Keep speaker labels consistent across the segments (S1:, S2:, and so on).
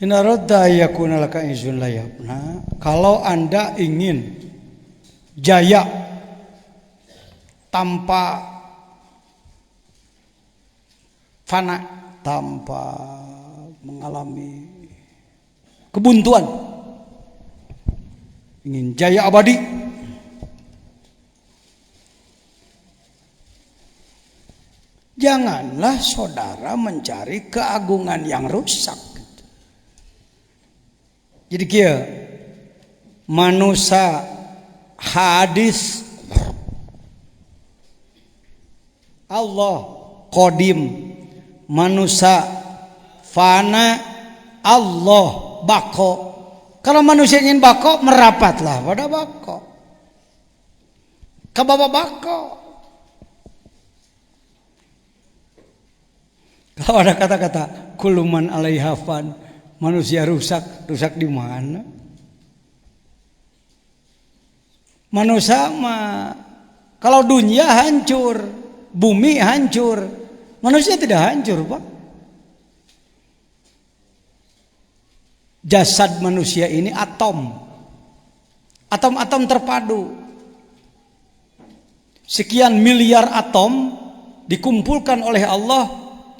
S1: Inaradda yakuna laka izun layabna, kalau Anda ingin jaya tanpa fana, tanpa mengalami kebuntuan, ingin jaya abadi, janganlah saudara mencari keagungan yang rusak. Jadi kia manusia hadis Allah qadim, manusia fana Allah bako. Kalau manusia ingin bako, merapatlah pada bako, kababa bako. Kalau ada kata-kata kuluman alaiha fan, manusia rusak, rusak di mana? Manusia mah kalau dunia hancur, bumi hancur, manusia tidak hancur, Pak. Jasad manusia ini atom. Atom-atom terpadu. Sekian miliar atom dikumpulkan oleh Allah,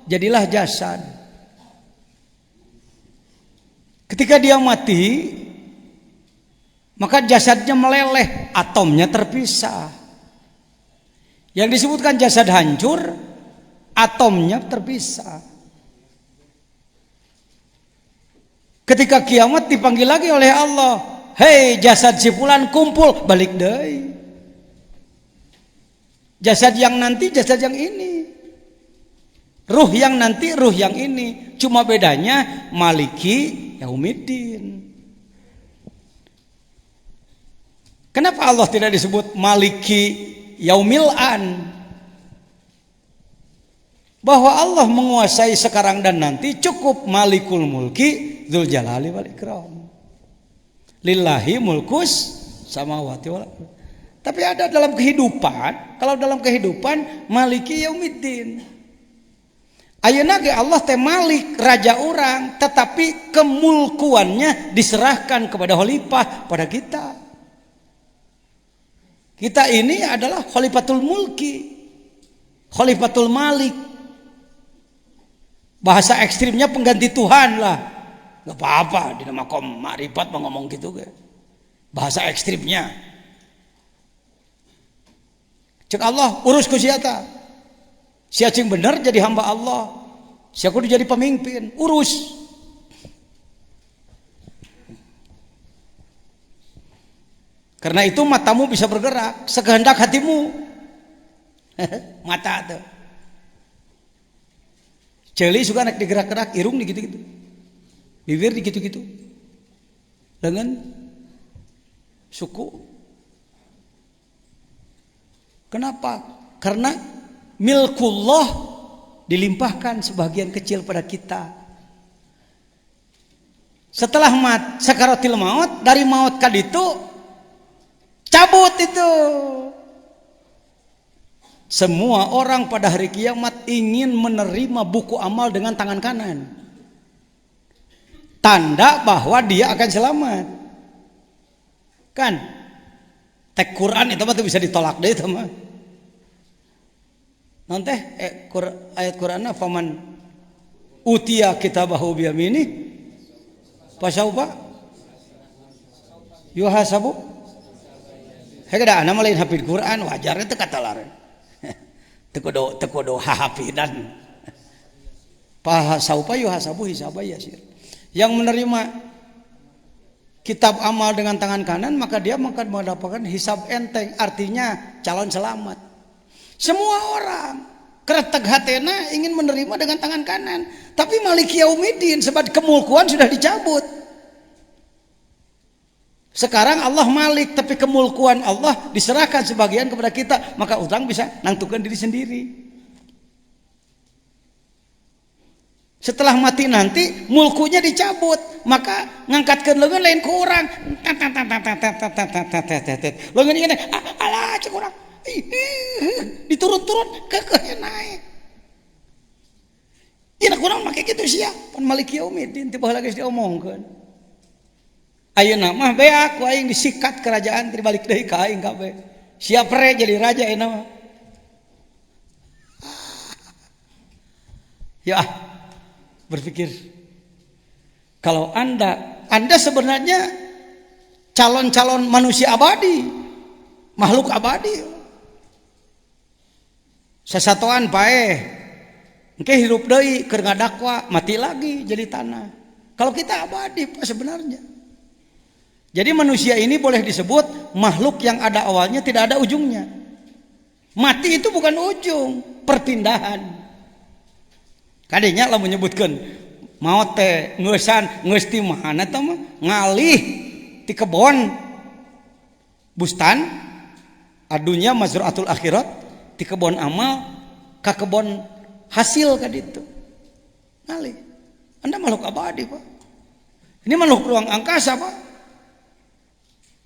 S1: jadilah jasad. Ketika dia mati, maka jasadnya meleleh, atomnya terpisah. Yang disebutkan jasad hancur, atomnya terpisah. Ketika kiamat dipanggil lagi oleh Allah, hei jasad si fulan kumpul, balik deui. Jasad yang nanti, jasad yang ini. Ruh yang nanti, ruh yang ini. Cuma bedanya maliki yaumiddin. Kenapa Allah tidak disebut maliki yaumil an? Bahwa Allah menguasai sekarang dan nanti cukup malikul mulki dzul jalali wal ikram. Lillahi mulkus samawati wal ardh. Tapi ada dalam kehidupan, kalau dalam kehidupan maliki yaumiddin. Ayeuna ge Allah teh malik, raja orang, tetapi kemulkuannya diserahkan kepada khalifah, pada kita. Kita ini adalah khalifatul mulki, khalifatul malik. Bahasa ekstrimnya pengganti Tuhan lah. Gak apa-apa di nama kaum makrifat ngomong gitu ge. Bahasa ekstrimnya. Cek Allah urus ku sia ta. Sia cing bener jadi hamba Allah. Sia kudu jadi pemimpin, urus. Karena itu matamu bisa bergerak sekehendak hatimu. Mata tuh. Celi suka anak digerak-gerak, irung digitu-gitu. Bibir digitu-gitu. Lengan, suku. Kenapa? Karena milkullah dilimpahkan sebagian kecil pada kita. Setelah sakaratil maut, dari maut kaditu cabut itu. Semua orang pada hari kiamat ingin menerima buku amal dengan tangan kanan. Tanda bahwa dia akan selamat. Kan? Tek Quran itu mah bisa ditolak deh itu mah. Nanti ayat Quranna faman utiya kitabahu biyamini fasaufa yuhasabu. Hekada ana mah lain hafid Quran, wajar itu kata lain. Teu kudu hafidan. Fasaufa yuhasabu hisaba yasir. Yang menerima kitab amal dengan tangan kanan, maka dia akan mendapatkan hisab enteng, artinya calon selamat. Semua orang kereteg hatena ingin menerima dengan tangan kanan, tapi maliki yaumiddin sebab kemulkuan sudah dicabut. Sekarang Allah malik, tapi kemulkuan Allah diserahkan sebagian kepada kita, maka utang bisa nangtukan diri sendiri. Setelah mati nanti mulkunya dicabut, maka ngangkatkeun leungeun lain ku urang. Leungeun ini alah cek urang. Diturun-turun kekeh naik. Ina kurang make kitu sia pan Maliki Yaumiddin teu baheula geus diomongkeun. Ayeuna mah beak ku aing disikat kerajaan teu balik deui ka aing kabeh. Siap re jadi raja ayeuna mah. Ya berpikir kalau Anda sebenarnya calon-calon manusia abadi, makhluk abadi. Sasatoan paeh engke hirup deui keur ngadakwa mati lagi jadi tanah. Kalau kita abadi Pak sebenarnya. Jadi manusia ini boleh disebut makhluk yang ada awalnya tidak ada ujungnya. Mati itu bukan ujung, perpindahan. Kadinya lah menyebutkan maot teh ngeusan geus ti mana teh mah ngalih ti kebon bustan adunya mazraatul akhirat ti kebon amal ka kebon hasil ka ditu ngalih. Anda makhluk abadi Pak, ini makhluk ruang angkasa Pak.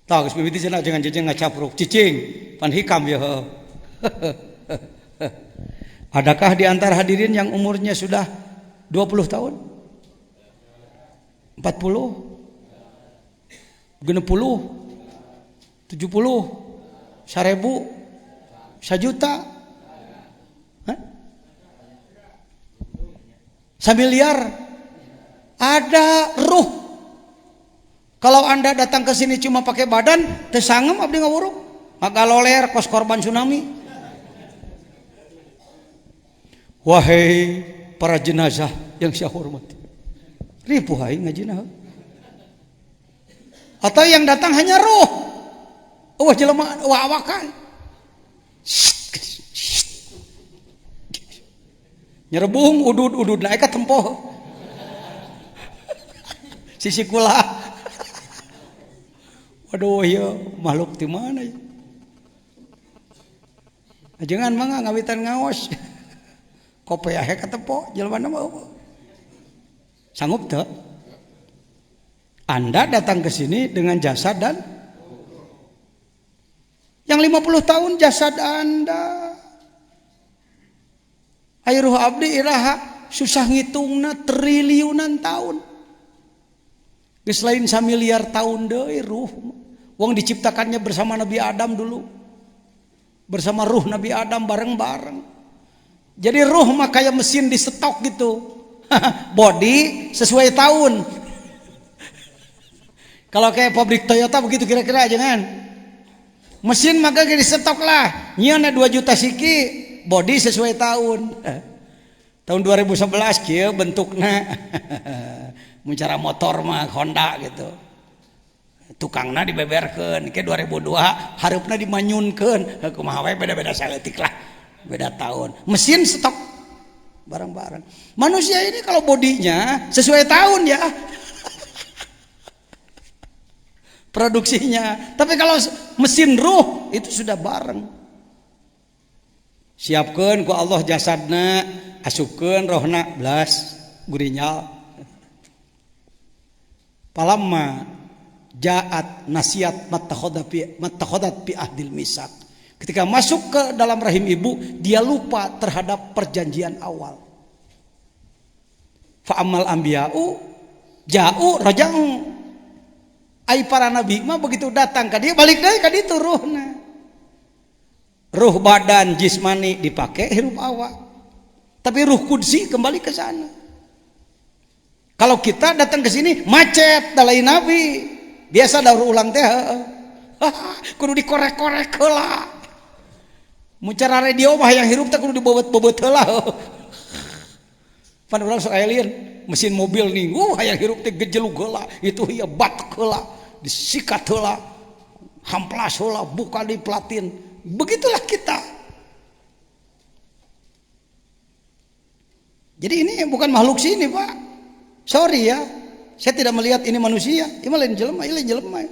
S1: Tah geus mimiti cenah jangan ngacapruk cicing pan hikam ya. Adakah di antara hadirin yang umurnya sudah 20 tahun? 40? 60? 70? 1000? 1 juta? Hah? 1 miliar? Ada ruh. Kalau Anda datang ke sini cuma pakai badan, teu sangem abdi ngawuruk. Magaloler kos korban tsunami. Wahai para jenazah yang saya hormati, ripuh aing ngajina. Atau yang datang hanya roh. Wah jelema wah awakan. Nyerebung udud-udud naik ke tempoh. Sisi kula. Waduh ya makhluk di mana ya? Jangan mangga ngawitan ngaos. Kope ahe katepo jelema mah sanggup teu? Anda datang ke sini dengan jasad dan yang 50 tahun jasad Anda. Airuh abdi iraha susah ngitungna triliunan tahun. Geus lain 1 miliar tahun deui ruh. Wong diciptakannya bersama Nabi Adam dulu. Bersama ruh Nabi Adam bareng-bareng. Jadi ruh mah kayak mesin di stok gitu. Body sesuai tahun. Kalau kayak pabrik Toyota begitu kira-kira aja kan. Mesin maka di stok lah. Nyieuna 2 juta siki, body sesuai tahun. Tahun 2011 kieu bentukna. Mun cara motor mah Honda gitu. Tukangna dibeberkeun ke 2002 hareupna dimanyunkeun. Kumaha we beda-beda saletik lah. Beda tahun. Mesin stok barang-barang. Manusia ini kalau bodinya sesuai tahun ya. Produksinya. Tapi kalau mesin ruh itu sudah bareng. Siapkeun ku Allah jasadna, asupkeun rohna blas gurinyal. Palamma ja'at nasiat matakhodat fi ahdil misak. Ketika masuk ke dalam rahim ibu, dia lupa terhadap perjanjian awal. Fa amal anbiya'u ja'u raja'u. Ai para nabi mah begitu datang ka dia balik deui ka ditu ruhna. Ruh badan jismani dipakai hirup awak. Tapi ruh kudsi kembali ke sana. Kalau kita datang ke sini macet dalai nabi. Biasa daur ulang teh kudu dikorek-korek heula. Mun cara radio mah yang hirup teh kudu dibobot-bobot heula. Pan urang sok alien mesin mobil nih, hayang hirup teh gejelug heula, itu ieu batuk heula, disikat heula, hamplas heula, buka di platin. Begitulah kita. Jadi ini bukan makhluk sini, Pak. Sorry ya. Saya tidak melihat ini manusia. Ini lain jelema.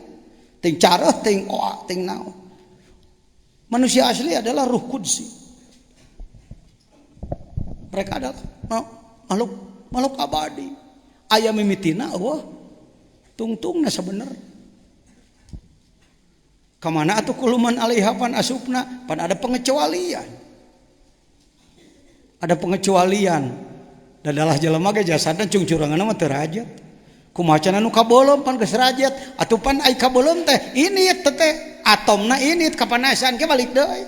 S1: Ting careh, ting oa, ting naon. Manusia asli adalah ruh kudsi. Mereka adalah makhluk abadi. Aya mimitina Allah. Tungtungna sebener. Kamana atuh kuluman alaiha pan asupna, pan ada pengecualian. Ada pengecualian Dadalah jelema ge jasadna cung curanganna mah teu rajat. Kumaha cenah nu kabolom pan geus rajat, atuh pan ai kabolom teh ini teh atomna ini kapanasan ke balik deui.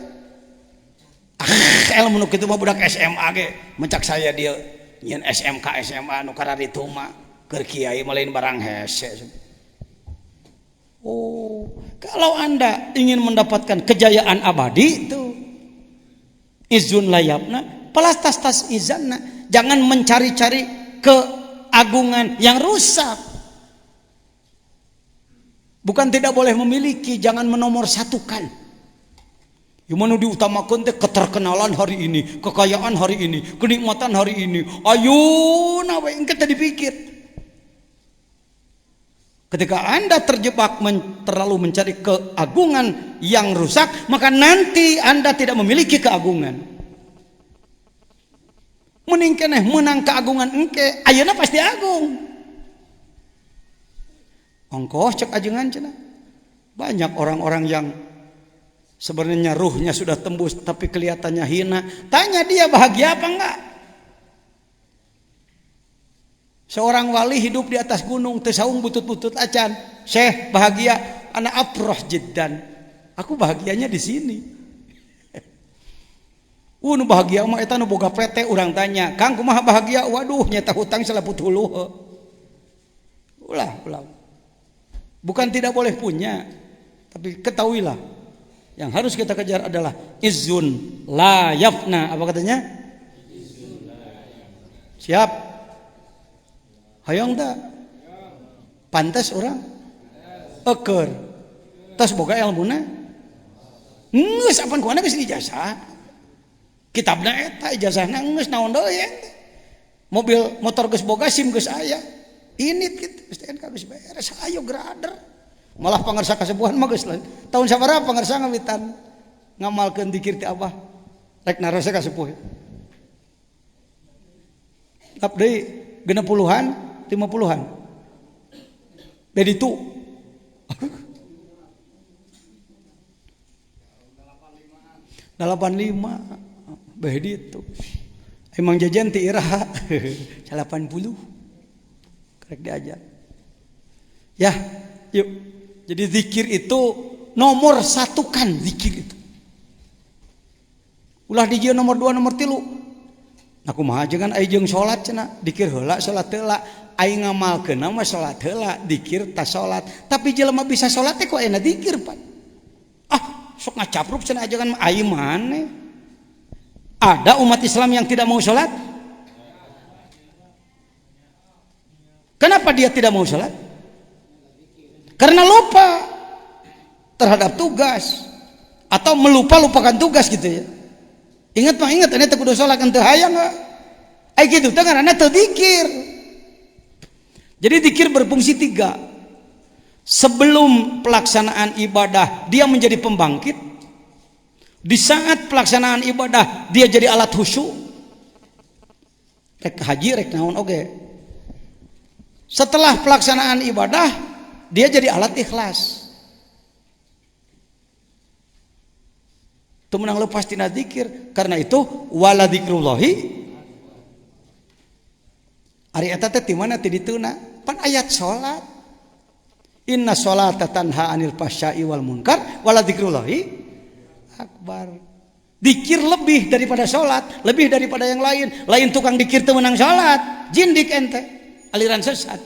S1: Ilmu nu kitu mah budak SMA ge mencak saya dia nyen SMK SMA nu kararitu mah keur kiai mah lain barang hese. Oh, kalau Anda ingin mendapatkan kejayaan abadi itu izun layapna, palas tas izanna. Jangan mencari-cari keagungan yang rusak. Bukan tidak boleh memiliki, jangan menomorsatukan. Yang mana diutamakan teh keterkenalan hari ini, kekayaan hari ini, kenikmatan hari ini. Ayo, nawe engke teh dipikir. Ketika Anda terjebak terlalu mencari keagungan yang rusak, maka nanti Anda tidak memiliki keagungan. Mending keneh menang keagungan engke, ayeuna pasti agung. Ongkoh cek ajengan cenah. Banyak orang-orang yang sebenarnya ruhnya sudah tembus tapi kelihatannya hina. Tanya dia bahagia apa enggak? Seorang wali hidup di atas gunung, teu saung butut-butut acan. Syekh bahagia, ana afrah jiddan. Aku bahagianya di sini. Nu bahagia mah eta nu boga PT urang tanya, "Kang kumaha bahagia?" Waduh, nyata hutang salaput huluh. Ulah. Bukan tidak boleh punya, tapi ketahuilah yang harus kita kejar adalah izun la yafna. Apa katanya? Siap? Hayang da? Pantas orang? Eker. Tas boga ilmuna? Geus apan kuana geus ijazah. Kitabna eta ijazahna geus naon deui ente. Mobil motor geus boga SIM geus aya. Ini kitu STNK geus beres ayo grader. Malah pangarsa kasepuhan mah geus tahun sabaraha pangarsa ngawitan ngamalkeun zikir ti Abah. Rek narose kasepuh. Tap deui 60-an, 50-an. Dedi tu. 85 Behdi itu emang jajan ti iraha 80 karek diajar ya. Yuk, jadi zikir itu nomor satukan. Zikir itu ulah dijieun nomor 2 nomor 3. Aku mah jangan ai jeung salat cenah dikir heula salat heula ai ngamalkeun mah salat heula dikir tas salat. Tapi jelema bisa salat teh kok aya zikir pan. Sok ngacapruk cenah ajangan ai maneh. Ada umat Islam yang tidak mau sholat? Kenapa dia tidak mau sholat? Karena lupa terhadap tugas atau melupakan tugas gitu ya. Ingat ini teu kudu sholat kan teu hayang enggak? Ai kitu teh ngaranna teu zikir. Jadi zikir berfungsi 3. Sebelum pelaksanaan ibadah dia menjadi pembangkit. Di saat pelaksanaan ibadah dia jadi alat khusyuk. Rek haji rek naon oge. Setelah pelaksanaan ibadah dia jadi alat ikhlas. Itu menang lepas tina zikir. Karena itu wala dzikrullahi ari eta teh ti mana ti dituna? Pan ayat salat. Inna sholata tanha anil fahsya'i wal munkar wala dzikrullahi akbar. Dikir lebih daripada sholat, lebih daripada yang lain. Lain tukang dikir teu menang sholat, jindik ente, aliran sesat.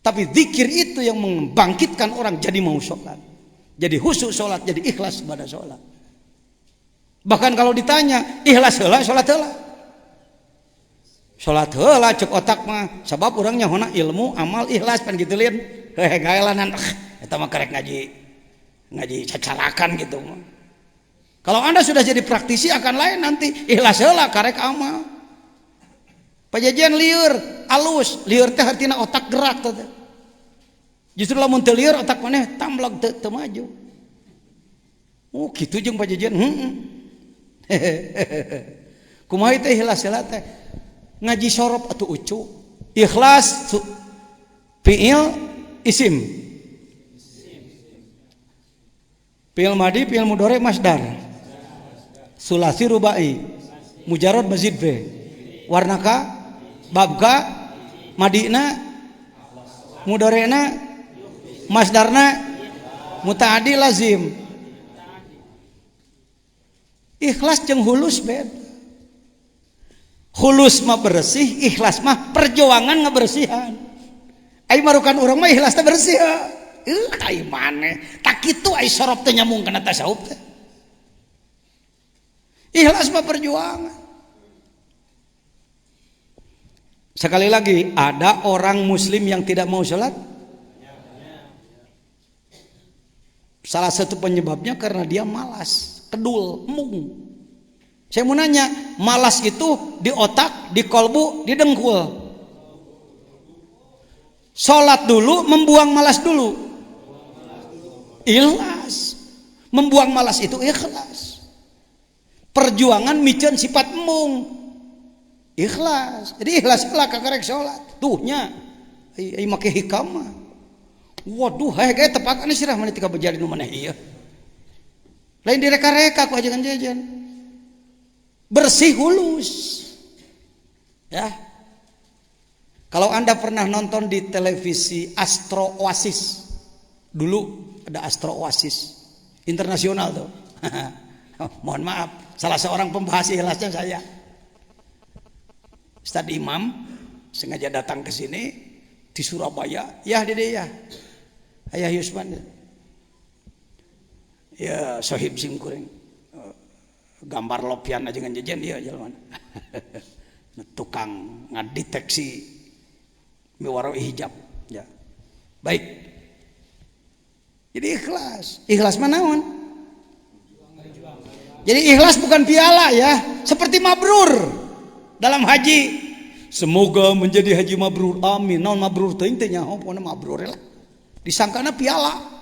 S1: Tapi dikir itu yang membangkitkan orang jadi mau sholat, jadi khusyuk sholat, jadi ikhlas pada sholat. Bahkan kalau ditanya ikhlas heula, sholat heula. Sholat heula cek otak mah, sabab urangnya hona ilmu, amal, ikhlas pan gitu lin. Heh gaelanan, eta mah karek ngaji cacarakan gitu. Kalau Anda sudah jadi praktisi akan lain nanti. Ikhlas heula karek amal. Pajajian lieur, alus, lieur teh artina otak gerak teh. Justru lamun teu lieur otak maneh tamblag teu maju. Oh kitu jeung pajajian. Kumaha teh ikhlas heula teh? Ngaji sorop atuh ucu. Ikhlas fiil isim. Fi'il madi, fi'il mudhari, masdar. Sulasi rubai. Mujarrad mazid be. warnaka babka madina mudorena masdarna mutaadi lazim. Ikhlas jeung hulus beda. Hulus mah bersih, ikhlas mah perjuangan ngebersihan. Ai marukan urang mah ikhlas teh bersih. Ai maneh tak kitu ai sorop teh nyambung kana tasawuf teh. Ikhlas mah perjuangan. Sekali lagi, ada orang muslim yang tidak mau sholat? Salah satu penyebabnya karena dia malas, kedul, embung. Saya mau nanya, malas itu di otak, di kolbu, di dengkul. Sholat dulu, membuang malas dulu. Ikhlas. Membuang malas itu ikhlas. Perjuangan micen sifat embung. Ikhlas. Jadi ikhlas lah kakarek sholat. Tuhnya ai make hikam mah. Waduh, hae ge tepakan sirah mani tika bejari nu maneh ieu. Lain direka-reka ku ajangan jajan. Bersih hulus. Ya. Kalau Anda pernah nonton di televisi Astro Oasis. Dulu ada Astro Oasis internasional tuh. Mohon maaf, salah seorang pembahas ikhlasnya saya. Ustaz Imam sengaja datang ke sini di Surabaya. Ya Dede ya. Ayah Yusman. Ya sohib simkuring. Gambar lopian aja ngan jajan dia jalan. Tukang ngadeteksi miwaro hijab. Ya. Baik. Jadi ikhlas. Ikhlas manaon? Jadi ikhlas bukan piala ya. Seperti mabrur. Dalam haji, semoga menjadi haji mabrur, amin. Naon mabrur teuing teh nyaho pokona mabrur lah. Disangkana piala.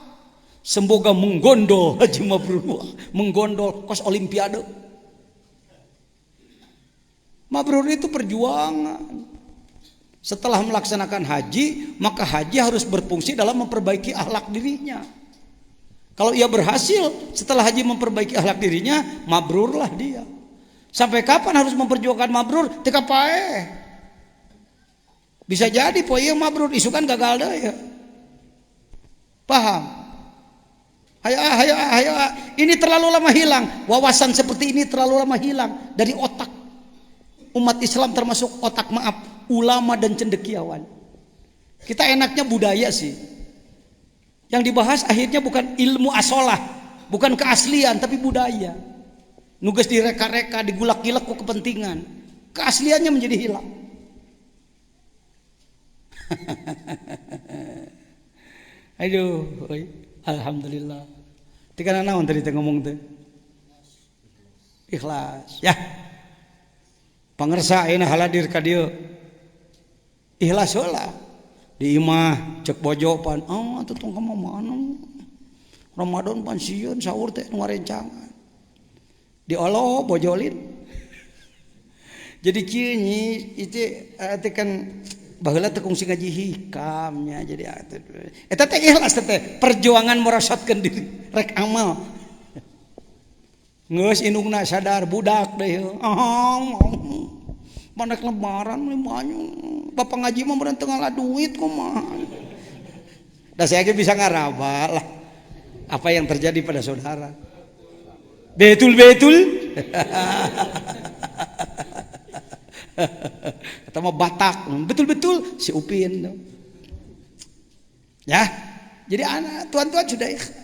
S1: Semoga menggondol haji mabrur, menggondol kos olimpiade. Mabrur itu perjuangan. Setelah melaksanakan haji, maka haji harus berfungsi dalam memperbaiki akhlak dirinya. Kalau ia berhasil setelah haji memperbaiki akhlak dirinya, mabrurlah dia. Sampai kapan harus memperjuangkan mabrur? Tika pae. Bisa jadi poe ieu mabrur isukan gagal deh ya. Paham? Hayo. Ini terlalu lama hilang. Wawasan seperti ini terlalu lama hilang dari otak umat Islam, termasuk otak ulama dan cendekiawan. Kita enaknya budaya sih. Yang dibahas akhirnya bukan ilmu asolah, bukan keaslian, tapi budaya. Nugas direka-reka, digulak-gilak ku kepentingan. Keasliannya menjadi hilang. Aduh, alhamdulillah. Tika naon tadi teh ngomong teh? Ikhlas. Ya. Pangersa ayeuna haladir ka dieu. Ikhlas heula. Di imah cek bojo pan, atuh tong ka mana? Ramadan pan sieun sahur teh nu ngarencangan. Di Allah bojolin. Jadi kieu nyi itu kan baheula teh kungsi ngaji hikamnya. Jadi eta teh ikhlas teh perjuangan merosotkeun diri rek amal. Geus indungna sadar budak deui. Manek lebaran banyak. Bapak ngaji mah meureun teu ngalah duit kumaha. Da saya ge bisa ngaraba lah apa yang terjadi pada saudara. Betul. Kata mah Batak. Betul si Upin. Ya. Jadi anak tuan-tuan sudah ikhlas.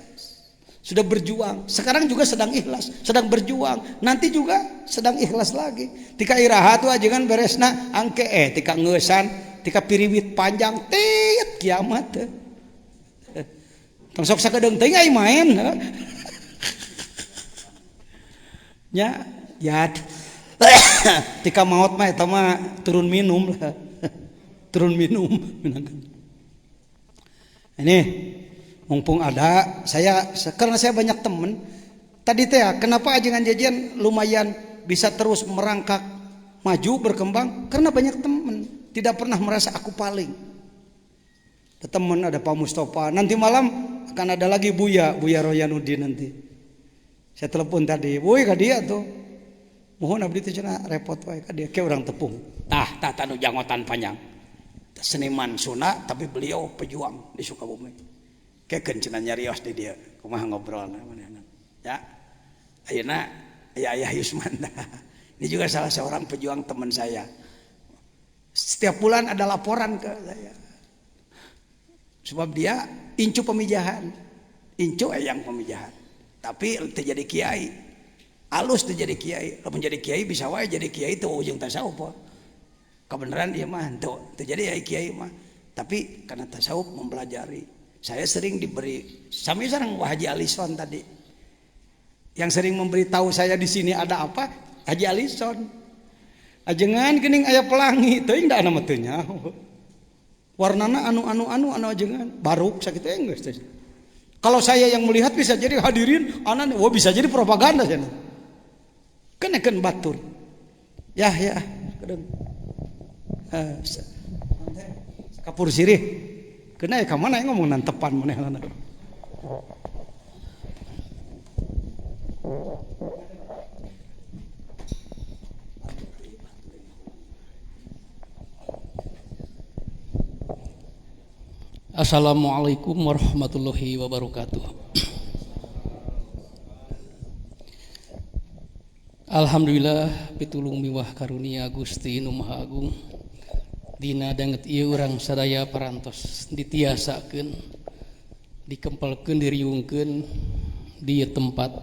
S1: Sudah berjuang. Sekarang juga sedang ikhlas, sedang berjuang. Nanti juga sedang ikhlas lagi. Tika iraha tuh ajengan beresna angke tika ngeusan, tika piriwit panjang tit kiamat teh. Tong sok sakedeung teuing ai main. Ya, tika maot mah eta mah turun minum lah. Turun minum. Ini mumpung ada saya, karena saya banyak temen tadi teh ya, kenapa ajengan jajan lumayan bisa terus merangkak maju berkembang, karena banyak temen, tidak pernah merasa aku paling. Ada temen, ada Pak Mustafa, nanti malam akan ada lagi Buya Royanudin nanti. Saya telepon tadi, woi ka dia tuh Mohon abdi teh cenah repot wae ka dia ke urang tepung. Tah nu janggotan panjang. Seniman Sunda tapi beliau pejuang di Sukabumi. Kekeun cenah nyarios di dia. Kumaha ngobrolna manehna. Ya. Ayeuna aya Yusman. Ini juga salah seorang pejuang teman saya. Setiap bulan ada laporan ke saya. Sebab dia incu pemijahan. Incu yang pemijahan. Tapi terjadi kiai. Alus terjadi kiai. Kalau menjadi kiai bisa wae jadi kiai itu ujung tasawuf. Kebenaran dia mah terjadi kiai mah. Tapi karena tasawuf mempelajari. Saya sering diberi sami sareng Haji Alison tadi. Yang sering memberitahu saya di sini ada apa? Haji Alison. Ajengan geuning aya pelangi teuing da nama teu nyaho. Warnana anu ajengan baruk sakitu geus teh. Kalau saya yang melihat bisa jadi hadirin anan bisa jadi propaganda cenah. Kenekeun batur. Ya kedeung. Kapur sirih. Kena ka mana ngomong nantepan manehna.
S2: Assalamualaikum warahmatullahi wabarakatuh. Alhamdulillah pitulung miwah karunia Gusti Nu Maha Agung. Dina danget ieu urang sadaya parantos ditiasakeun, dikempelkeun, diriungkeun di tempat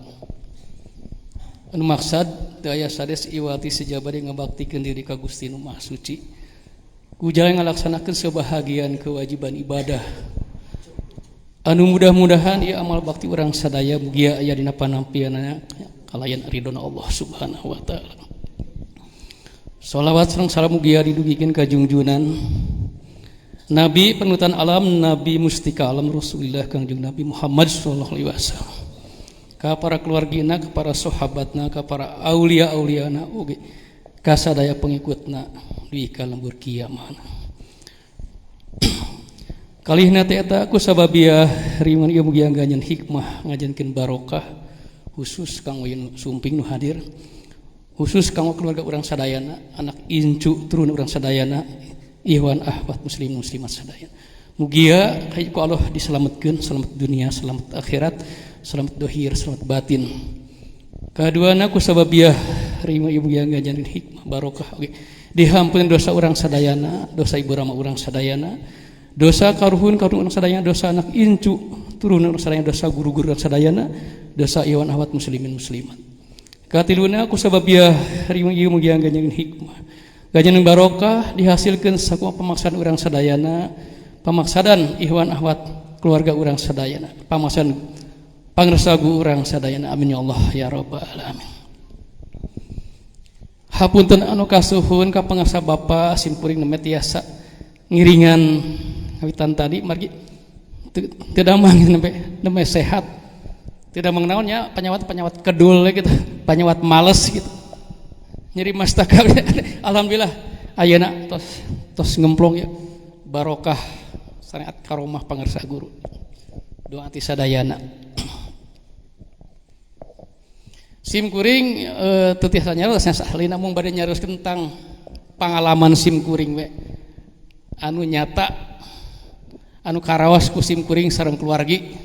S2: anu maksad teu aya sades iwati sejabade ngabaktikeun diri ka Gusti Nu Maha Suci. Kujaya ngalaksanakeun sebahagian kewajiban ibadah. Anu mudah-mudahan ieu amal bakti urang sadaya mugia aya dina panampianna kalayan ridona Allah Subhanahu wa taala. Shalawat sareng salam mugia didugikeun ka junjunan Nabi panutan alam, Nabi mustika alam Rasulullah Kangjeng Nabi Muhammad sallallahu alaihi wasallam. Ka para keluargina, ka para sahabatna, ka para aulia-auliana oge ka sadaya pengikutna di kalembur kiamat. Kalihna teh eta ku sababiah riman ieu mugia ngajan hikmah, ngajankeun barokah khusus kanggo sumping nu hadir. Khusus kanggo keluarga urang sadayana, anak incu turun urang sadayana, ikhwan ahwat muslim muslimat sadayana. Mugia ku Allah diselametkeun, selamat dunia, selamat akhirat, selamat dohir, selamat batin. Kaduana ku sababiah rima ieu mugia ngajankeun hikmah barokah oge. Dihampeun dosa urang sadayana, dosa ibu rama urang sadayana, dosa karuhun urang sadayana, dosa anak incu turun urang sadayana, dosa guru-guru urang sadayana, dosa ikhwan ahwat muslimin muslimat. Katiluna ku sababiah rima ieu mugia ngajankeun hikmah, ngajankeun barokah dihasilkeun sakumaha pamaksaan urang sadayana, pamaksadan ikhwan ahwat keluarga urang sadayana, pamaksadan pangresagu urang sadayana. Amin ya Allah ya rabbal alamin. Hapunten anu kasuhun ka pangasa Bapa simkuring nemet tiasa ngiringan ngawitan tadi margi teu damang nembe sehat. Tidak mengenalnya penyawat kedul gitu, penyawat males gitu. Nyeri mastaka. Alhamdulillah ayeuna tos ngemplong ya. Barokah syariat karomah pangarsa guru. Doa ti sadayana. Sim kuring teu tiasa nyaros nya ahli namung bade nyaroskeun tentang pangalaman sim kuring we. Anu nyata anu karaos ku sim kuring sareng keluargi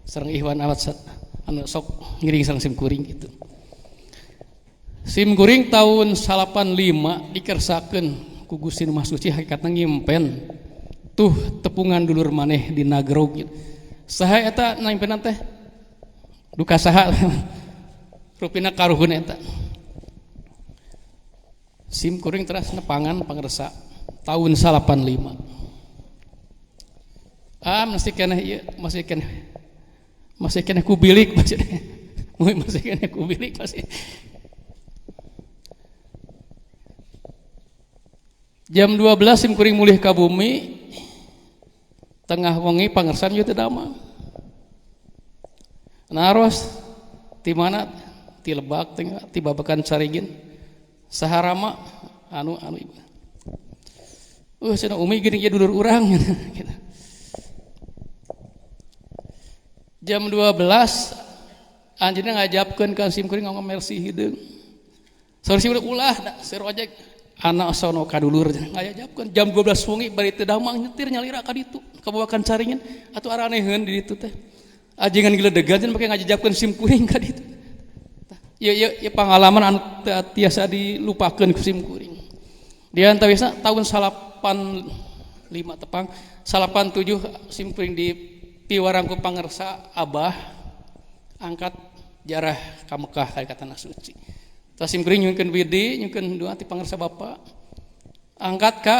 S2: sareng ikhwan awat anu sok ngiring sareng sim kuring gitu. Sim kuring tahun 85 dikersakeun ku Gusti Nu Maha Suci hakikatna ngimpen tuh tepungan dulur maneh di Nagrog gitu. Saha eta ngimpenan teh? Duka saha? Rupina karuhun eta. Sim kuring teras nepangan pangresa tahun 85. Masih kena kubilik masih kena kubilik masih. Jam 12 sim kuring mulih ka bumi. Tengah wengi pangersan ieu teu damang. Naros ti mana? Ti Lebak teh ti Babakan Caringin. Saharama anu ibu. Cenah umi geuning ieu dulur urang gitu. Jam 12 anjeunna ngajapkeun ka sim kuring ngomong mersi hideung. Saur si ulah da seur ojek anak sono kadulur aya japkeun jam 12 wengi bari teu damang nyetir nyalira ka ditu kabawakan caringan atuh araneheun di ditu teh ajengan giledegan make ngajajapkeun sim kuring ka ditu. Ya pengalaman anu tiasa dilupakeun ku sim kuring. Di antawisna tahun 85 tepang 87 sim kuring di piwarangku pangersa Abah angkat jarah ka Mekah ka tanah suci. Sim kuring nyungkeun widi nyungkeun doa ti pangersa Bapa angkat ka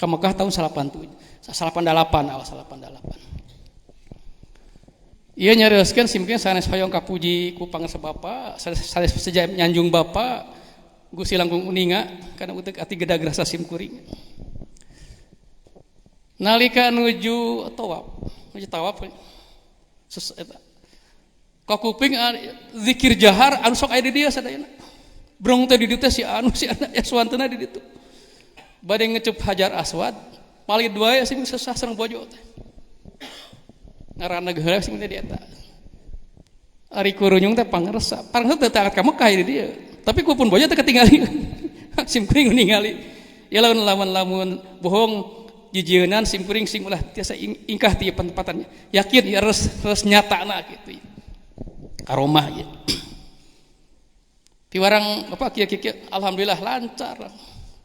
S2: Mekah tahun 88 awal 88. Ieu nyarioskeun sim kuring sanes hoyong kapuji ku pangersa Bapa sanes seja nyanjung Bapa Gusti langkung uninga kana utek ati gedag rasa sim kuring. Nalika nuju tawaf ka kuping zikir jahar anu sok aya di dieu sadayana. Brong teh di ditu si anu si anak Yaswantena di ditu. Bade ngecep Hajar Aswad, palid wae sing sesah sareng bojo teh. Ngaranna geula sing teh di eta. Ari kurunyung teh pangersa teu angkat ka Mekah di dieu. Tapi ku pun bojo teh ketinggali. Sim kuring ningali. Ya lamun bohong jijieunnan sim kuring sing ulah tiasa ingkah ti tempatannya. Yakin ya res nyatana kitu. Karomah ya. Piwarang Bapak kieu alhamdulillah lancar.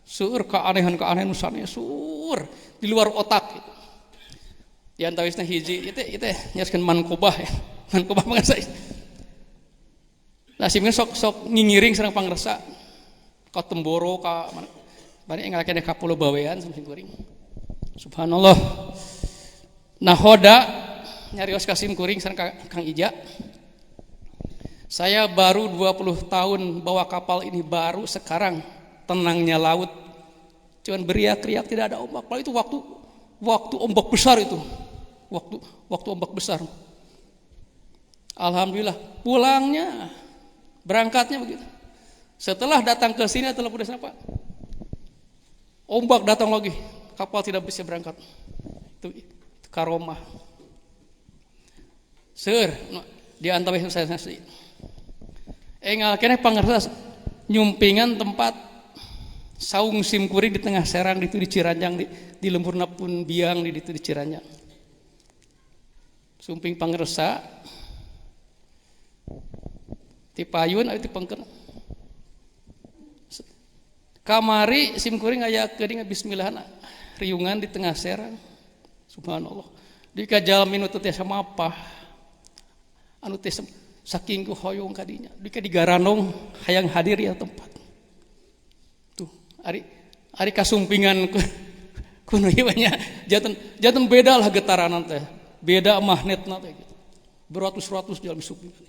S2: Seueur keanehan sanes sur di luar otak gitu. Di antawisna hiji ieu teh nyariskeun mankobah ya. Mankobah mangsa. Nah simkeun sok ngingiring sareng pangresa ka Temboro ka mana. Bari ngalakeun ka Pulau Bawean sim kuring. Subhanallah. Nahoda nyarios ka sim kuring sareng Kang Ija. Saya baru 20 tahun bawa kapal ini baru sekarang tenangnya laut. Cuman beriak-riak tidak ada ombak. Padahal itu waktu ombak besar itu. Waktu ombak besar. Alhamdulillah pulangnya berangkatnya begitu. Setelah datang ke sini telepon desa Pak. Ombak datang lagi. Kapal tidak bisa berangkat. Itu karomah. Seur di antawis saya nasi. Engal keneh pangersa nyumpingan tempat saung sim kuring di tengah serang ditu di Ciranjang di lempurna pun biang di ditu di Ciranjang. Sumping pangersa ti payun aya ti pengkeun. Kamari sim kuring aya geuning bismillahan riungan di tengah serang. Subhanallah. Di kajalmi nu teh samapah anu teh saking ku hoyong kadinya dika digaranong hayang hadir ya tempat tuh ari kasumpingan ku nu ieu nya janten beda lah getaranan teh beda magnetna teh gitu beratus-ratus jalmi sumpingan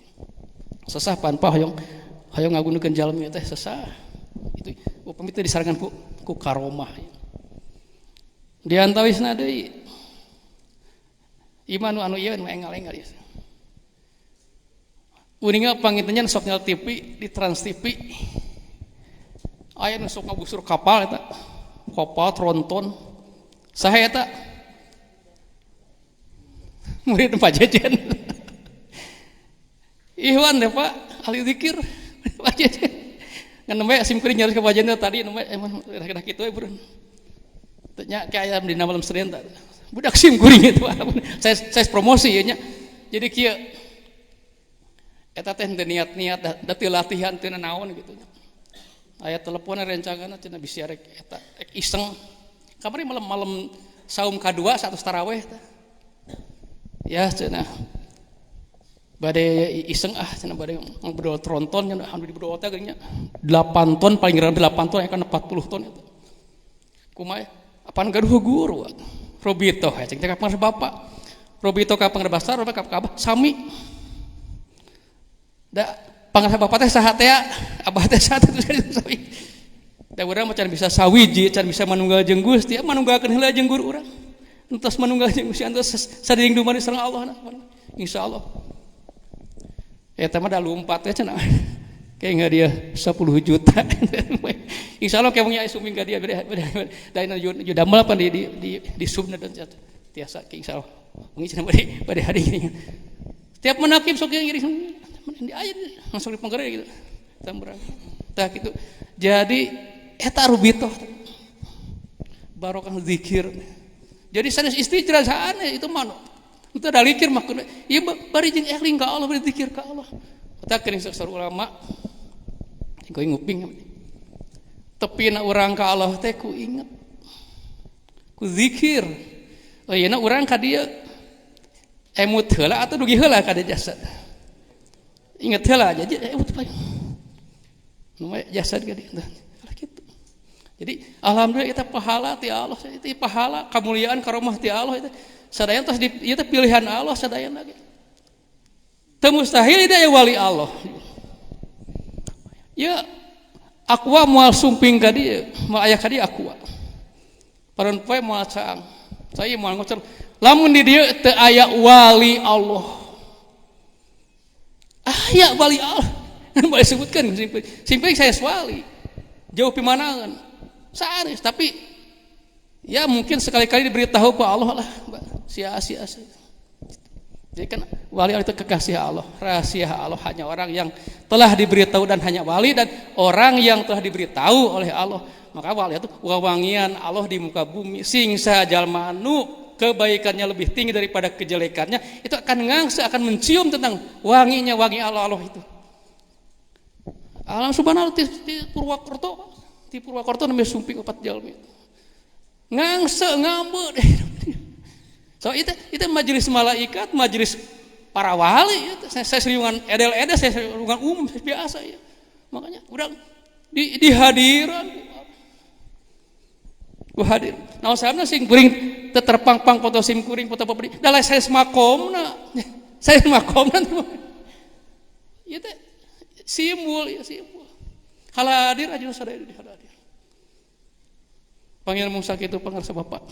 S2: sesah panpa hoyong ngagunukeun jalmi teh sesah itu upami teh disarangan ku karomah di antawisna deui iman anu ieu nu engal-engal ieu uninga pangintenyan sok nyal TV di Trans TV aya nu sok ngabusur kapal eta kapal tronton saha eta murid Pak Jejen Ihwan deh Pak ahli zikir Pak Jejen ngan nembe sim kuring nyaris ka Pak Jejen tadi nembe emang dah kitu we bureun teu nya ke aya dina malam Senin teh budak sim kuring itu saya promosi ya nya jadi kieu eta teh teu niat-niat da teu latihan teu naon gitu. Aya teleponna rencanganna cenah bisi rek eta iseng. Kamari malam saum kadua satu tarawih teh. Ya cenah. Bade iseng cenah bade ngobrol tronton nya alhamdulillah berdoa teh geuning nya 8 ton paling rendah 8 ton aya kana 40 ton eta. Kumaha apaan gaduh guru. Robito cek teh kapan bapak. Robito ka pangrabasar ka abah sami. Da pangarsa bapak teh saha teh abah teh saha teh sawi da urang mah can bisa sawiji can bisa manunggal jeung Gusti manunggalkeun heula jeung guru urang entos manunggal jeung Gusti entos sadering dumani sareng Allah insyaallah eta mah da lumpat teh cenah kayak enggak dia 10 juta insyaallah kayak aya sumping ka dia daina judamel apa di subna dan tiasa insyaallah mungkin cenah bade hari ini tiap menakib sok ngiring di ayat langsung dipenggerai gitu tambrang tah kitu. Jadi eta rubitoh barokah zikir. Jadi sanes istri cerasaan itu mah itu ada zikir mah ieu bari jeung eling ka Allah, bari zikir ka Allah. Eta keuning saksar ulama ku nguping tepina urang ka Allah teh ku inget ku zikir. Ayeuna urang ka dieu emut heula atau dugi heula ka jasad. Inget heula jadi emut pae. Nu jasad ka dieu kitu. Jadi alhamdulillah kita pahala ti Allah, itu pahala kemuliaan karomah ti Allah itu. Sadayana tos ieu teh pilihan Allah sadayana ge. Teu mustahil ieu wali Allah. Ya aqua moal sumping ka dieu, moal aya ka dieu aqua. Paron poe moal caang. Saya moal ngocor, lamun di dieu teu aya wali Allah. Aya wali Allah. Boleh sebutkan simping saya wali. Jauh pimanaeun. Sanes tapi ya mungkin sekali-kali diberitahu ke Allah lah, sia-sia. Jadi kan wali itu kekasih Allah, rahasia Allah, hanya orang yang telah diberitahu dan hanya wali dan orang yang telah diberitahu oleh Allah. Maka wali itu wawangian Allah di muka bumi, sing sajalma anu kebaikannya lebih tinggi daripada kejelekannya, itu akan ngangse, akan mencium tentang wanginya wangi Allah itu. Alam subhanallah di Purwakarta namanya sumping 4 jalmi. Ngangse ngambeu deh. So itu majelis malaikat, majelis para wali itu. Saya seriungan edel-edel, saya seriungan umum biasa ya. Makanya udah di hadiran ku hadir. Nah sahamna sing kuring teu terpang-pang foto sim kuring foto papri. Da lain saya makomna. Saya makomna. Ieu teh simbol ya simbol. Haladir aja sadaya di haladir. Panggil mungsa kitu pangarsa Bapak.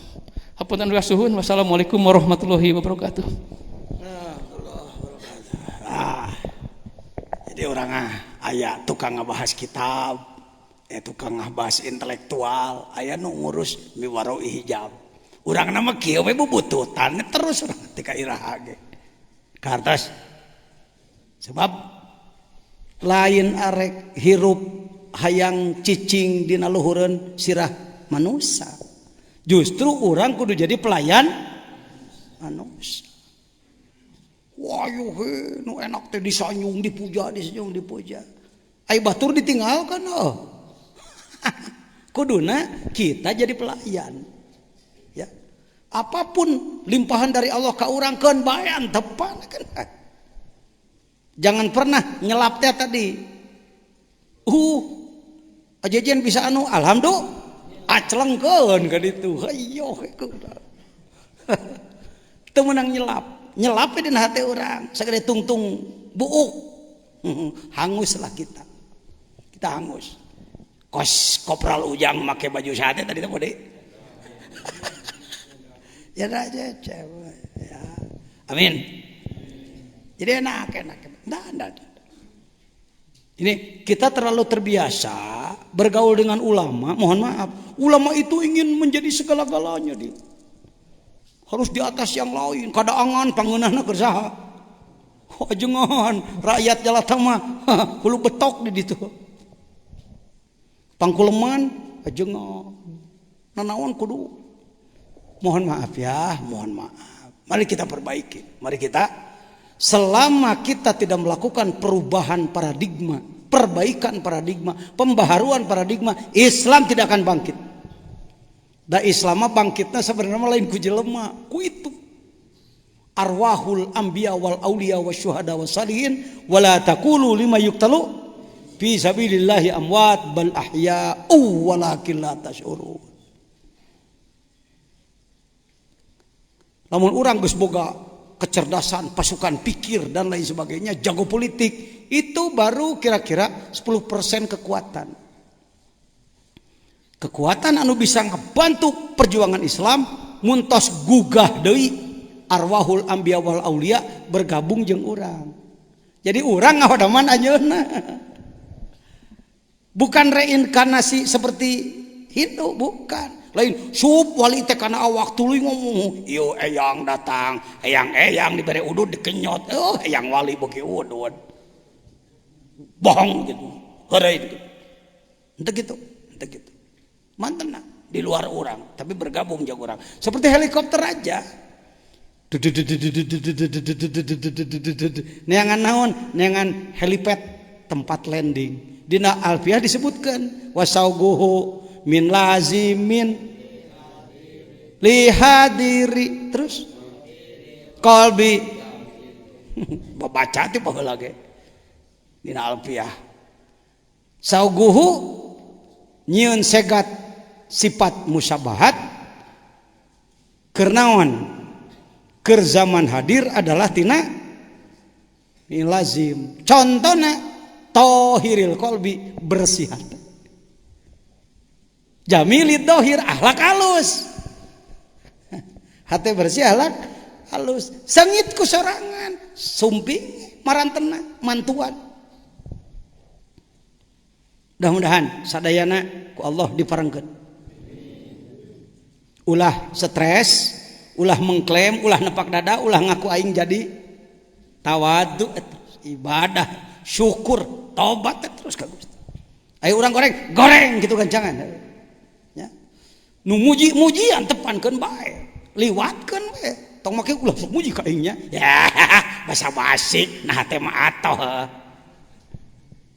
S2: Hapunten rasuhun. Wassalamualaikum warahmatullahi wabarakatuh.
S3: Jadi orang aya tukang ngabahas kitab, tukang ngabahas intelektual, aya nu ngurus miwaroi hijab. Urang nama kieu we bubututan terus urang tika iraha ge. Kartas sebab lain arek hirup hayang cicing dina luhureun sirah manusia. Justru orang kudu jadi pelayan manusia. Wah yuh nu enak teh disanyung dipuja. Ai batur ditinggalkan Kuduna kita jadi pelayan. Ya. Apapun limpahan dari Allah ka urang keun bayan tepan kan. Jangan pernah nyelap teh tadi. Ajejen bisa anu alhamdulillah aclengkeun ka ditu. Hayo teu meunang nyelap dina hati urang sagede tungtung buuk. Hanguslah kita hangus. Kos Kopral Ujang make baju sate tadi teh bode. Ya aja cewek ya. Amin. Jadi enak. Nah. Ini kita terlalu terbiasa bergaul dengan ulama. Mohon maaf, ulama itu ingin menjadi segala-galanya dia. Harus di atas yang lain. Kadaangan pangeunahna keur saha? Ajengan rakyat jalata mah hulu betok di ditu. Pangkuleman ajengan. Nanaon kudu. Mohon maaf ya, mohon maaf. Mari kita perbaiki. Mari kita selama kita tidak melakukan perubahan paradigma, perbaikan paradigma, pembaharuan paradigma, Islam tidak akan bangkit. Da Islam bangkitnya sebenarnya lain ku jelema, ku itu. Arwahul anbiya wal auliya wasyuhada wassalihin wala taqulu lima yuqtalu fi sabilillahi amwat bal ahya'u walakin la tash'urun. Namun orang geus boga kecerdasan, pasukan pikir dan lain sebagainya, jago politik, itu baru kira-kira 10% kekuatan. Kekuatan anu bisa ngebantu perjuangan Islam muntos gugah deui arwahul anbiya wal aulia bergabung jeung urang. Jadi urang ngahodaman ayeuna. Bukan reinkarnasi seperti Hindu, bukan. Lain sup wali teh kana awak tuluy ngomong, "Yo eyang datang, eyang diberi udud dikenyot." Oh, eyang wali beuki udud. Bohong gitu. heureun. Henteu gitu. Mantena di luar orang, tapi bergabung jeung urang. Seperti helikopter aja. Neangan naon? Neangan helipad tempat landing. Dina Alfiah disebutkan wasauguhu min lazimin lihadiri terus qalbi baca ti baheula ge dina Alfiah sauguhu nyieun segat sifat musyabahat keur naon keur zaman hadir adalah tina lazim contona tohiril qalbi bersih hati jamilid dohir akhlak halus hati bersih akhlak halus sengit ku sorangan sumping marantena mantuan mudah-mudahan sadayana ku Allah diparengkeun ulah stres ulah mengklaim ulah nepak dada ulah ngaku aing jadi tawadu ibadah syukur tobat terus ka Gusti aya urang goreng gitu kan jangan ya nu muji-mujian tepankeun bae liwatkeun we tong make ulah sok muji ka aing nya ya basa-basi nah teh mah atoh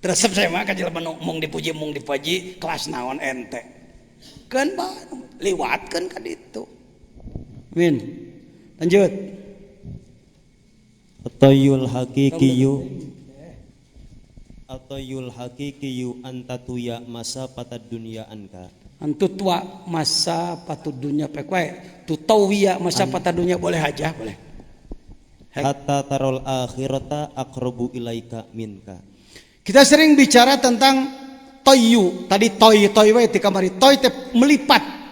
S3: resep saya mah ka jelema nu mung dipuji kelas naon ente keun bae liwatkeun ka ditu min lanjut
S4: Atayul hakikiyu antatuya masa patad dunia anka
S3: antutwa masa patud dunia pekwe tutawiya masa patad dunia boleh aja boleh
S4: hatta tarol akhirata aqrabu ilaika minka.
S3: Kita sering bicara tentang toyu tadi toy we ti kamari toy teh melipat.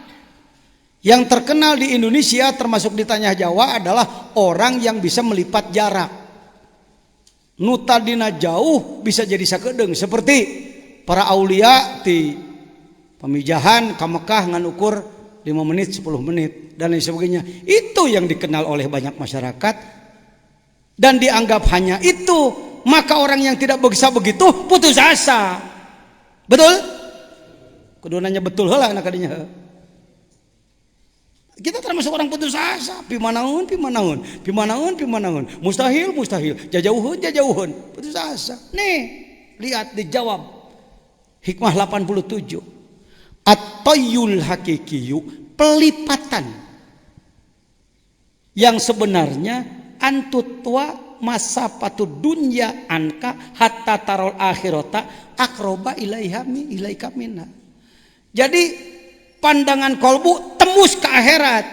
S3: Yang terkenal di Indonesia termasuk di Tanah Jawa adalah orang yang bisa melipat jarak. Nu tadina jauh bisa jadi sakedeung seperti para aulia di pemijahan ka Mekah ngan ukur 5 menit 10 menit dan lain sebagainya. Itu yang dikenal oleh banyak masyarakat dan dianggap hanya itu. Maka orang yang tidak bisa begitu putus asa. Betul? Kudu nanya betul heula anak kadinya. Kita termasuk orang putus asa, pimanaun, mustahil, jajauhun, putus asa. Nih, lihat dijawab. Hikmah 87. At-tayyul hakikiyu, pelipatan. Yang sebenarnya antutwa masa patud dunya anka hatta tarol akhirata akroba ilaika minna. Jadi pandangan kolbu tembus ke akhirat.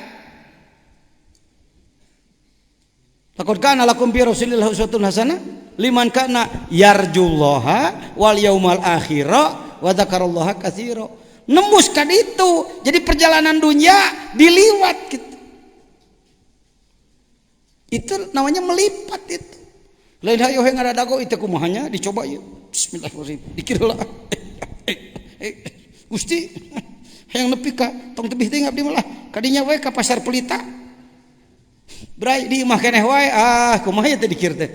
S3: Laqad kana lakum fi Rasulillah uswatun hasanah liman kana yarjullaha wal yaumal akhira wa dzakarallaha katsira. Nembus ka ditu. Jadi perjalanan dunia diliwat gitu. Itu namanya melipat itu. Lain hayo he ngaradago itu kumahanya dicoba yuk. Bismillahirrahmanirrahim. Dikir heula. Gusti yang nepi ka tong tebih teh ngabdi mah kadinya we ka pasar Pelita. Bray di imah keneh wae kumaha teh dikir teh.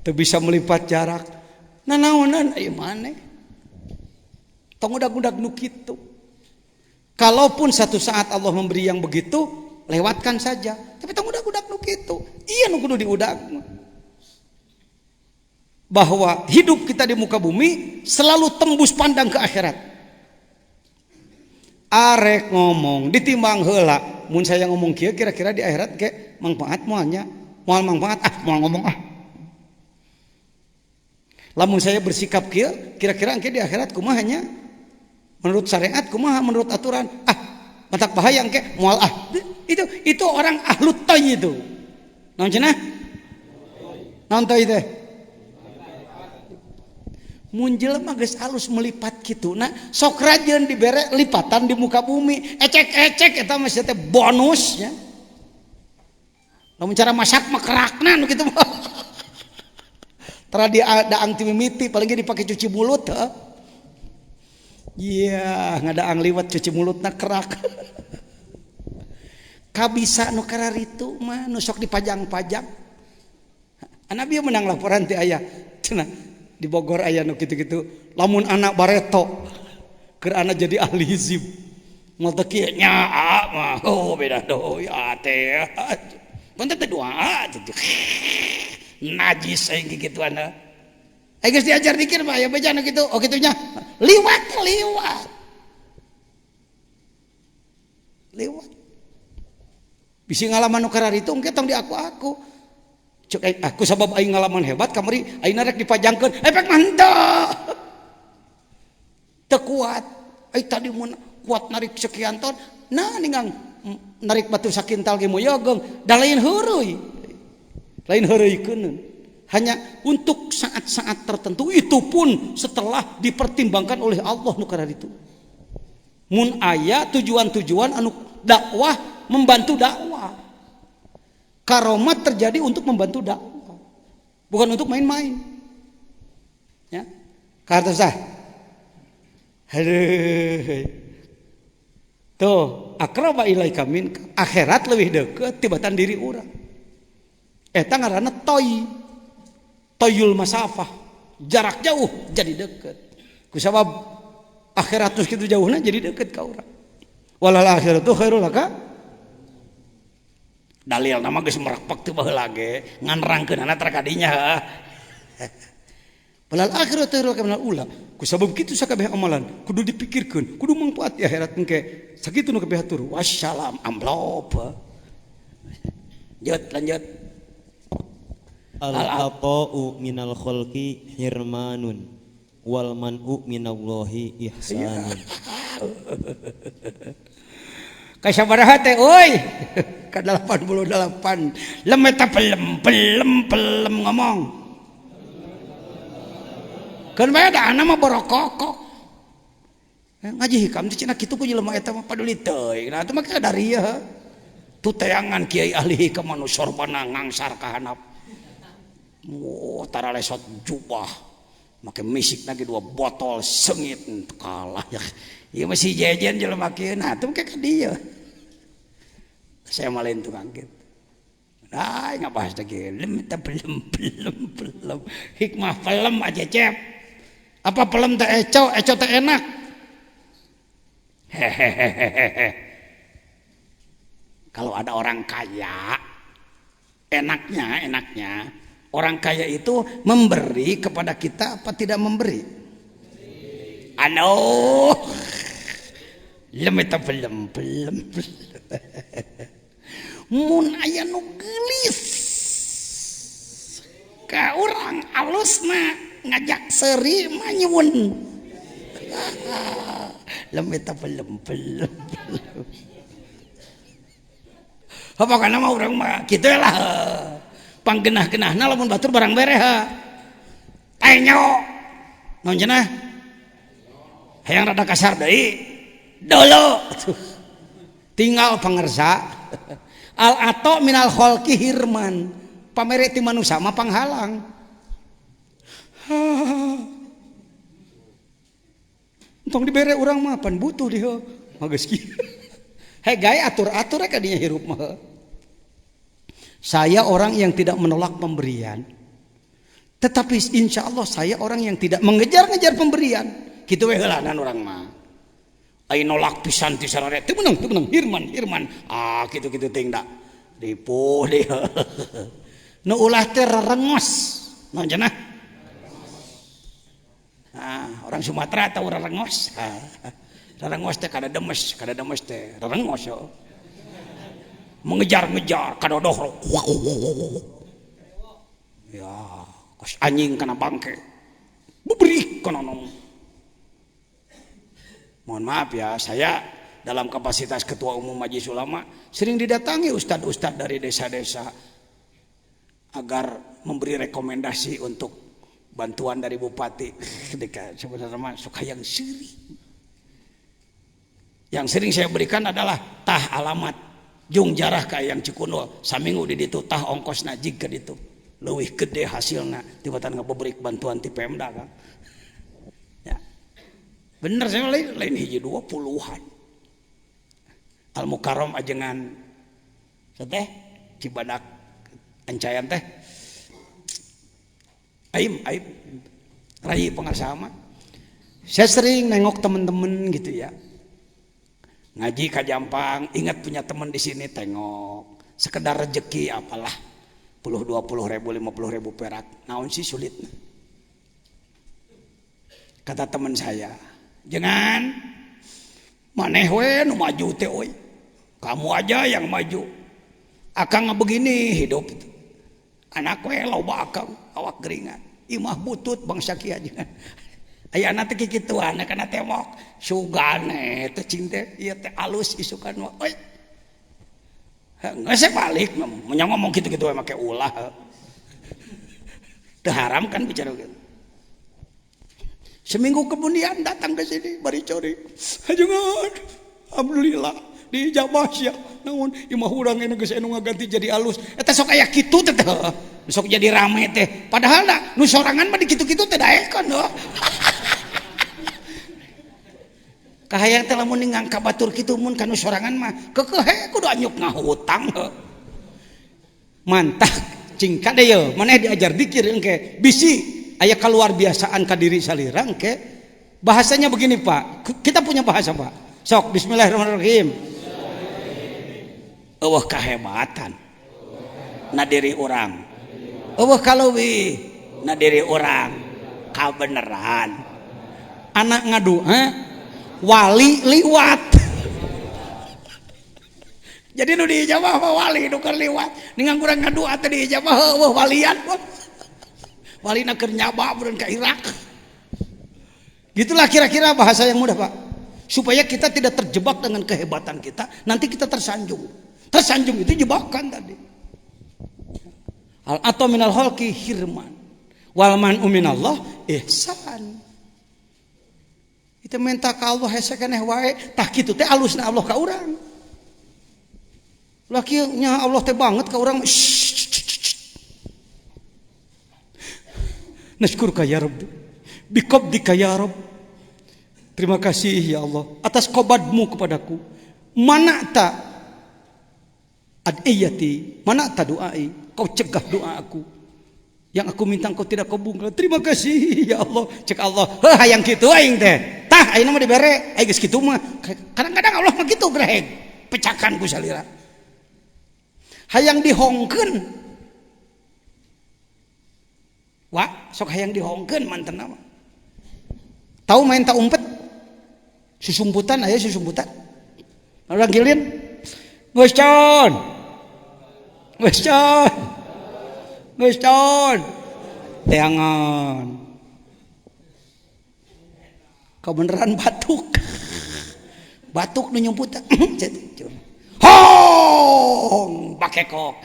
S3: Teu bisa melipat jarak. Nanaonan aya maneh. Tong udag-udag nu kitu. Kalaupun satu saat Allah memberi yang begitu, lewatkan saja. Tapi tong udag-udag nu kitu. Iya nu kudu diudag. Bahwa hidup kita di muka bumi selalu tembus pandang ke akhirat. Arek ngomong ditimbang heula mun saya ngomong kieu kira-kira di akhirat ge manfaat moalnya moal manfaat moal ngomong lamun saya bersikap kieu kira-kira engke di akhirat kumahanya menurut syariat kumaha menurut aturan matak bahaya engke moal itu orang ahlu toy itu naon cenah naon toy teh mun jelema geus alus melipat kituna sok rajeun dibere lipatan di muka bumi ecek-ecek eta mah teh bonusnya lamun cara masak mah kerakna nu kitu mah tara daang ti mimiti paling dipake cuci mulut iya ngadaang liwat cuci mulutna kerak kabisa nu kararitu mah nu sok dipajang-pajang Nabi menang laporan ti aya cenah
S1: di Bogor aya nu kitu-kitu lamun anak bareto keur anak jadi ahli hizib moal teu kieu nya mah beda deui teh punten teh doa najis aing kikituan geus diajar dikir mah aya beja nu kitu kitunya liwat bisi ngalaman nu karar itu engke tong di aku cek aku sabab aing ngalaman hebat kamari ayeuna rek dipajangkeun efek mah henteu teu kuat tadi mun kuat narik sekian ton nah ningang narik batu sakintal ge moyogong da lain heureuikeun hanya untuk saat-saat tertentu itu pun setelah dipertimbangkan oleh Allah nu karar itu mun aya tujuan-tujuan anu dakwah membantu dakwah karomat terjadi untuk membantu dakwah bukan untuk main-main ya kartos tuh akraba ilaika minka akhirat lebih dekat tibatan diri urang eta ngaranna toyul masafah jarak jauh jadi dekat kusabab akhirat terus kitu jauhna jadi dekat ka urang walal akhiratu khairul laka dalil nama geus merakpak teu baheula ge ngan rangkeunana tara kadinya walal akhiratu khairul laka minal ula kusabab kitu sakabeh amalan kudu dipikirkeun kudu mangpaat di akhirat engke sakitu nu kabeh tur wassalam amplop lanjut
S4: al-ata'u minal khalqi hirmanun wal man'u minallahi ihsanun.
S1: Kasabaraha teh euy ka 88 lem eta pelem ngomong kan bae da ana mah borokokok ngaji hikam teh cenah kitu ku jelema eta mah paduli teuing nah teu mah kadarieuh tu tayangan kiai ahli hikam anu sorbana ngangsar ka handap tara lesot jubah make misik lagi 2 botol sengit kalah ya ieu masih jejen jelema kieu nah teu mah ka dieu saya malain tukang kitu ngabahas lagi lem eta belum hikmah pelem aja cep apa pelem teh eco teh enak hehehe kalau ada orang kaya enaknya orang kaya itu memberi kepada kita apa tidak memberi lem eta belum mun aya nu geulis ka urang alusna ngajak seuri mah nyuwun lem eta belum apa kana mah urang mah kitu lah panggenah-genahna lamun batur barang bereh nyo naon cenah hayang rada kasar deui dolo tinggal pangersa al-ato minal khalqi hirman pamere ti manusia mah panghalang tong dibere urang mah pan butuh dieu mah geus kieu he gawe atur-atur ka dinya hirup mah saya orang yang tidak menolak pemberian tetapi insya Allah saya orang yang tidak mengejar-ngejar pemberian kitu we heulanan urang mah ai nolak pisan ti sarare teu meunang hirman kitu-kitu teh da dipuh dia nu ulah teh rerengos naon cenah orang Sumatera tahu rerengos rerengos teh kada demes teh rerengos yo mengejar-ngejar kadodoh ya kos anjing kana bangke bubrik kana nom mohon maaf ya, saya dalam kapasitas ketua umum Majelis Ulama sering didatangi ustadz-ustadz dari desa-desa agar memberi rekomendasi untuk bantuan dari bupati. Ketika sebenarnya suka yang siri. Yang sering saya berikan adalah tah alamat jung jarah ka yang Cikunul saminggu di ditu tah ongkos najig ke ditu leuwih gede hasilna tibatan ngabeureuk bantuan ti Pemda kan. Bener saya lain hiji 20-an. Al Mukarram ajengan teh Cibadak Ancayan teh. Aim
S3: Rai pengarsama. Saya sering nengok temen-temen gitu ya. Ngaji ka Jampang, ingat punya teman di sini tengok. Sekedar rezeki apalah. 10, 20 ribu, 50 ribu perak. Naon sih sulit. Kata teman saya, jangan maneh we nu maju teh oi. Kamu aja yang maju. Akang begini hidup itu. Anak we loba akang awak geringan. Imah butut bangsa kieu jangan. Aya nanti kikituan kana temok sugane teh cing teh ieu teh alus isukan mah. Oi. Geus balik ngomong kitu-kitu we make ulah. Teu haram kan bicara gitu. Seminggu kemudian datang ke sini bari cori. Hajengan. Alhamdulillah dijabah sia. Naon imah urang anu geus anu ngaganti jadi alus. Eta sok aya kitu teh. Sok jadi rame teh. Padahal nu sorangan mah di kitu-kitu teh daekeun heuh. Kahayang teh lamun ngangka batur kitu mun kana sorangan mah keukeuh kudu anyuk ngahutang heuh. Mantap cing kadeu maneh diajar zikir engke bisi aya kaluar biasaan ka diri salirang ke bahasanya begini Pak, kita punya bahasa Pak, sok bismillahirrahmanirrahim. Eueuh kahebatan na diri urang, eueuh kaleuwih na diri urang, kabeneran anak ngadu wali liwat. Jadi nu diijabah wali nu keur liwat ningan kurang ngadu atuh diijabah eueuh walian walina keur nyaba beurang ka Irak. Gitulah kira-kira bahasa yang mudah Pak. Supaya kita tidak terjebak dengan kehebatan kita, nanti kita tersanjung. Tersanjung itu jebakan tadi. Al atau minal khalqi hirman. Wal man minallah ihsan. Kita minta ka Allah hese keneh wae, tah kitu teh alusna Allah ka urang. Laki nya Allah teh banget ka urang. Nashkurka ya Rabbi biqabdika ya Rabb. Terima kasih ya Allah atas qobadmu kepadaku. Mana'ta adiyati, mana'ta doai, kau cegah doa aku. Yang aku minta kau tidak kau bungkal. Terima kasih ya Allah. Cek Allah, heuh hayang kitu aing teh. Tah ayeuna mah dibere, aya geus kitu mah. Kadang-kadang Allah mah kitu greheg. Pecakan ku salira. Hayang dihongkeun. Wah, sok hayang dihongkeun mantenna mah. Tahu main tak umpet? Susumputan aya susumputan. Urang gilin. Geus con. Geus con. Geus con. Teangan. Kebeneran batuk. Batuk nu nyumputan. Hong, bakekok.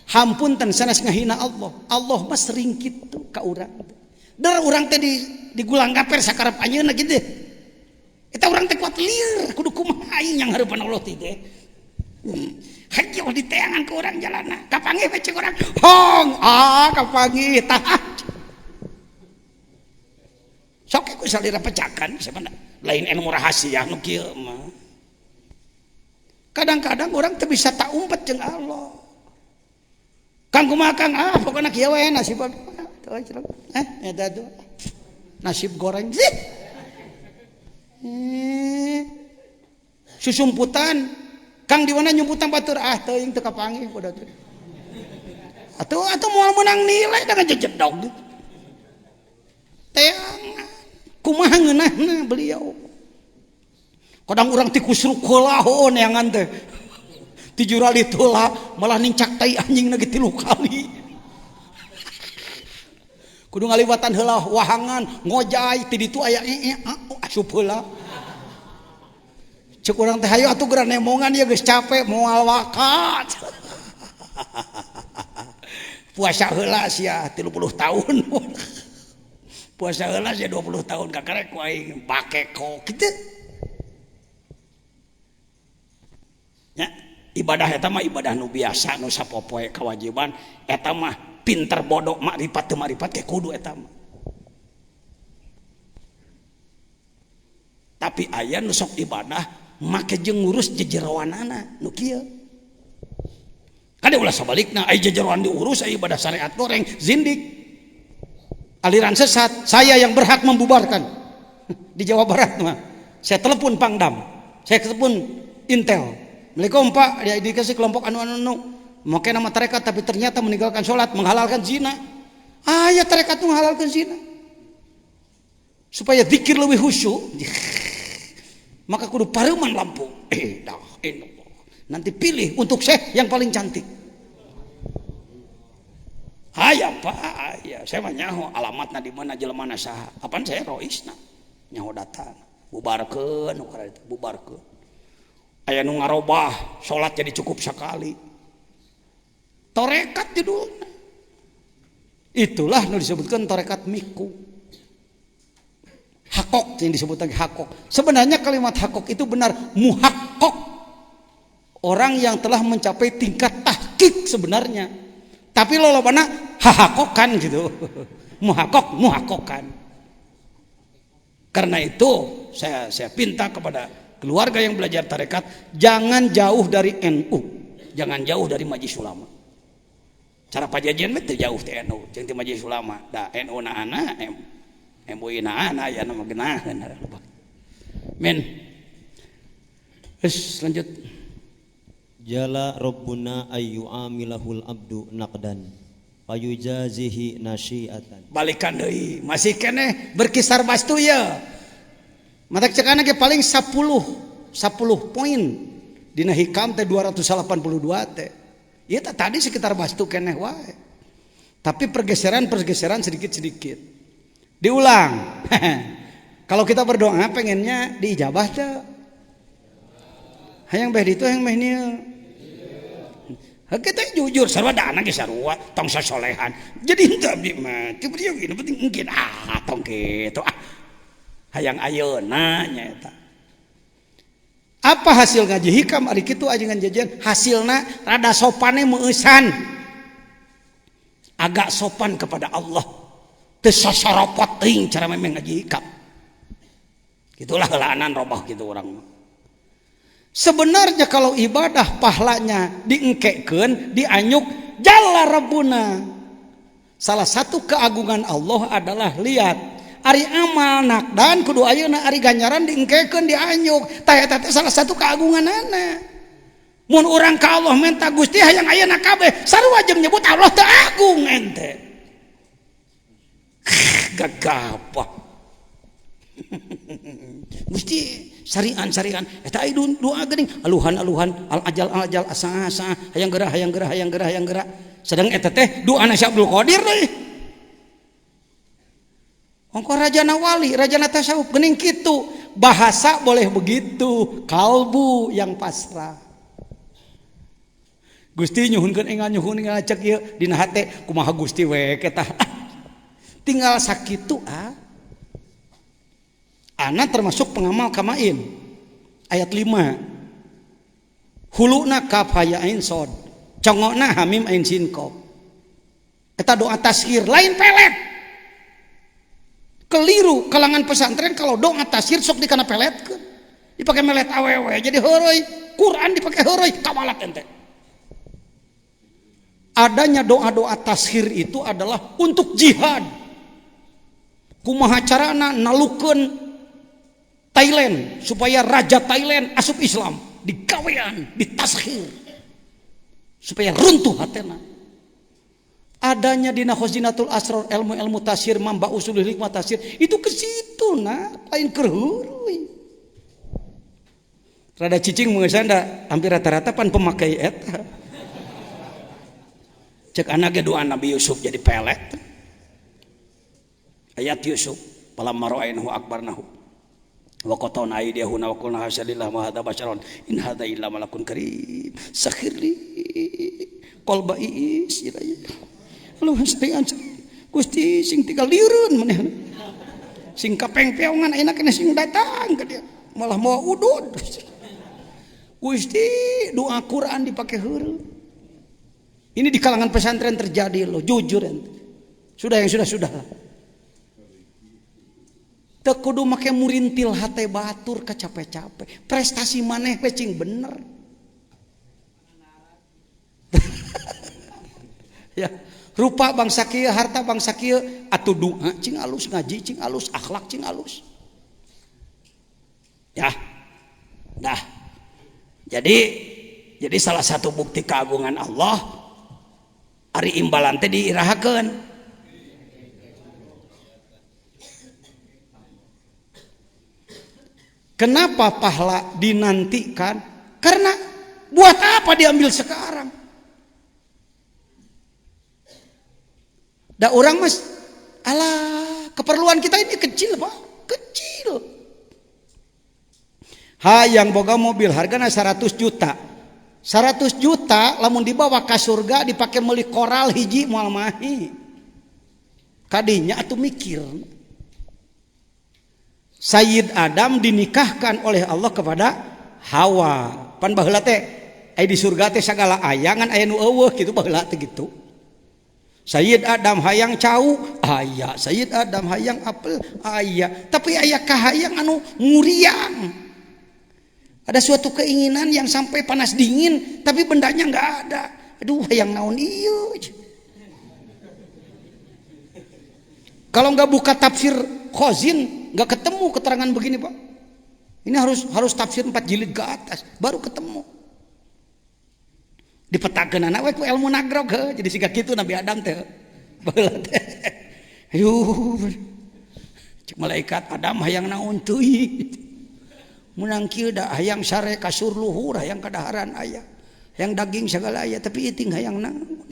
S3: Hampunten sanes ngahina Allah. Allah mah sering kitu ka urang. Dar urang teh digulang gaper sakarep anjeunna kitu. Eta urang teh kuat lieur kudu kumaha aing yang hareupan Allah teh. Hayo diteangan ke urang jalanna. Kapanggih we cek urang. Hong, kapanggih tah. Sok ku salira pecakan sebenarnya. Lain ilmu rahasia nu kieu mah. Kadang-kadang urang teh bisa tak umpet jeung Allah. Kang kumaha Kang pokona kieu we nasib eta tuh nasib goreng sih. Susumputan Kang di mana nyumputan batur teuing teu kapanggih kudu teh. Atuh moal menang nilai dengan jejedog gitu. Teangan kumaha ngeunahna beliau. Kadang urang ti kusruk heula neangan teh. Ti jurali tula malah nincak tai anjing lagi 3 kali. Kudu ngaliwatan heula wahangan ngojay ti ditu aya asup heula. Cek urang teh hayu atuh geura nemongan ieu geus capek moal wakat. Puasa heula sia 30 tahun. Puasa heula sia 20 tahun kakarek ku aing bakeko kitu. Ya ibadah eta mah ibadah nu biasa nu sapopoe kewajiban eta mah pinter bodoh makrifat teu makrifat ke kudu eta mah. Tapi aya nu sok ibadah make jeung ngurus jejeroanana nu kieu. Kada ulah sabalikna aya jejeroan diurus aya ibadah syariat goreng zindik.
S1: aliran sesat, saya yang berhak membubarkan. Di Jawa Barat mah saya telepon Pangdam, saya telepon Intel, Assalamualaikum Pak, dia dikasih kelompok anu memakai nama tarekat tapi ternyata meninggalkan sholat, menghalalkan zina. Ya tarekat itu menghalalkan zina supaya zikir lebih khusyuk. Maka kudu pareman lampu. Nanti pilih untuk syekh yang paling cantik. Ya Pak, ya saya mah nyaho alamatna di mana jelema saha. Apaan saya roisna. Nyaho datang. Bubarkeun ukara itu, bubarkeun. Aya nu ngarobah salat jadi cukup sekali. Tarekat judulna. Itulah nu disebutkan tarekat miku. Hakok yang disebut lagi hakok. Sebenarnya kalimat hakok itu benar muhakkok. Orang yang telah mencapai tingkat tahqiq sebenarnya. Tapi lolobana hahakokan gitu. Muhakokan. Karena itu saya pinta kepada keluarga yang belajar tarekat, jangan jauh dari NU, jangan jauh dari Majelis Ulama. Cara pajajian itu jauh dari NU, jeung ti Majelis Ulama. Da NU na ana, MUI na ana ya nama geunaheun. Men. Lanjut.
S4: Jala Rabbuna ayyu amilahul abdu naqdan payujazihi nasyiatan.
S1: Balikan deui, masih keneh berkisar bastu ya. Mata cekana ge paling 10 poin dina hikam teh 282 teh. Ieu tadi sekitar bastu keneh wae. Tapi pergeseran sedikit-sedikit. Diulang. Kalau kita berdoa pengennya diijabah teh. Hayang beh ditu hayang beh nieu. Kita jujur sarua dana ge sarua tong sasolehan. Jadi henteu abdi mah teu beureum gini penting mungkin tong kitu hayang ayeuna nya eta. Apa hasil ngaji hikam ari kitu ajengan jajan? Hasilna rada sopane meusan. Agak sopan kepada Allah. Teu sasaropot teuing cara memeng ngaji hikam. Gitulah heulaanan robah gitu urang mah. Sebenarnya kalau ibadah pahlanya diengkekeun, dianyuk jalla rabbuna. Salah satu keagungan Allah adalah lihat ari amal nakdan kudu ayeuna ari ganjaran diengkekeun dianyuk. Tah eta teh salah satu keagunganana. Mun urang ka Allah minta Gusti hayang ayeuna kabeh sarua jeung nyebut Allah teu agung ente. Gagapah. Gusti sarian eta aya doa geuning aluhan al ajal asa hayang geurah sedang eta teh doana Syekh Abdul Qadir deui ongko rajana wali rajana tasawuf geuning kitu bahasa boleh begitu kalbu yang pasrah. Gusti nyuhunkeun enggal cek ieu dina hate kumaha Gusti we eta tinggal sakitu Ana termasuk pengamal kamain ayat 5 huluna kaf haya ain sod congona hamim ain sin qaf eta doa tashir lain pelet keliru kalangan pesantren kalau doa tashir sok dikana peletkeun dipake melet awewe jadi heureui Quran dipake heureui kawalat ente. Adanya doa-doa tashir itu adalah untuk jihad kumaha carana nalukeun Thailand supaya raja Thailand asup Islam digawean ditashir supaya runtuh hatena. Adanya dina khazinatul asrar ilmu tashir mamba usulul hikmah tashir itu ke situ lain keur heureui. Rada cicing mengesan da hampir rata-rata pan pemakai eta. Cek anak ge doa Nabi Yusuf jadi pelet. Ayat Yusuf falamma ra'aynahu akbarnahu wa qatana aydiyahuna wa qulna hasyalillah ma hadza basyaron in hadza illa malakun karim sakhirli qalba is ilaya lu sing Gusti sing tinggal lieureun maneh sing kapengpeongan ayeuna kene sing datang ke dia malah mau udud Gusti doa Quran dipake heureuh ini di kalangan pesantren terjadi loh jujur ente sudah yang sudah teu kudu make murintil hate batur kacape-cape prestasi maneh we cing bener ya rupa bangsa kieu, harta bangsa kieu, atuh doa cing alus, ngaji cing alus, akhlak cing alus. Ya. Dah. Jadi salah satu bukti keagungan Allah ari imbalan teh diirahakeun. Kenapa pahala dinantikan? Karena buat apa diambil sekarang? Da orang mas, alah keperluan kita ini kecil pak, kecil. Hayang boga mobil hargana 100 juta. 100 juta lamun dibawa ke surga dipakai meuli koral hiji moal mahi. Kadinya atuh mikir. Sayyid Adam dinikahkan oleh Allah kepada Hawa. Pan baheula teh aya di surga teh sagala aya ngan aya nu eueuh kitu baheula teh gitu. Sayyid Adam hayang cau aya, Sayyid Adam hayang apel aya, tapi aya kahayang anu nguriang. Ada suatu keinginan yang sampai panas dingin tapi bendanya enggak ada. Aduh hayang naon ieu. Kalau enggak buka tafsir Khazin enggak ketemu keterangan begini, Pak. Ini harus tafsir 4 jilid ke atas baru ketemu. Dipetakeun anak we ku ilmu nagrog he. Jadi siga kitu Nabi Adam teh. Baheula teh. Aduh. Cek malaikat Adam hayang naon teuing. Munang kieu da hayang sare kasur luhur hayang kadaharan aya. Hayang daging segala aya tapi iting hayang naon.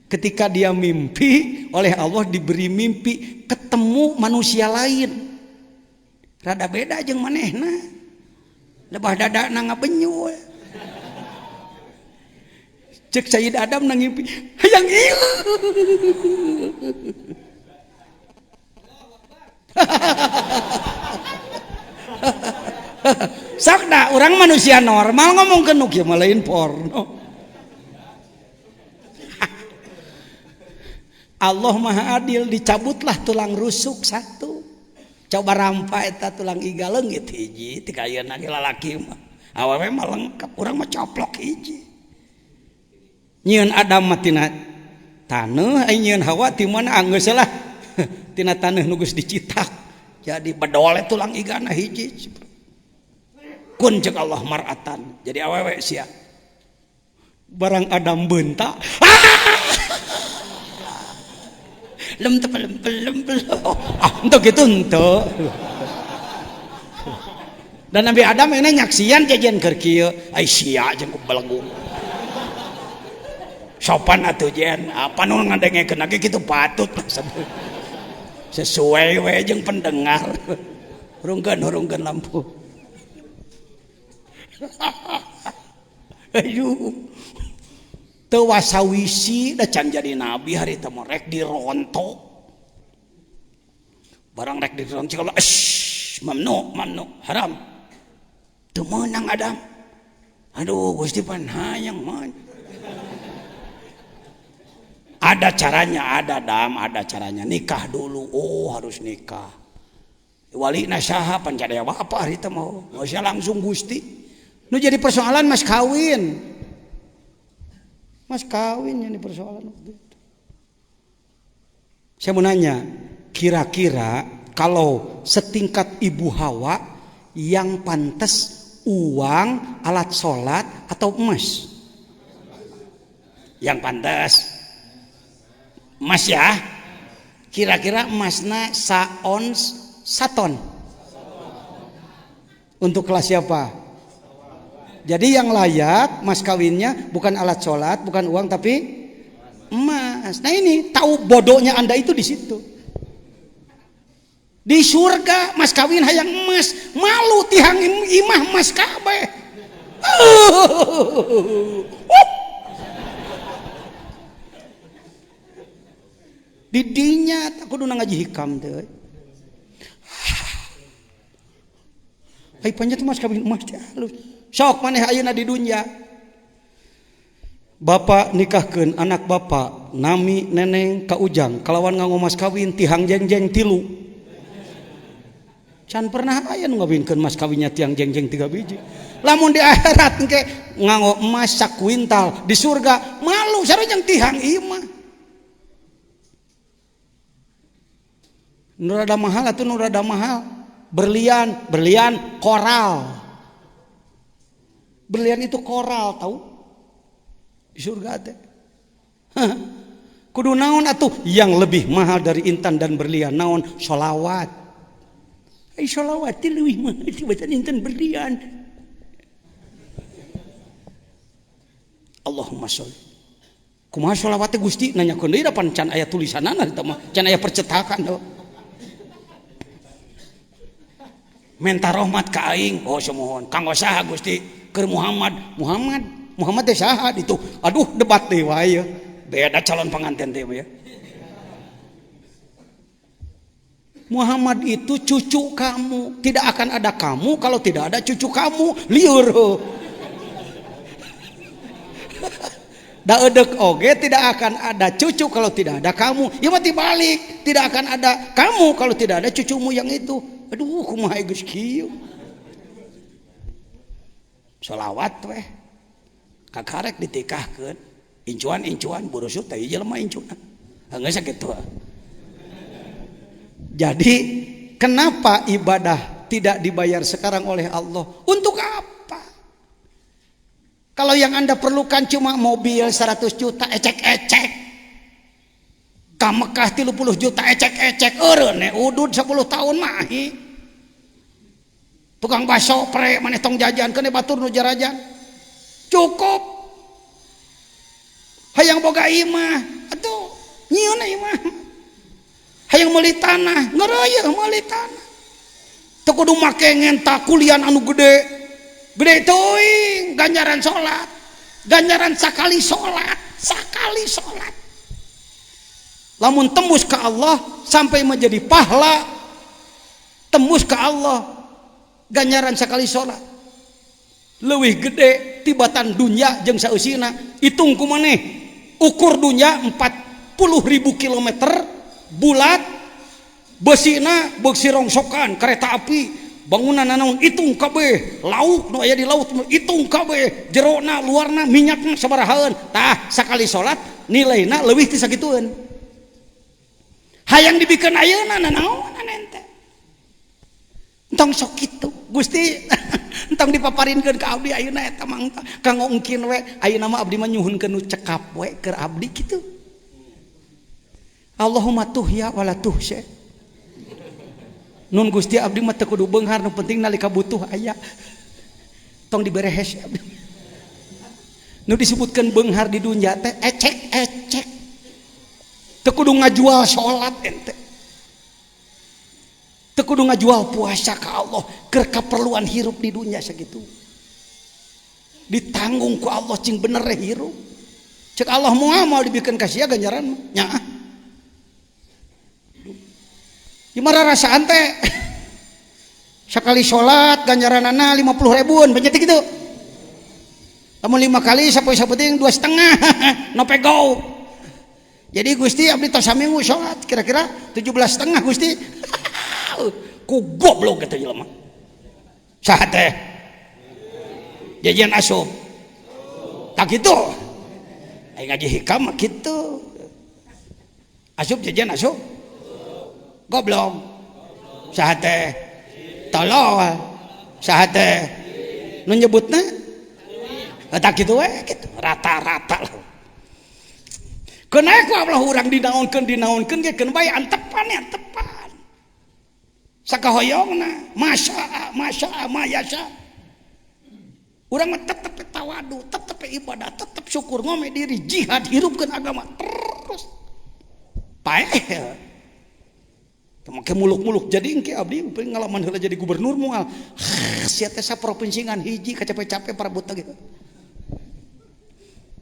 S1: Ketika dia mimpi oleh Allah diberi mimpi ketemu manusia lain. Rada beda jeung manehna. Lebah dadana ngabenyu. Cek Sayyid Adam nangimpi hayang ieu. Sakda orang manusia normal ngomongkeun nu kieu mah lain porno. Allah Maha Adil, dicabutlah tulang rusuk satu. Coba rampa eta tulang iga leungit hiji ti kayeuna ge lalaki mah. Awewe mah lengkap, urang mah coplok hiji. Nyieun Adam mah tina taneuh, ai nyieun Hawa ti mana geus lah. Tina taneuh nu geus dicitak. Jadi bedole tulang igana hiji. Kun cek Allah mar'atan. Jadi awewe sia. Barang Adam beunta. Lem. Ah, untuk gitu untuk. Dan Nabi Adam ini nyaksian jajan keur kieu, ai sia jeung ku belenggu. Sopan atuh jen, apa nu ngadengekeun ge kitu patut sesuai we jeung pendengar. Hurungkeun lampu. Aduh. Teu wasawisi da can jadi nabi hari teh mah rek dirontok. Barang rek dirontok kalau mamnu haram. Teu meunang Adam. Aduh Gusti pan hayang man. Ada caranya, ada caranya. Nikah dulu. Oh, harus nikah. Wali nasaha pan cadaya apa hari teh mah. Geus langsung Gusti. Nu jadi persoalan mas kawin. Mas kawin yang persoalan waktu itu. Saya mau nanya, kira-kira kalau setingkat Ibu Hawa yang pantas uang, alat sholat atau emas? Yang pantas emas ya. Kira-kira emasnya saons, saton. Untuk kelas siapa? Jadi yang layak mas kawinnya bukan alat sholat, bukan uang tapi emas. Nah ini tahu bodohnya Anda itu di situ. Di surga mas kawin hayang emas, malu tihang imah emas kabeh. Didinya tak kudu ngaji hikam teh. Ai panjat mas kawin emas teh halus. Sok maneh ayeuna di dunya. Bapak nikahkeun anak bapak, nami neneng ka ujang, kalawan nganggo mas kawin tihang jengjeng 3. Can pernah aya nu ngawinkeun mas kawinnya tiang jengjeng 3 biji. Lamun di akhirat engke nganggo emas sak kuintal, di surga malu sareng tihang ieu mah. Nu rada mahal atuh nu rada mahal. Berlian koral. Berlian itu koral tahu? Di surga teh. Kudu naon atuh yang lebih mahal dari intan dan berlian naon? Sholawat. Sholawat teh leuwih mahal dibanding intan berlian. Allahumma sholli. Kumaha sholawat teh Gusti nanyakeun deui da pan can aya tulisanana eta mah, can aya percetakan do. Minta rahmat ka aing, oh samohon. Kanggo saha Gusti? Keur Muhammad teh saha itu? Aduh debat deui wae. Beda calon pengantin teh ya. Muhammad itu cucu kamu. Tidak akan ada kamu kalau tidak ada cucu kamu. Liur. Da edek oge tidak akan ada cucu kalau tidak ada kamu. Ya mati balik, tidak akan ada kamu kalau tidak ada cucumu yang itu. Aduh kumaha geus kieu. Sholawat weh. Kakarek ditikahkeun. Incuan burusut teh jelema incuan. Geus sakitu. Jadi kenapa ibadah tidak dibayar sekarang oleh Allah? Untuk apa? Kalau yang Anda perlukan cuma mobil 100 juta ecek-ecek. Ka Mekah 30 juta ecek-ecek eureun udud 10 tahun mahi. Tukang baso pre maneh tong jajankeun di batur nu jarajan. Cukup. Hayang boga imah, atuh nyieun imah. Hayang meuli tanah, ngeureuyeun meuli tanah. Teu kudu make ngenta kulian anu gede. Gede teuing ganjaran salat. Ganjaran sakali salat. Lamun tembus ke Allah sampai menjadi pahala, tembus ke Allah ganjaran sakali salat leuwih gede tibatan dunya jeung saeusina. Hitung kumaneh ukur dunya 40.000 kilometer bulat, besina beuk sirongsokan kereta api, bangunan naon hitung kabeh, lauk nu aya di laut hitung kabeh, jerona luarna minyakna sabarahaeun. Tah sakali salat nilaina leuwih ti sagitueun. Hayang dibikeun ayeuna naon ente. Entong sok kitu. Gusti entong dipaparinkeun ka abdi ayeuna eta mah kanggo engkin we. Ayeuna mah abdi mah nyuhunkeun nu cekap we keur abdi kitu. Allahumma tuhya wala tuhsya. Nun Gusti abdi mah teu kudu beunghar, nu penting nalika butuh aya. Tong diberehes abdi. Nu disebutkeun beunghar di dunya teh ecek-ecek. Teu kudu ngajual salat ente. Teu kudu ngajual puasa ka Allah keur kaperluan hirup di dunia sakitu. Ditanggung ku Allah cing bener hirup. Cek Allah mau dibikeun ka sia ganjaran mah nyaah. Gimana rasaan teh? Sakali salat ganjaranana 50.000 banyak kitu. Lamun 5 kali sapoe-sapoting 2,5 no pego. Jadi Gusti abdi tos saminggu salat kira-kira 17,5 Gusti. Ku goblok eta jelema. Saha teh? Jajan asup. Tak kitu. Ai ngaji hikam mah kitu. Asup jajan asup. Goblok. Saha teh? Tolol. Saha teh? Nu nyebutna? Tak kitu we kitu. Rata-rata lah. Kenapa Allah urang dinaonkeun ge keun bae antepan. Sakahoyongna masya mayasa. Urang mah tetep tawadu, tetep ibadah, tetep syukur ngome diri, jihad hirupkeun agama terus. Paeh. Make muluk-muluk jadi engke abdi pengalaman heula jadi gubernur moal. Sia teh saprovinsi ngan hiji kacape-cape para buta gitu.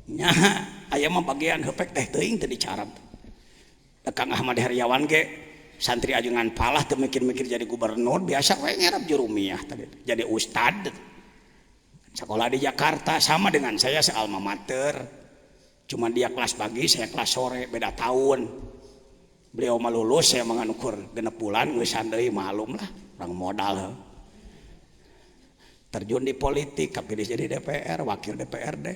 S1: Nya aya mah bagian hepek teh teuing teu dicarab. Kang Ahmad Heriawan ge santri ajengan palah teu mikir-mikir jadi gubernur, biasa we ngarap jurumiyah tadi. Jadi ustad. Sekolah di Jakarta sama dengan saya sealma mater. Cuma dia kelas pagi, saya kelas sore, beda tahun. Beliau mah lulus, saya menganukur 6 bulan geus deui malum lah, orang modal. Terjun di politik, kapilih jadi DPR, wakil DPRD.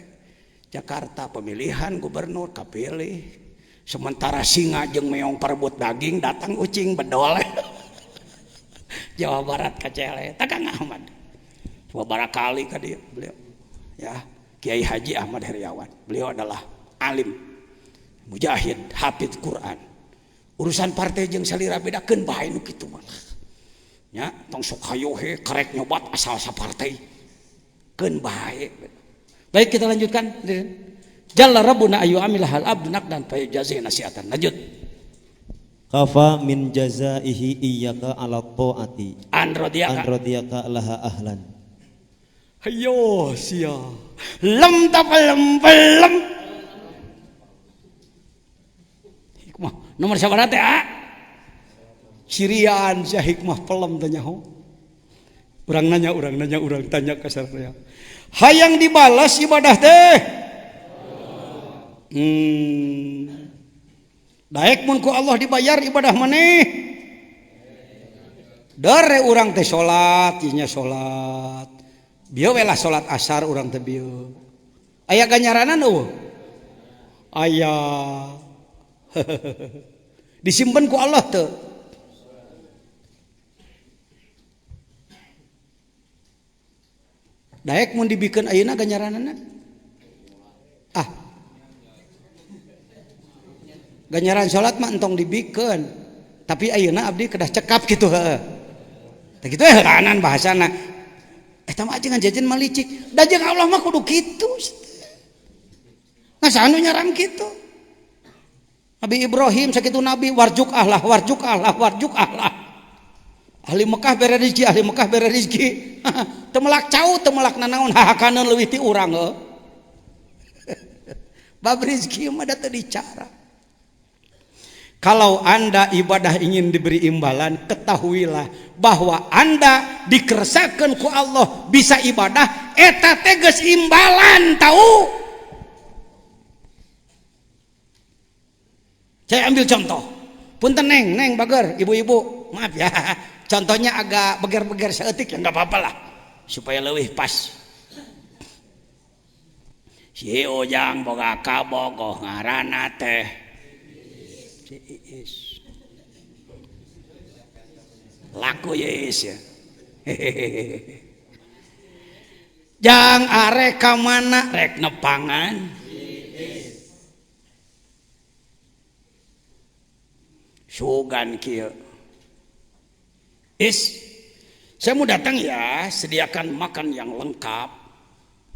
S1: Jakarta pemilihan gubernur kapilih
S3: Sementara singa jeung meong perebut daging, datang ucing bedol. Jawa Barat kacele, tak Kang Ahmad. Coba barakali ka dia beliau. Ya, Kiai Haji Ahmad Heriawan. Beliau adalah alim, mujahid, hafid Quran. Urusan partai jeung salira bedakeun bae nu kitu mah. Ya, tong sok hayo he karek nyobat asal sapartai. Keun bae. Baik, kita lanjutkan. Jalla rabbuna ayu amilahal abdu naqdan fa yajzi nasiatan. Lanjut.
S4: Kafa min jazaihi iyyaka ala taati
S3: An
S4: radiyaka laha ahlan.
S3: Hayo sia. Lem tapalem pelem. Hikmah nomor sabaraha teh a?
S1: Sirian sia hikmah pelem teh nyaho. Urang nanya, urang tanya ka sareng. Hayang dibalas ibadah teh. Daek mun ku Allah dibayar ibadah maneh. Dare urang teh salat, nya salat. Bieu we lah salat asar urang teh bieu. Aya ganjaranna eueuh? Aya. Disimpen ku Allah teu? Daek mun dibikeun ayeuna ganjaranna? Ganjaran salat mah entong dibikeun, tapi ayeuna abdi kedah cekap kitu heueuh. Tah kitu heuranan bahasana. Eta mah ajengan jajan malicik. Da jeung Allah mah kudu kitu. Ngasa anu nyarang kitu. Nabi Ibrahim sakitu nabi warjuk Allah. Ahli Mekah bere rezeki, ahli Mekah bere rezeki. Teu melak cau, teu melak nanaon hahakaneun leuwih ti urang heuh. Bab rezeki mah da teu dicara. Kalau Anda ibadah ingin diberi imbalan, ketahuilah bahwa Anda dikeresakeun ku Allah bisa ibadah, eta teh geus imbalan tahu. Saya ambil contoh. Punten neng bager, ibu-ibu, maaf ya. Contohnya agak beger-beger saeutik ya enggak apa-apa lah. Supaya leuwih pas. Si Ojang boga kabogoh ngaranna teh Iis. Laku ya Iis ya. Jang arek ka mana rek nepangan. Sugan kieu. Is, saya mau datang ya, sediakan makan yang lengkap,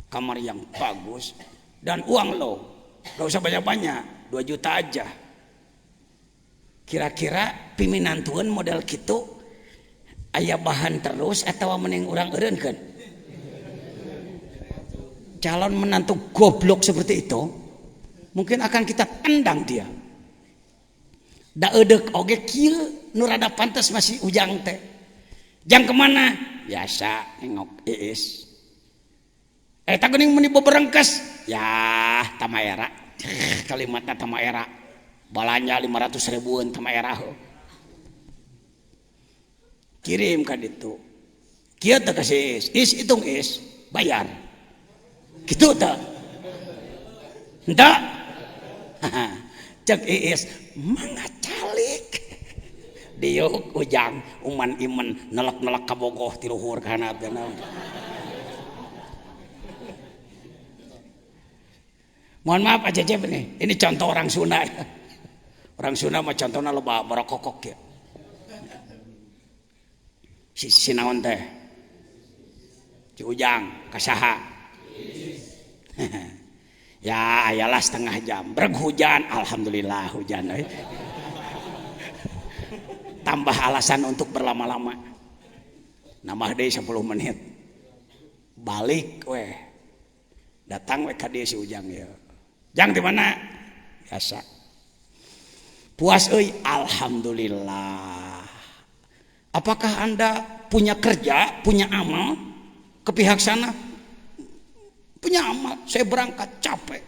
S1: kamar yang bagus, dan uang lo. Gak usah banyak-banyak, 2 juta aja. Kira-kira piminantuan model gitu aya bahan terus atau mending urang eureunkeun? Calon menantu goblok seperti itu mungkin akan kita tendang dia. Da eudek oge kieu nu rada pantes masih Ujang teh. Jang kemana? Biasa nengok Iis. Eta geuning meni beberengkes. Ya, tamaera. Kalimatna tamaera. Balanya 500 ribuan sama era kirim kan itu kieu teh kasih is hitung is bayar gitu teh entah cek is mangacalik diuk Ujang uman iman nelak kabogoh ti luhur kana beuna. Mohon maaf Pak Cecep ini contoh orang Sunda. Orang Sunda mah contohna loba barokokok ya. Si naon teh? Si Ujang kasaha? Ya ayalah setengah jam. Breg hujan, alhamdulillah hujan. Tambah alasan untuk berlama-lama. Nambah deui 10 menit. Balik weh. Datang weh ka dieu si Ujang ya. Jang di mana? Biasa. Puas euy, alhamdulillah. Apakah Anda punya kerja, punya amal ke pihak sana? Punya amal, saya berangkat capek.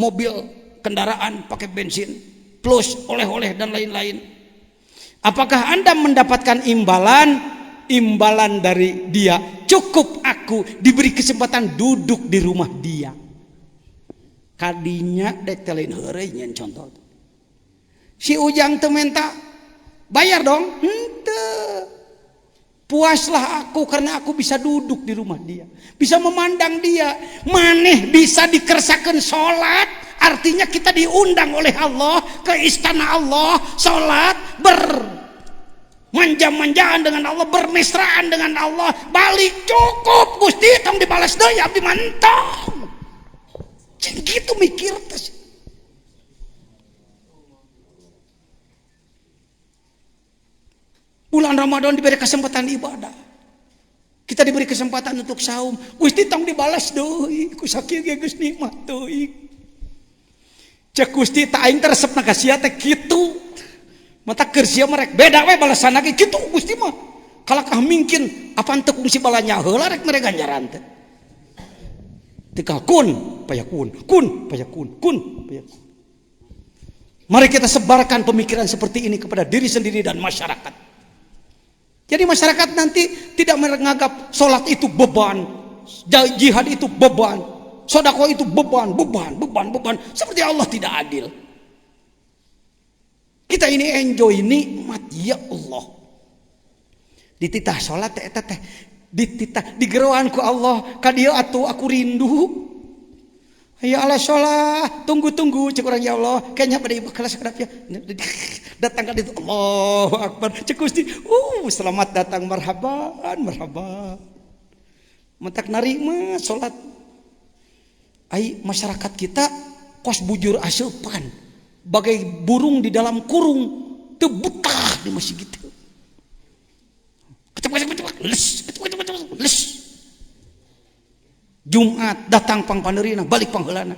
S1: Mobil, kendaraan pakai bensin, plus oleh-oleh dan lain-lain. Apakah Anda mendapatkan imbalan? Imbalan dari dia. Cukup aku diberi kesempatan duduk di rumah dia. Kadinya detelein heureuy nyen contoh. Si Ujang teu menta bayar dong. Henteu. Puaslah aku karena aku bisa duduk di rumah dia, bisa memandang dia. Maneh bisa dikersakeun salat, artinya kita diundang oleh Allah ke istana Allah, salat, bermanja-manjaan dengan Allah, bermesraan dengan Allah, balik cukup Gusti tong dibalas deui abdi mantap. Cing gitu mikir teh. Bulan Ramadan diberi kesempatan ibadah. Kita diberi kesempatan untuk saum. Gusti tong dibalas deui ku sakieu ge geus nikmat deui. Cek Gusti tah aing teh resepna ka sia teh kitu. Mata keur sia merek beda we balasanna ge kitu Gusti mah. Kalakah mungkin apaan teu kungsi balanya heula rek mere ganjaran teh. Tika kun payakun, kun payakun, kun payakun. Mari kita sebarkan pemikiran seperti ini kepada diri sendiri dan masyarakat. Jadi masyarakat nanti tidak menganggap sholat itu beban, jihad itu beban, sedekah itu beban. Seperti Allah tidak adil. Kita ini enjoy nikmat ya Allah. Dititah sholat teh dititah digeroan ku Allah ka dieu atuh aku rindu. Ya Allah sholat, tunggu cek orang ya Allah, kayaknya pada ibu kelas kerapnya datang ke itu Allahu Akbar, cek Gusti, selamat datang, marhaban, mentak narima sholat. Ai masyarakat kita kos bujur asupan, bagai burung di dalam kurung, teu betah di masjid gitu. Les. Jumat datang pang paneurina balik pang heulana.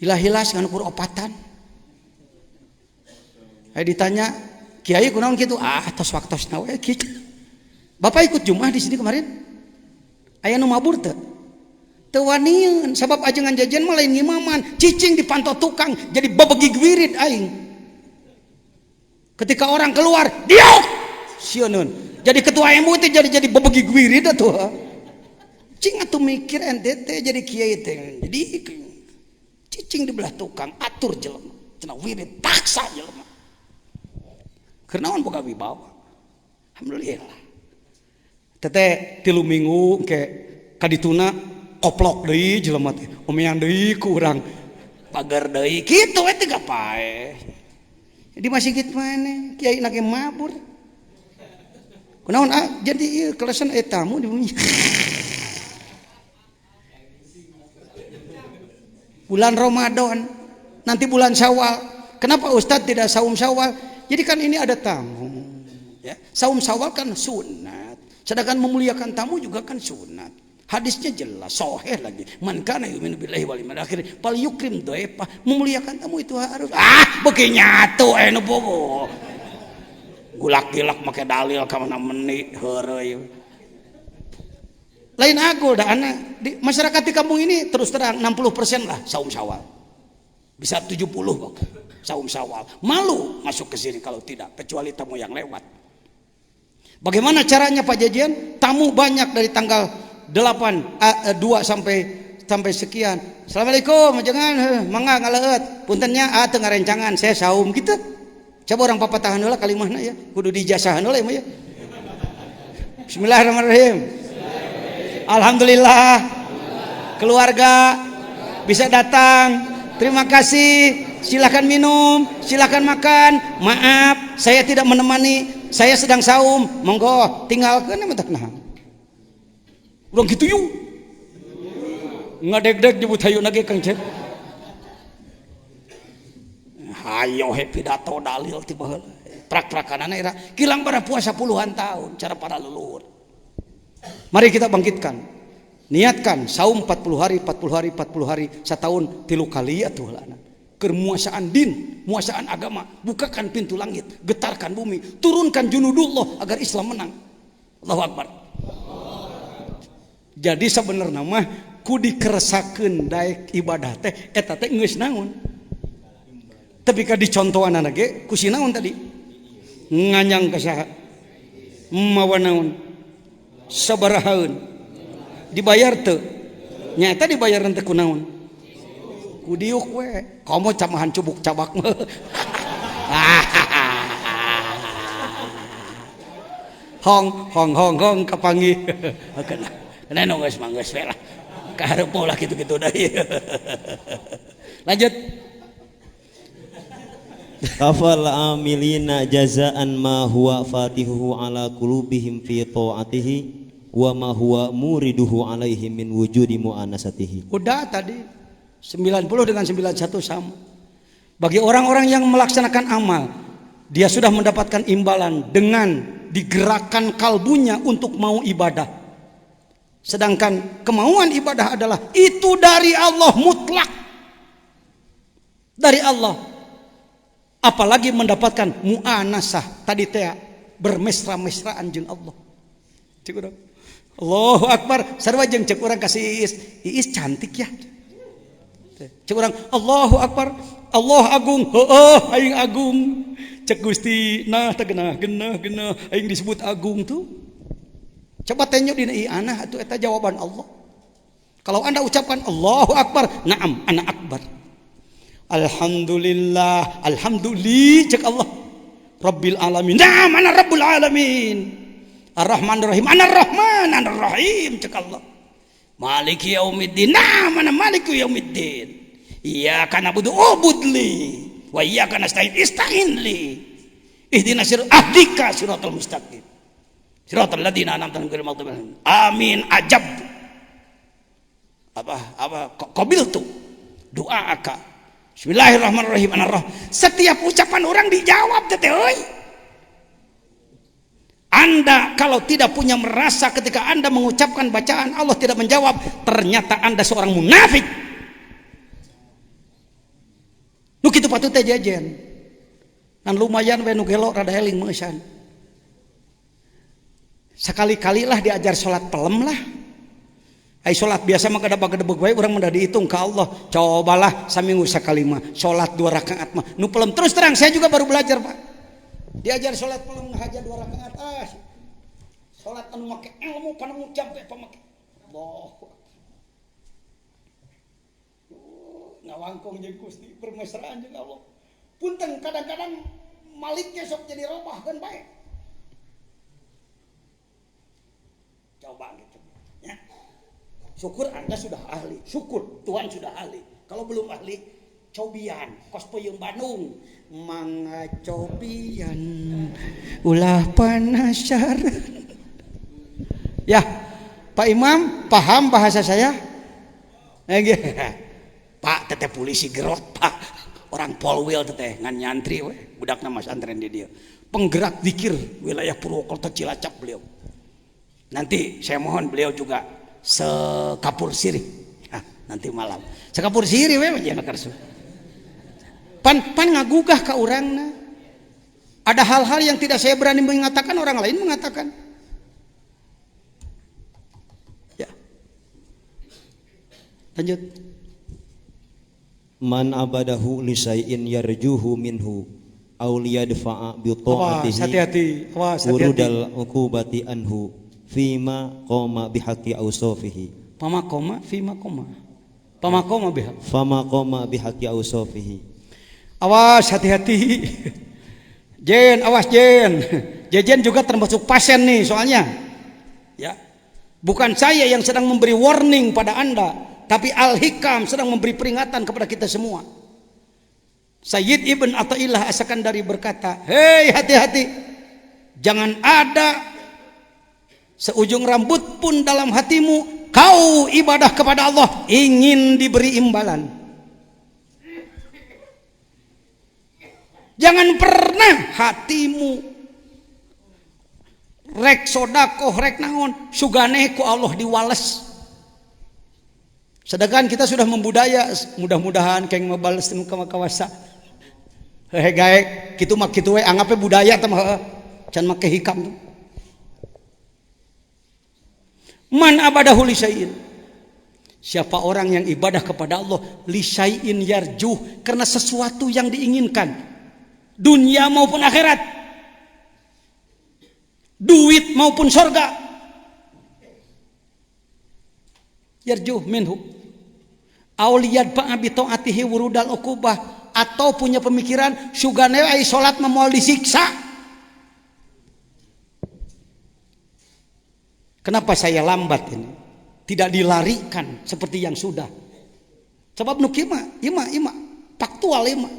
S1: Hilas nganu kur opatan. Ditanya, "Kiai kunaon kitu?" Tos waktosna we kitu. Bapak ikut Jumat di sini kemarin? Aya nu mabur teu? Teu wanian, sabab ajengan jajan mah lain ngimaman, cicing dipantau tukang jadi babegi wirid aing. Ketika orang keluar, diok. Sieun. Jadi ketua MUI jadi babegi wirid atuh. Cing atuh mikir NTT jadi kiai teh. Jadi cicing di belah tukang atur jelema. Cenah wirid paksa jelema. Kenaon boga wibawa. Alhamdulillah. Teteh 3 minggu ke kadituna koplok deui jelema teh. Omean deui ku urang. Pagar deui kitu we teh gapae. Di masjid mana kiai nake mabur. Kunaon jadi ieu kelasan tamu di bumi. Bulan Ramadan, nanti bulan Syawal. Kenapa Ustadz tidak saum Syawal? Jadi kan ini ada tamu. Ya. Saum Syawal kan sunat. Sedangkan memuliakan tamu juga kan sunat. Hadisnya jelas, sahih lagi. Man kana yu'minu billahi wal yawmil akhir falyukrim dhaifah. Memuliakan tamu itu harus. Beuki nyatu nu bogo. Gulak-gilak make dalil ka mana meni heureuy. Lain agul dah anak di masyarakat di kampung ini terus terang 60% lah saum Syawal. Bisa 70 waktu saum Syawal. Malu masuk ke sini kalau tidak, kecuali tamu yang lewat. Bagaimana caranya Pak Jajian? Tamu banyak dari tanggal 2 sampai sekian. Assalamualaikum, jangan mangga ngaleut. Puntennya teu ngarencangan saya saum gitu. Coba orang papatahan heula kalimahna ya. Kudu dijasahan heula ya. Bismillahirrahmanirrahim. Alhamdulillah keluarga bisa datang. Terima kasih. Silakan minum, silakan makan. Maaf, saya tidak menemani. Saya sedang saum. Monggo, tinggalkan ya mentak nah. Urang kitu yuk. Ngadeg-deg nyebut hayu nage Kang Cep. Hayo pidato dalil tiba heula. Prak-prakanana era kilang pada puasa puluhan tahun cara para leluhur. Mari kita bangkitkan, niatkan saum 40 hari, setahun 3 kali ya tuh lah. Kemuasaan din, muasaan agama, bukakan pintu langit, getarkan bumi, turunkan junudullah agar Islam menang. Allahu Akbar. Jadi sebenarnya mah ku dikeresakeun daek ibadah teh eta teh geus naon. Tapi ka dicontohana ge ku sinaon tadi? Nganyang ka saha? Mawa naon? Sabarahaun dibayar teu nyata dibayar teu kunaon kudiuk we kamu camahan cubuk cabak mah hong kapanggih kena nu geus manggeus we lah kaharep mah lah kitu-kitu deui lanjut
S4: kafal amilina jazaan ma huwa fatihuhu ala qulubihim fi ta'atihi wa ma huwa muriduhu alaihim min wujudi mu'anasatihi.
S1: Udah tadi 90 dengan 91 sama. Bagi orang-orang yang melaksanakan amal, dia sudah mendapatkan imbalan dengan digerakkan kalbunya untuk mau ibadah. Sedangkan kemauan ibadah adalah itu dari Allah mutlak. Dari Allah. Apalagi mendapatkan mu'anasah tadi teh bermesra-mesraan jeung Allah. Cek urang. Allahu Akbar sarua jeung cek urang kasih Iis cantik ya. Cek urang Allahu Akbar Allah agung heueuh aing agung. Cek Gusti nah teh genah aing disebut agung tuh. Coba tanya dina ieu anah atuh eta jawaban Allah. Kalau Anda ucapkan Allahu Akbar, na'am ana akbar. Alhamdulillah, alhamdulillah cek Allah. Rabbil alamin. Nah, mana Rabbul alamin. Ar-Rahmanir Rahim. Ana Rahman, ana Rahim cek Allah. Maliki yaumiddin. Nah, mana Maliki yaumiddin. Iyyaka na'budu ubudli wa iyyaka nasta'in ista'in li. Ihdinas ahdika siratal mustaqim. Siratal ladzina an'amta 'alaihim ghairil maghdubi 'alaihim. Amin ajab. Apa qabiltu du'aaka. Bismillahirrahmanirrahim. Setiap ucapan orang dijawab teh euy. Anda kalau tidak punya merasa ketika Anda mengucapkan bacaan Allah tidak menjawab, ternyata Anda seorang munafik. Nu kitu patut teh jajan. Dan lumayan we nu gelo rada eling meusan. Sekali-kali lah diajar salat pelem lah. Ai salat biasa mah kadang-kadang wae urang mah dihitung ka Allah. Cobalah saminggu sakali mah salat 2 rakaat mah. Nu pelem terus terang saya juga baru belajar, Pak. Diajar salat pelem haja 2 rakaat salat anu make ilmu panu jampe pamake. Allah. Ngawangkong jeung Gusti bermesraan jeung Allah. Punten kadang-kadang maliknya sok jadi robahkeun bae. Coba gitu. Ya. Syukur Anda sudah ahli, syukur Tuhan sudah ahli. Kalau belum ahli, cobian, kos peuyeum Bandung, mangga cobian, ulah panasaran. Ya, Pak Imam, paham bahasa saya? Pak, teteh polisi gerot, Pak. Orang polwil teteh ngan nyantri we, budakna Mas antren di dia. Penggerak zikir wilayah Purwokerto Cilacap beliau. Nanti saya mohon beliau juga sekapur sirih nanti malam sekapur sirih we jangan karsu pan ngagugah ka urangna ada hal-hal yang tidak saya berani mengatakan orang lain mengatakan ya lanjut
S4: man abadahu li syai'in yarjuhu minhu aw liyadfa'a bi ta'atihi
S1: hati-hati
S4: urudal uqubati anhu fima qoma bihaqqi ausofihi
S1: fima qoma bihaqqi ausofihi. Awas hati-hati Jen, awas Jen. Jejen juga termasuk pasien nih soalnya ya. Bukan saya yang sedang memberi warning pada Anda, tapi Al-Hikam sedang memberi peringatan kepada kita semua. Sayyid Ibn Athaillah As-Sakandari berkata, hei hati-hati, jangan ada seujung rambut pun dalam hatimu kau ibadah kepada Allah ingin diberi imbalan. Jangan pernah hatimu rek sodakoh rek naon sugane ku Allah diwales. Sedangkan kita sudah membudaya mudah-mudahan keng mabales nu kawasa. Hehe gae kitu mah kitu we anggape budaya teh mah can make hikam tuh. Man abadahu lisyai'in. Siapa orang yang ibadah kepada Allah lisyai'in yarjuh, karena sesuatu yang diinginkan, dunia maupun akhirat, duit maupun surga. Yarjuh minhu Auliyad ba'abi ta'atihi wurudal uqubah, atau punya pemikiran sugane ai salat memoal disiksa. Kenapa saya lambat ini? Tidak dilarikan seperti yang sudah. Sebab nu kieu mah faktual mah.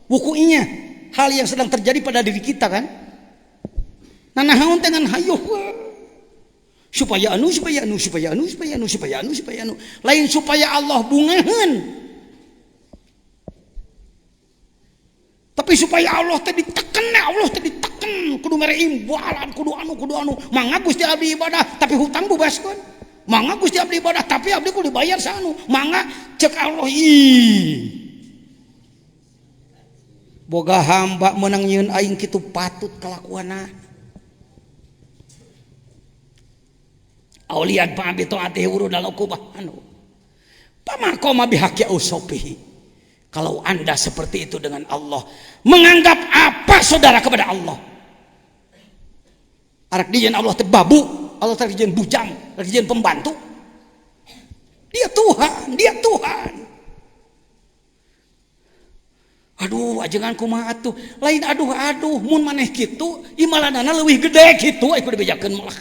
S1: Wukuinya hal yang sedang terjadi pada diri kita kan. Nanahaun dengan hayuh supaya anu lain supaya Allah bungahan, tapi supaya Allah teh diteken kudu mere imbalan kudu anu mangga Gusti abdi ibadah tapi hutang bebaskeun, mangga Gusti abdi ibadah tapi abdi kudu dibayar saanu, mangga cek Allah boga hamba meunang nyieun aing kitu patut kalakuanna. Auliyad ba'abi ta'atihi wurudal uqubah anu pamakoma bihaqi usopihi. Kalau Anda seperti itu dengan Allah, menganggap apa saudara kepada Allah? Arak dijen Allah teh babu, Allah teh dijen bujang, dijen pembantu. Dia Tuhan. Aduh ajengan kumaha atuh, lain aduh mun maneh kitu imalanana leuwih gede kitu aya kudu dibejakeun malah.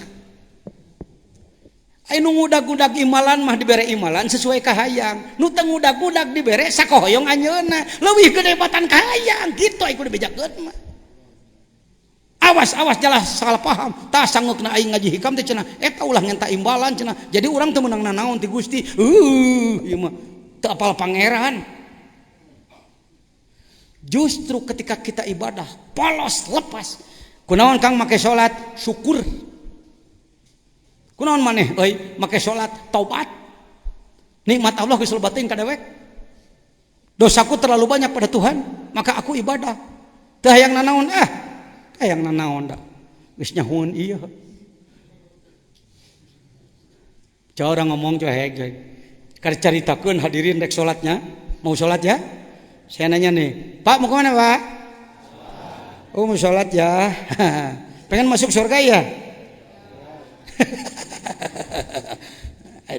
S1: Anu ngudag-ngudag imalan mah dibere imalan sesuai kahayang, nu teu ngudag-ngudag dibere sakohoyong anjeunna leuwih gede batan kahayang kitu aya kudu dibejakeun mah. Awas jelas salah paham, tah sangeukna aing ngaji hikam teh cenah eta ulah ngenta imbalan cenah. Jadi urang teu meunang nanaon ti Gusti. Ieu mah teu apal pangeran. Justru ketika kita ibadah polos lepas, kunaon Kang make salat syukur. Kunaon maneh euy make salat taubat. Nikmat Allah geus lebatin ka dewek. Dosaku terlalu banyak pada Tuhan, maka aku ibadah. Teu hayang nanaon hayang nanaon da. Geus nyahoon ieu. Coba orang ngomong coba hege. Keur caritakeun hadirin rek salatnya. Mau salat ya? Saya nanya nih, Pak mau kemana Pak? Oh mau salat ya. Pengen masuk surga ya?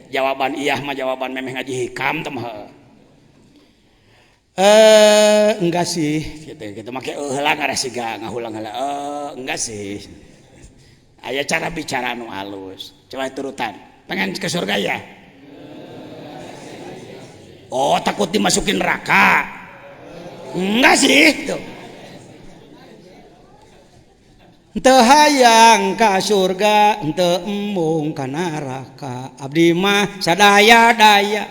S1: Jawaban iya mah jawaban memeh ngaji hikam teh mah. Enggak sih, gitu make heula ngarasiga ngahulang heula. Enggak sih. Aya cara bicara anu halus. Coba turutan. Pengen ke surga ya? Oh, takut dimasukin neraka. Enggak sih, tuh. Teu hayang ka surga, teu embung ka neraka. Abdi mah sadaya-daya.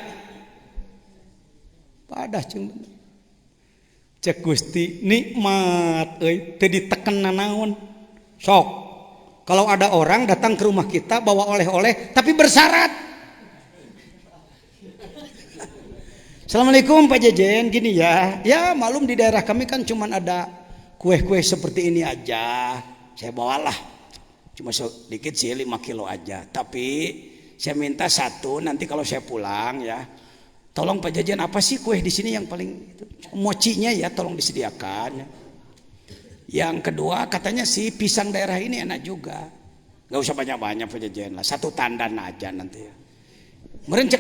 S1: Padah jeung bener. Cek Gusti nikmat euy, teu diteken nanaon. Sok. Kalau ada orang datang ke rumah kita bawa oleh-oleh tapi bersyarat. Assalamualaikum Pak Jejen, gini ya. Ya malum di daerah kami kan cuman ada kue-kue seperti ini aja. Saya bawalah cuma sedikit sih 5 kilo aja. Tapi saya minta satu nanti kalau saya pulang ya. Tolong Pak Jajan apa sih kue di sini yang paling mochinya ya tolong disediakan. Yang kedua katanya sih pisang daerah ini enak juga. Gak usah banyak-banyak Pak Jajan lah. Satu tandan aja nanti ya. Merencek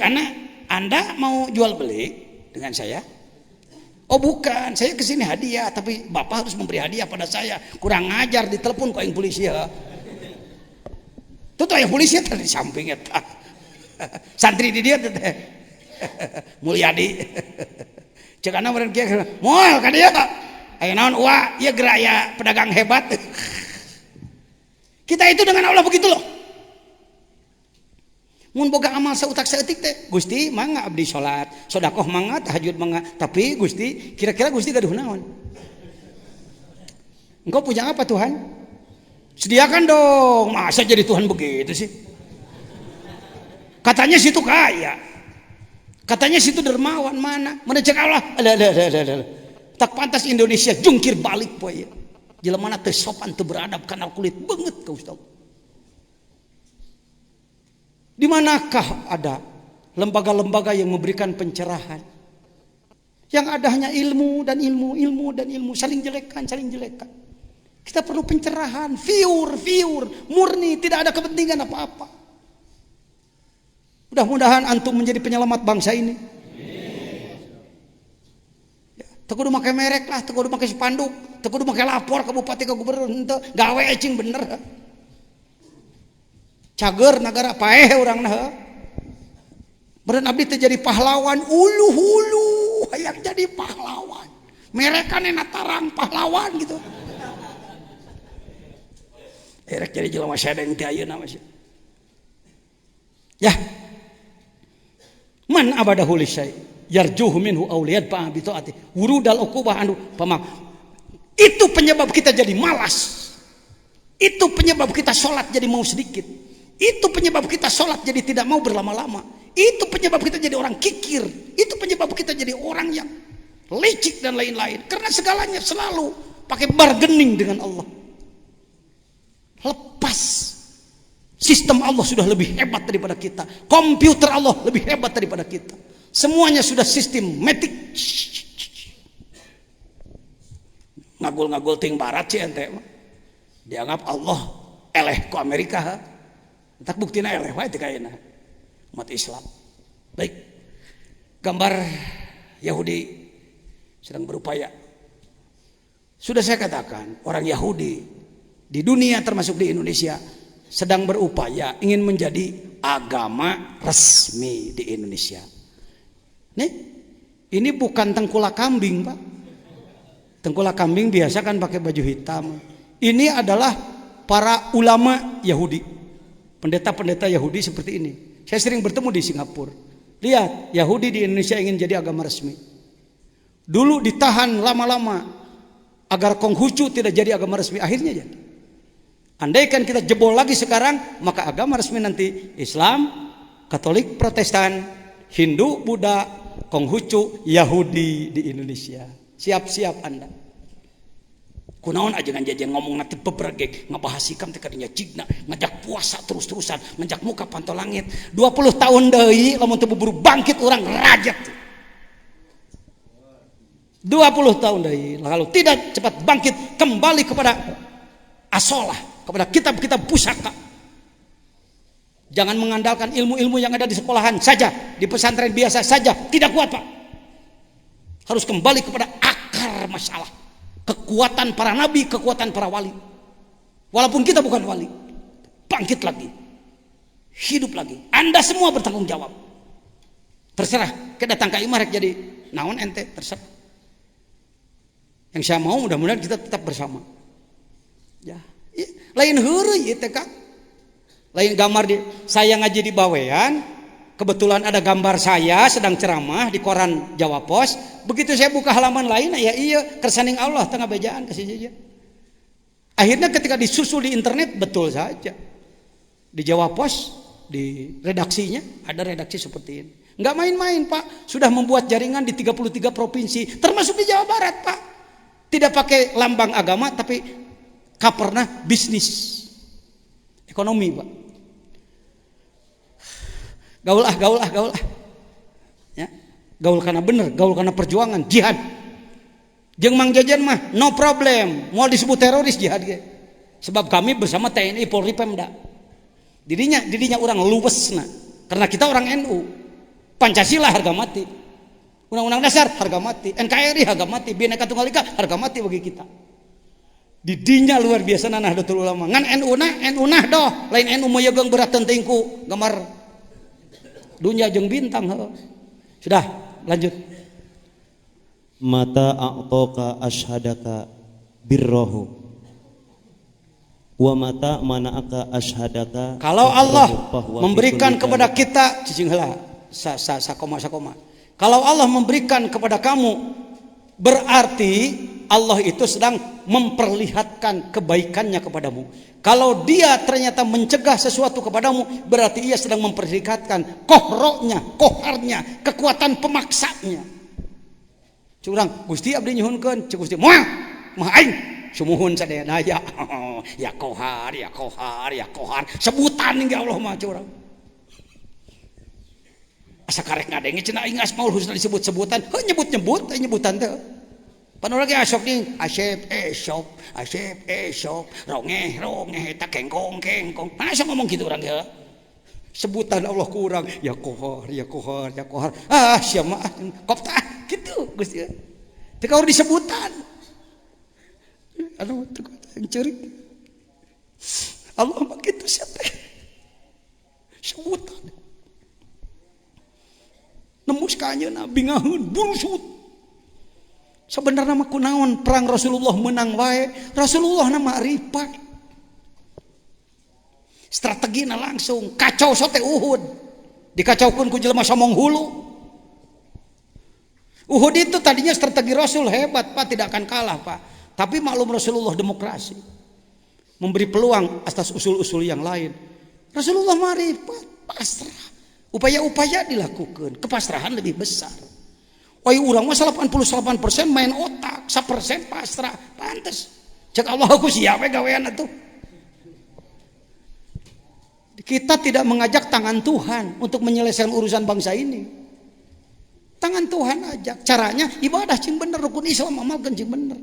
S1: Anda mau jual beli dengan saya? Oh bukan, saya kesini hadiah, tapi Bapak harus memberi hadiah pada saya. Kurang ngajar di telepon kok yang polisi ya. Tuh yang polisi tadi di sampingnya. Santri di dia tuh Mulyadi. Cek ana meureun kieu, moal ka dia. Aya naon uwa, ieu geura aya pedagang hebat. Kita itu dengan Allah begitu loh. Mun boga amal sautak saeutik teh Gusti mangga abdi salat sedekah mangga tahajud mangga tapi Gusti kira-kira Gusti gaduh naon? Engkau punya apa Tuhan? Sediakan dong. Masa jadi Tuhan begitu sih? Katanya situ kaya, katanya situ dermawan, mana cek Allah tak pantas Indonesia jungkir balik poe jelema teu sopan teu beradab kana kulit banget ka Ustaz. Di manakah ada lembaga-lembaga yang memberikan pencerahan? Yang ada hanya ilmu dan ilmu, saling jelekan. Kita perlu pencerahan, fiur, murni, tidak ada kepentingan apa-apa. Mudah-mudahan antum menjadi penyelamat bangsa ini. Teu kudu make merek lah, teu kudu make spanduk, teu kudu make lapor ke bupati ke gubernur, henteu gawe ecing bener. Cager nagara paeh urangna heuh. Beureun abdi teh jadi pahlawan ulu-hulu, hayang jadi pahlawan. Merekanna tarang pahlawan gitu. Erek jadi jelema sedeng teh ayeuna mah. Ya. Man abadahu li syai' yarjuhu minhu auliyad fa bi taati. Wurudal uqubah anu pamang. Itu penyebab kita jadi malas. Itu penyebab kita sholat jadi mau sedikit. Itu penyebab kita sholat jadi tidak mau berlama-lama. Itu penyebab kita jadi orang kikir. Itu penyebab kita jadi orang yang licik dan lain-lain. Karena segalanya selalu pakai bargaining dengan Allah. Lepas sistem Allah sudah lebih hebat daripada kita, komputer Allah lebih hebat daripada kita, semuanya sudah sistematik. Ngagul-ngagul ting barat sih ente dianggap Allah eleh ke Amerika, tak buktina eleh wae teh kayana umat Islam. Baik, gambar Yahudi sedang berupaya. Sudah saya katakan, orang Yahudi di dunia termasuk di Indonesia sedang berupaya ingin menjadi agama resmi di Indonesia. Nih, ini bukan tengkulak kambing, Pak. Tengkulak kambing biasa kan pakai baju hitam. Ini adalah para ulama Yahudi, pendeta-pendeta Yahudi seperti ini. Saya sering bertemu di Singapura. Lihat, Yahudi di Indonesia ingin jadi agama resmi. Dulu ditahan lama-lama agar Konghucu tidak jadi agama resmi, akhirnya jadi. Andaikan kita jebol lagi sekarang, maka agama resmi nanti Islam, Katolik, Protestan, Hindu, Buddha, Konghucu, Yahudi di Indonesia. Siap-siap Anda. Kunaon aja kan jajan ngomong nanti beberge ngebahas sikam teh kadinya cigna, ngajak puasa terus-terusan, ngajak muka pantau langit. 20 tahun deui lamun teu buru bangkit orang rajat. 20 tahun deui lalu tidak cepat bangkit kembali kepada asolah, kepada kitab-kitab pusaka. Jangan mengandalkan ilmu-ilmu yang ada di sekolahan saja, di pesantren biasa saja, tidak kuat Pak. Harus kembali kepada akar masalah, kekuatan para nabi, kekuatan para wali. Walaupun kita bukan wali, bangkit lagi, hidup lagi. Anda semua bertanggung jawab. Terserah, kedatang ke imarek jadi naon ente, terserah. Yang saya mau mudah-mudahan kita tetap bersama. Ya, lain heureuy ieu teh Kang. Lain gambar di saya ngaji di Bawean, kebetulan ada gambar saya sedang ceramah di koran Jawa Pos. Begitu saya buka halaman lain, ya iya kersaning Allah tengah bejaan kasih saja. Akhirnya ketika disusul di internet betul saja. Di Jawa Pos, di redaksinya ada redaksi seperti ini. Enggak main-main Pak, sudah membuat jaringan di 33 provinsi, termasuk di Jawa Barat Pak. Tidak pakai lambang agama tapi kaperna bisnis ekonomi Pak. Gaul ah. Ya. Gaul karena bener, gaul karena perjuangan, jihad. Jeung Mang Jajan mah no problem, mau disebut teroris jihad ge. Sebab kami bersama TNI Polri Pemda. Didinya orang luwesna. Karena kita orang NU. Pancasila harga mati. Undang-undang dasar harga mati, NKRI harga mati, Bhinneka Tunggal Ika harga mati bagi kita. Didinya luar biasa Nahdlatul Ulama. Ngan NU nah doh, lain NU moyegeung berat tentingku gambar dunya jeung bintang. Sudah, lanjut.
S4: Mata a'toka ashadaka birrohu wa mata mana'aka ashadaka.
S1: Kalau Allah memberikan kepada kita cicing heula sakoma. Kalau Allah memberikan kepada kamu berarti Allah itu sedang memperlihatkan kebaikannya kepadamu. Kalau dia ternyata mencegah sesuatu kepadamu, berarti ia sedang memperlihatkan koharnya, kekuatan pemaksanya. Curang, Gusti abdi nyuhunkeun, cek Gusti, moal, mah aing sumuhun sadayana ya. Ya kohar. Sebutan ge Allah mah curang. Asa karek ngadenge cenah aing Asmaul Husna disebut-sebutan, heuh nyebut-nyebut nyebutan teh. Panu lagi asok nih, asep, rongeh, tak kengkong. Masa ngomong gitu orang ya? Sebutan Allah kurang, ya kohar. Ah, siapa? Kopta, gitu, Gusti. Teu kaur disebutan. Anu teu yang ceurik. Allah mah kitu sia teh. Sebutan. Nembus ka anjeunna bingaheun bulusut. Sebenarnya mah kunaon perang Rasulullah menang wae. Rasulullah na ma'rifat. Strategina langsung kacau sote Uhud. Dikacaukeun ku jelema somong hulu. Uhud itu tadinya strategi Rasul hebat, Pak, tidak akan kalah, Pak. Tapi maklum Rasulullah demokrasi. Memberi peluang atas usul-usul yang lain. Rasulullah ma'rifat, pasrah. Upaya-upaya dilakukan, kepasrahan lebih besar. Oi urang mah 88% main otak, 1% pasrah, pantes. Cek Allah aku siap we gawean atuh. Kita tidak mengajak tangan Tuhan untuk menyelesaikan urusan bangsa ini. Tangan Tuhan ajak. Caranya ibadah cing bener, rukun Islam amalkan cing bener.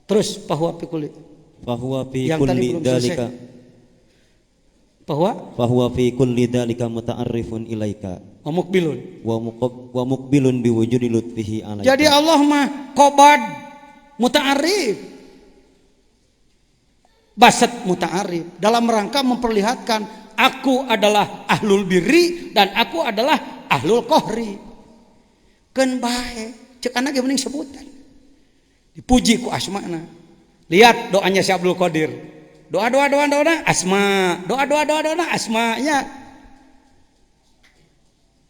S1: Terus bahwa fi kulli dalika bahwa fi kulli dalika muta'arrifun ilaika wa muqbilun biwujudi lutfihi alaika. Jadi Allah mah qobad muta'arrif, basat muta'arrif, dalam rangka memperlihatkan aku adalah ahlul birri dan aku adalah ahlul qahri. Keun bae ceuk anak ge mending sebutan. Dipuji ku asmana. Lihat doanya si Abdul Qadir. Doa asma. Doa asmanya.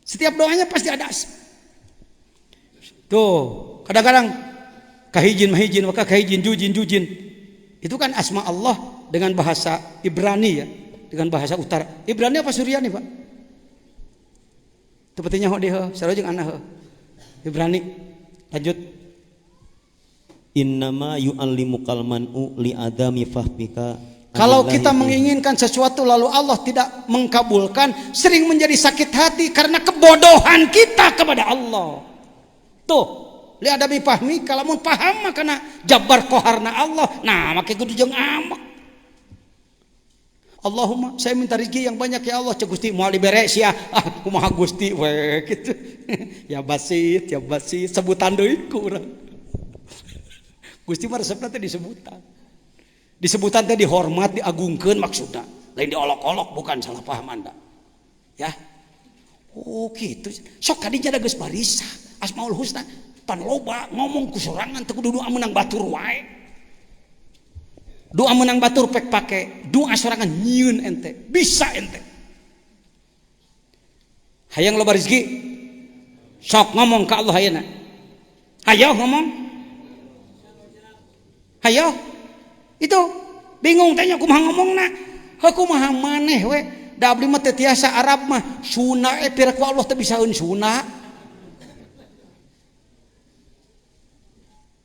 S1: Setiap doanya pasti ada asma. Tuh, kadang-kadang kahijin mahijin wa kahijin jujin. Itu kan asma Allah dengan bahasa Ibrani ya, dengan bahasa utara. Ibrani apa Suryani, Pak? Tepetinya ho deh, sarojeng anah. Ibrani. Lanjut. Innama yu'allimukal man'u li adami fahmika. Kalau kita menginginkan sesuatu lalu Allah tidak mengkabulkan, sering menjadi sakit hati karena kebodohan kita kepada Allah. Tuh, li adami fahmika, lamun paham mah kana jabar qaharna Allah. Nah, make kudu jeung amak. Allahumma saya minta rezeki yang banyak ya Allah, cek Gusti moal dibere sia. Kumaha Gusti we gitu. Ya basit sebutan deui ku urang. Gusti mah resepna teh disebutan. Disebutan teh dihormat, diagungkeun maksudna. Lain diolok-olok, bukan salah paham Anda. Ya. Oh gitu. Sok kadinya da geus barisa. Asmaul Husna pan loba ngomong ku sorangan teu kudu doa menang batur wae. Doa menang batur pek pake doa sorangan nyieun ente. Bisa ente. Hayang loba rezeki. Sok ngomong ka Allah ayeuna. Hayo ngomong. Hayo, itu bingung tanya kumaha ngomongna. Kumaha maneh we, da abdi mah teu tiasa Arab mah suna pira ku Allah teu bisaeun suna.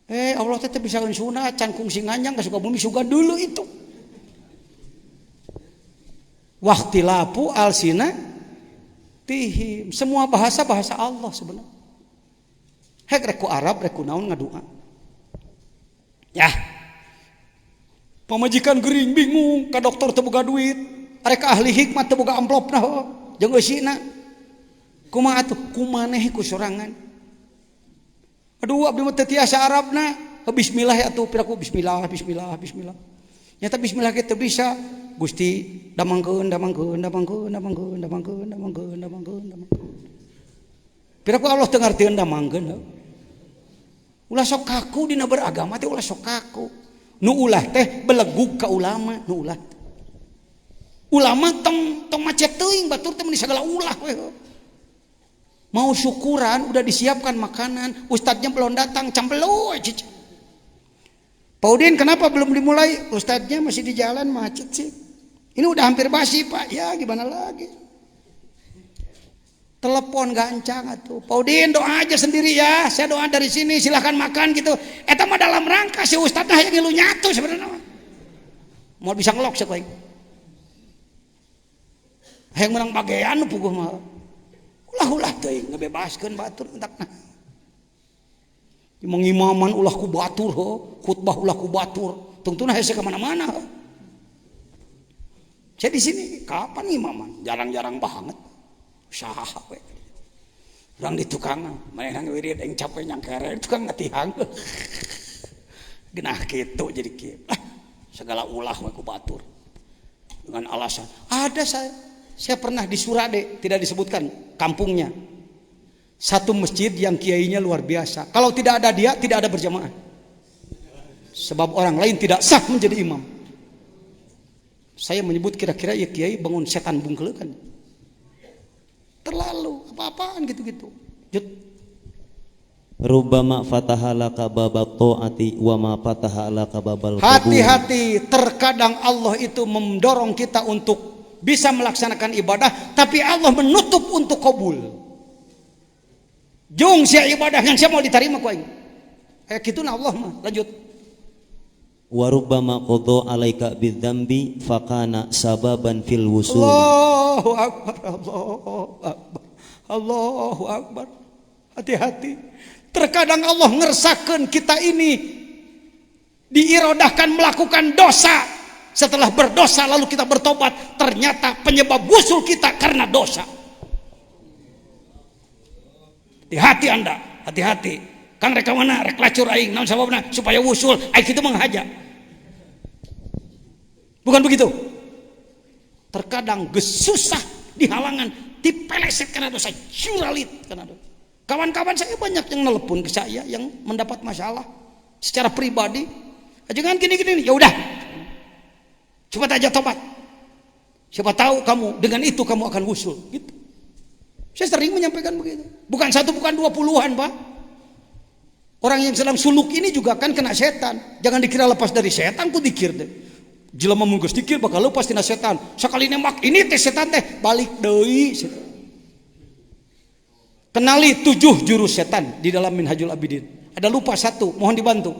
S1: Allah teh teu bisaeun suna, can kungsi nganyang ka Sukabumi sugan dulu itu. Waqtilapu alsina tihim, semua bahasa Allah sebenarnya. Hek rek ku Arab, rek ku naon ngadoa. Ya, pamajikan gering bingung, ka dokter teu boga duit, arek ahli hikmat teu boga amplopna jeung eusina. Kumaha atuh? Kumaneh ku sorangan. Aduh abdi mah teu tiasa Arabna. Bismillah ya atuh piraku bismillah. Nyata bismillah ge teu bisa. Gusti damangkeun. Piraku Allah teu ngartieun damangkeun. Ulah sok kaku dina beragama teh ulah sok kaku. Nu ulah teh belegug ka ulama, nu ulah. Ulama tong macet teuing batur teh meni sagala ulah we. Mau syukuran udah disiapkan makanan, ustadznya belum datang, campelu aja. Paudin kenapa belum dimulai? Ustadznya masih di jalan macet sih. Ini udah hampir basi, Pak. Ya gimana lagi? Telepon gancang atuh. Paudin doa aja sendiri ya. Saya doa dari sini, silahkan makan gitu. Eta mah dalam rangka si ustadznya hayang ngilu nyatu sebenarnya. Mau bisa ngelok sakoy. Hayang menang bagean puguh mah. Ulah teuing ngebebaskeun batur entakna. Mengimaman ulah ku batur khutbah ulah ku batur. Tungtuna hese ka mana-mana. Saya di sini kapan imaman? Jarang-jarang banget. Saha we.
S3: Urang di tukang manehna wirid aing capek nyangkere tukang ngatihang. Genah kitu jadi kieu. Segala ulah we ku batur. Dengan alasan ada saya pernah di Surade, tidak disebutkan kampungnya. Satu masjid yang kiainya luar biasa. Kalau tidak ada dia, tidak ada berjamaah. Sebab orang lain tidak sah menjadi imam. Saya menyebut kira-kira ya kiai bangun setan bungkel kan. Terlalu apa-apaan gitu-gitu.
S4: Rubbama fataha laka babal ta'ati wa ma fataha laka babal qabul.
S1: Hati-hati, terkadang Allah itu mendorong kita untuk bisa melaksanakan ibadah, tapi Allah menutup untuk kabul. Jung sia ibadah yang saya mau diterima ku aing. Kayak gitu nah Allah mah. Lanjut.
S4: Wa rubbama qadha alaika bidzambi fakana sababan fil wusul.
S1: Allahu akbar, Allahu akbar. Allahu akbar. Hati-hati. Terkadang Allah ngersakeun kita ini diirodahkan melakukan dosa. Setelah berdosa lalu kita bertobat, ternyata penyebab wusul kita karena dosa. Hati-hati Anda, hati-hati. Kang rek mana rek lacur aing naon sababna supaya wusul aing kitu menghaja. Bukan begitu. Terkadang gesusah dihalangan, dipeleset karena dosa, juralit karena dosa. Kawan-kawan saya banyak yang nelpon ke saya yang mendapat masalah secara pribadi. Jangan gini-gini, ya udah. Coba aja tobat. Siapa tahu kamu dengan itu kamu akan wusul. Gitu. Saya sering menyampaikan begitu. Bukan satu, bukan 20-an, Pak. Orang yang sedang suluk ini juga kan kena setan. Jangan dikira lepas dari setan, ku dikir deh. Jelema munggus dikir bakal lepas tina setan. Sekali nembak ini teh setan teh balik deui. Kenali 7 jurus setan di dalam Minhajul Abidin. Ada lupa 1, mohon dibantu.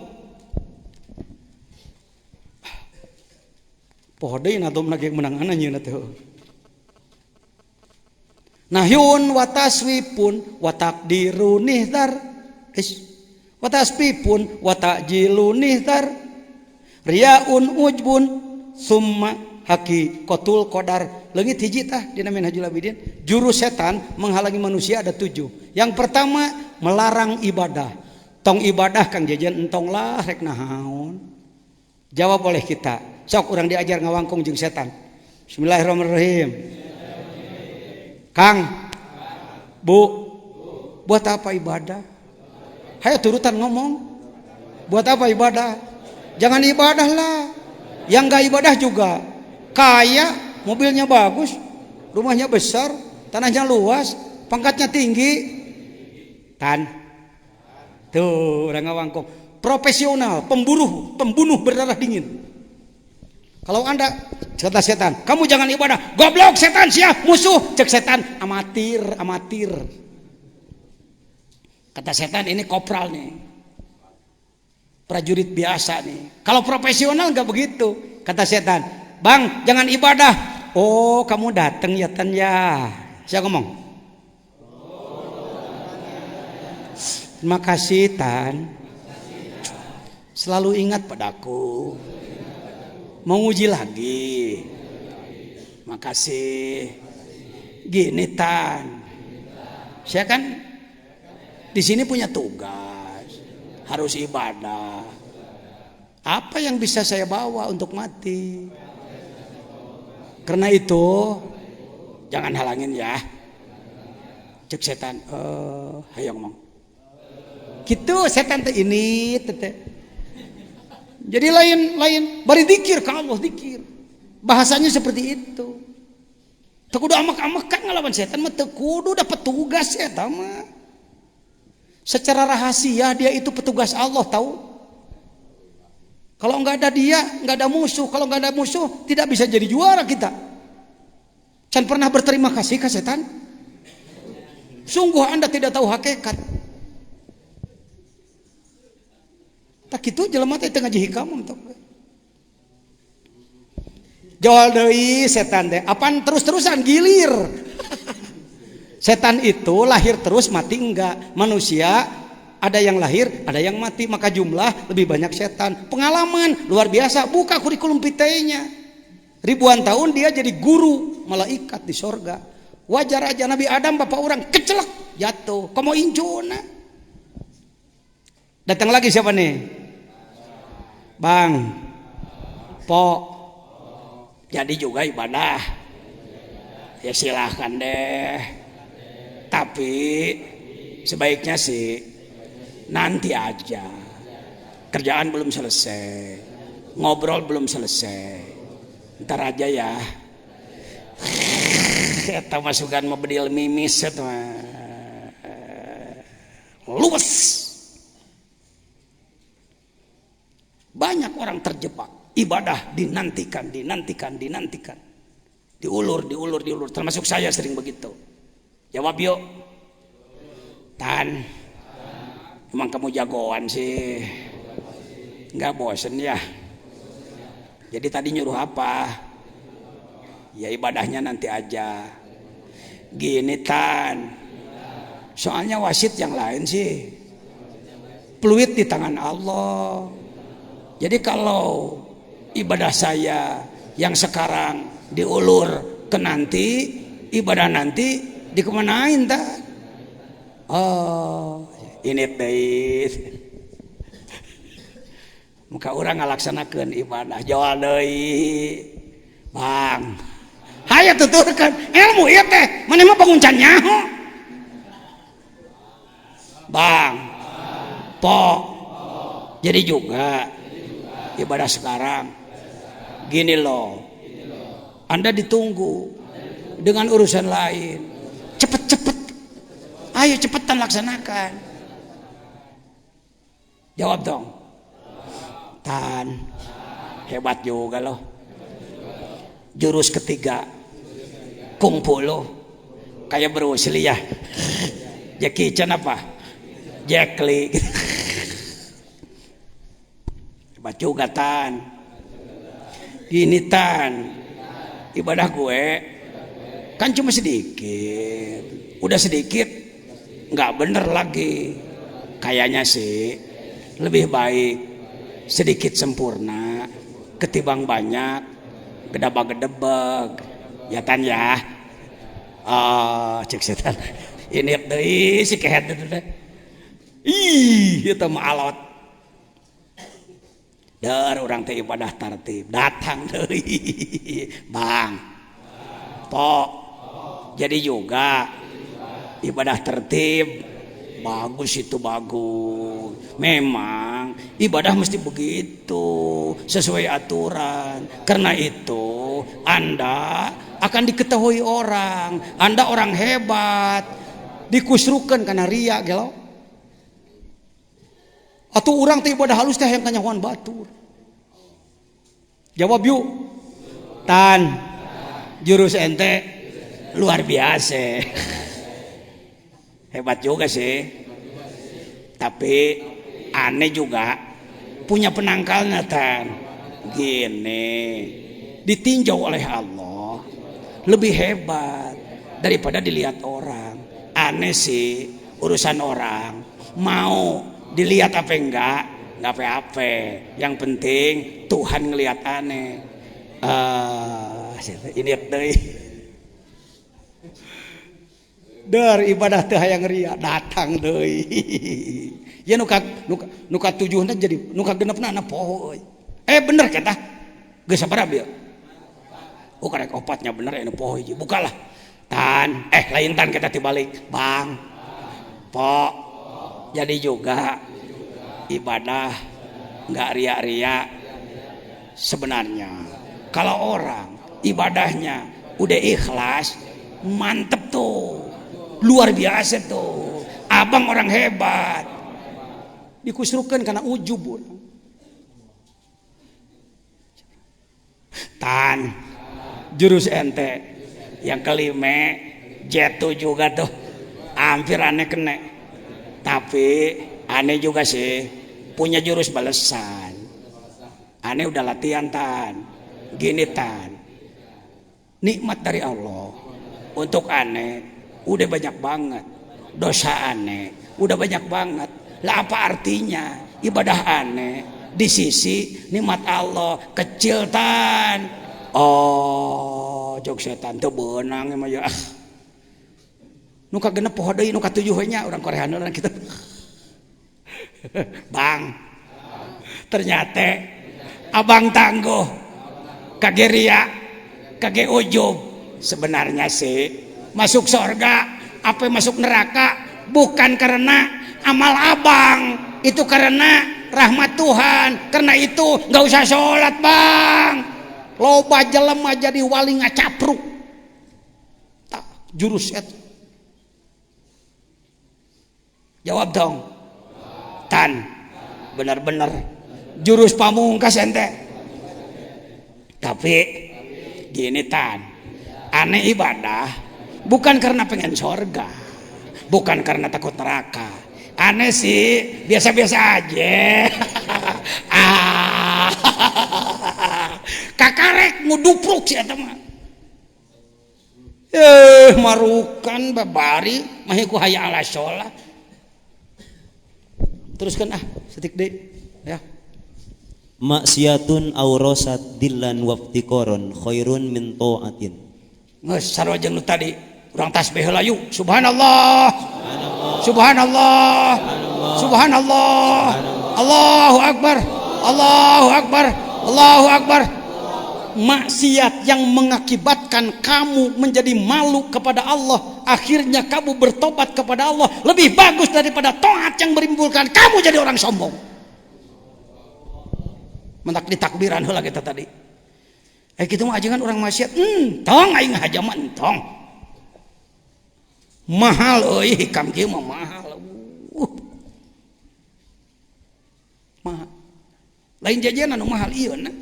S1: Poho deui na domna ge menang ananya teh. Nahyun wa taswipun wa takdirun nihdar. Wa tasbipun wa ta'jilun nihdar. Riyaun ujbun summa haqiqatul qadar. Leungit hiji tah dina Minhajul Abidin. Jurus setan menghalangi manusia ada 7. Yang pertama melarang ibadah. Tong ibadah Kang Jejen entong lah rek nahaun. Jawab oleh kita. Sok urang diajar ngawangkung jeung setan. Bismillahirrahmanirrahim. Kang, Bu, buat apa ibadah? Hayo turutan ngomong. Buat apa ibadah? Jangan ibadah lah. Yang gak ibadah juga kaya, mobilnya bagus, rumahnya besar, tanahnya luas, pangkatnya tinggi. Tuh orang ngawangkong. Profesional, pembunuh berdarah dingin. Kalau Anda kata setan, kamu jangan ibadah, goblok setan siap musuh, cek setan amatir. Kata setan ini kopral nih, prajurit biasa nih. Kalau profesional nggak begitu, kata setan, bang jangan ibadah. Oh kamu datang ya tan ya, saya ngomong. Terima kasih tan, selalu ingat padaku. Mau uji lagi. Makasih. Gini tan. Saya kan di sini punya tugas. Harus ibadah. Apa yang bisa saya bawa untuk mati? Karena itu jangan halangin ya. Cek setan. Ayo ngomong. Gitu setan teh ini teh. Jadi lain bari dikir ka Allah dikir. Bahasanya seperti itu. Teu kudu amek-amekan ngalawan setan mah teu kudu da petugas eta mah. Secara rahasia dia itu petugas Allah tahu. Kalau enggak ada dia, enggak ada musuh. Kalau enggak ada musuh, tidak bisa jadi juara kita. Can pernah berterima kasih ke setan? Sungguh Anda tidak tahu hakikat. Tak itu jelema teh teu ngaji hikam entok. Joal deui setan teh. Apaan terus-terusan gilir. Setan itu lahir terus mati enggak. Manusia ada yang lahir, ada yang mati, maka jumlah lebih banyak setan. Pengalaman luar biasa, buka kurikulum vitae-nya. Ribuan tahun dia jadi guru malaikat di sorga. Wajar aja Nabi Adam bapak orang kecelak jatuh. Komo incuna. Datang lagi siapa nih? Bang. Pok. Jadi juga ibadah. Ya silahkan deh. Tapi sebaiknya sih nanti aja. Kerjaan belum selesai. Ngobrol belum selesai. Ntar aja ya. Eta masukan mau bedil mimis eta luwes. Banyak orang terjebak. Ibadah dinantikan. Diulur. Termasuk saya sering begitu. Jawab yuk. Tan. Emang kamu jagoan sih. Enggak bosen ya. Jadi tadi nyuruh apa? Ya ibadahnya nanti aja. Gini Tan. Soalnya wasit yang lain sih. Peluit di tangan Allah. Jadi kalau ibadah saya yang sekarang diulur ke nanti, ibadah nanti dikemanain Tan? Oh, ini deh. Muka orang ngalaksanakeun ibadah jawab deui. Bang. Hayang tuturkeun ilmu ieu teh, maneh mah banguncan nyaho. Bang. Pok. Jadi juga ibadah sekarang gini loh. Anda ditunggu dengan urusan lain. Cepet-cepet. Ayo cepetan laksanakan. Jawab dong. Tan. Hebat juga loh. Jurus ketiga kungfu lo kayak Bruce Lee ya. Jackie Chan apa? Jet Li. Hebat juga Tan. Gini Tan, ibadah gue kan cuma sedikit. Udah sedikit nggak bener lagi. Kayaknya sih lebih baik sedikit sempurna ketimbang banyak gedebag-gedebag. Ya Tan ya. Oh, cek setan. Ini deui si kehet itu teh. Ih, eta mah alot. Dar urang teh ibadah tartib. Datang deui. Bang. Pok. Jadi juga ibadah tertib. Bagus itu bagus. Memang ibadah mesti begitu sesuai aturan. Karena itu Anda akan diketahui orang. Anda orang hebat. Dikusrukan karena ria gelo. Atau orang teh ibadah halus teh yang kanyawan batur. Jawab yuk. Tan. Jurus ente luar biasa. Hebat juga sih. Tapi aneh juga punya penangkalnya Tan. Gini, ditinjau oleh Allah lebih hebat daripada dilihat orang. Aneh sih urusan orang. Mau dilihat apa enggak apa-apa. Yang penting Tuhan ngelihat aneh. Ini deh. Dar ibadah teh hayang ria datang deui. Ya nuka 7 jadi nuka 6 na poho. Bener kata. Geus sabaraha bieu? Oh karek 4-nya bener anu poho hiji. Bukalah. Tan, lain Tan kita tibalik. Bang. Pok. Jadi juga ibadah enggak ria-ria sebenarnya. Kalau orang ibadahnya udah ikhlas, mantep tuh. Luar biasa tuh. Abang orang hebat. Dikusrukan karena ujub. Tan. Jurus ente. Yang kelima. Jatuh juga tuh. Hampir aneh kena. Tapi aneh juga sih. Punya jurus balesan. Aneh udah latihan Tan. Gini Tan. Nikmat dari Allah. Untuk aneh. Udah banyak banget dosa aneh, udah banyak banget. Lah apa artinya ibadah aneh di sisi nikmat Allah kecil Tan. Oh, jok setan teu beunang emang ya.
S3: Nu kagenep poho deui nu katujuh we nya urang koreana urang kitu. Bang. Ternyata abang tangguh kage ria kage ujub sebenarnya sih masuk surga apa masuk neraka bukan karena amal abang, itu karena rahmat Tuhan. Karena itu nggak usah sholat bang, loba jelema jadi wali ngacapruk jurus itu. Jawab dong Tan, benar-benar jurus pamungkas ente. Tapi gini Tan, aneh ibadah bukan karena pengen surga, bukan karena takut neraka. Aneh sih biasa-biasa aja. Kakarek ngudupruk sih eta mah. Marukan babari mahiku haya ala sholat. Teruskan setik deh ya.
S4: Maksiatun aurosat dillan waftiqoron khairun min ta'atin.
S3: Geus sarua jeung nu tadi urang tasbih heula yuk. Subhanallah. Subhanallah. Subhanallah. Allahu akbar. Allahu akbar. Allahu akbar. Maksiat yang mengakibatkan kamu menjadi malu kepada Allah, akhirnya kamu bertobat kepada Allah, lebih bagus daripada taat yang menimbulkan kamu jadi orang sombong. Mentak ditakbiran heula kita tadi. Kitu mah ajengan orang maksiat, entong aing haja mah entong. Mahal euy hikam kieu mah mahal. Mahal. Lain jajan anu mahal ieu na.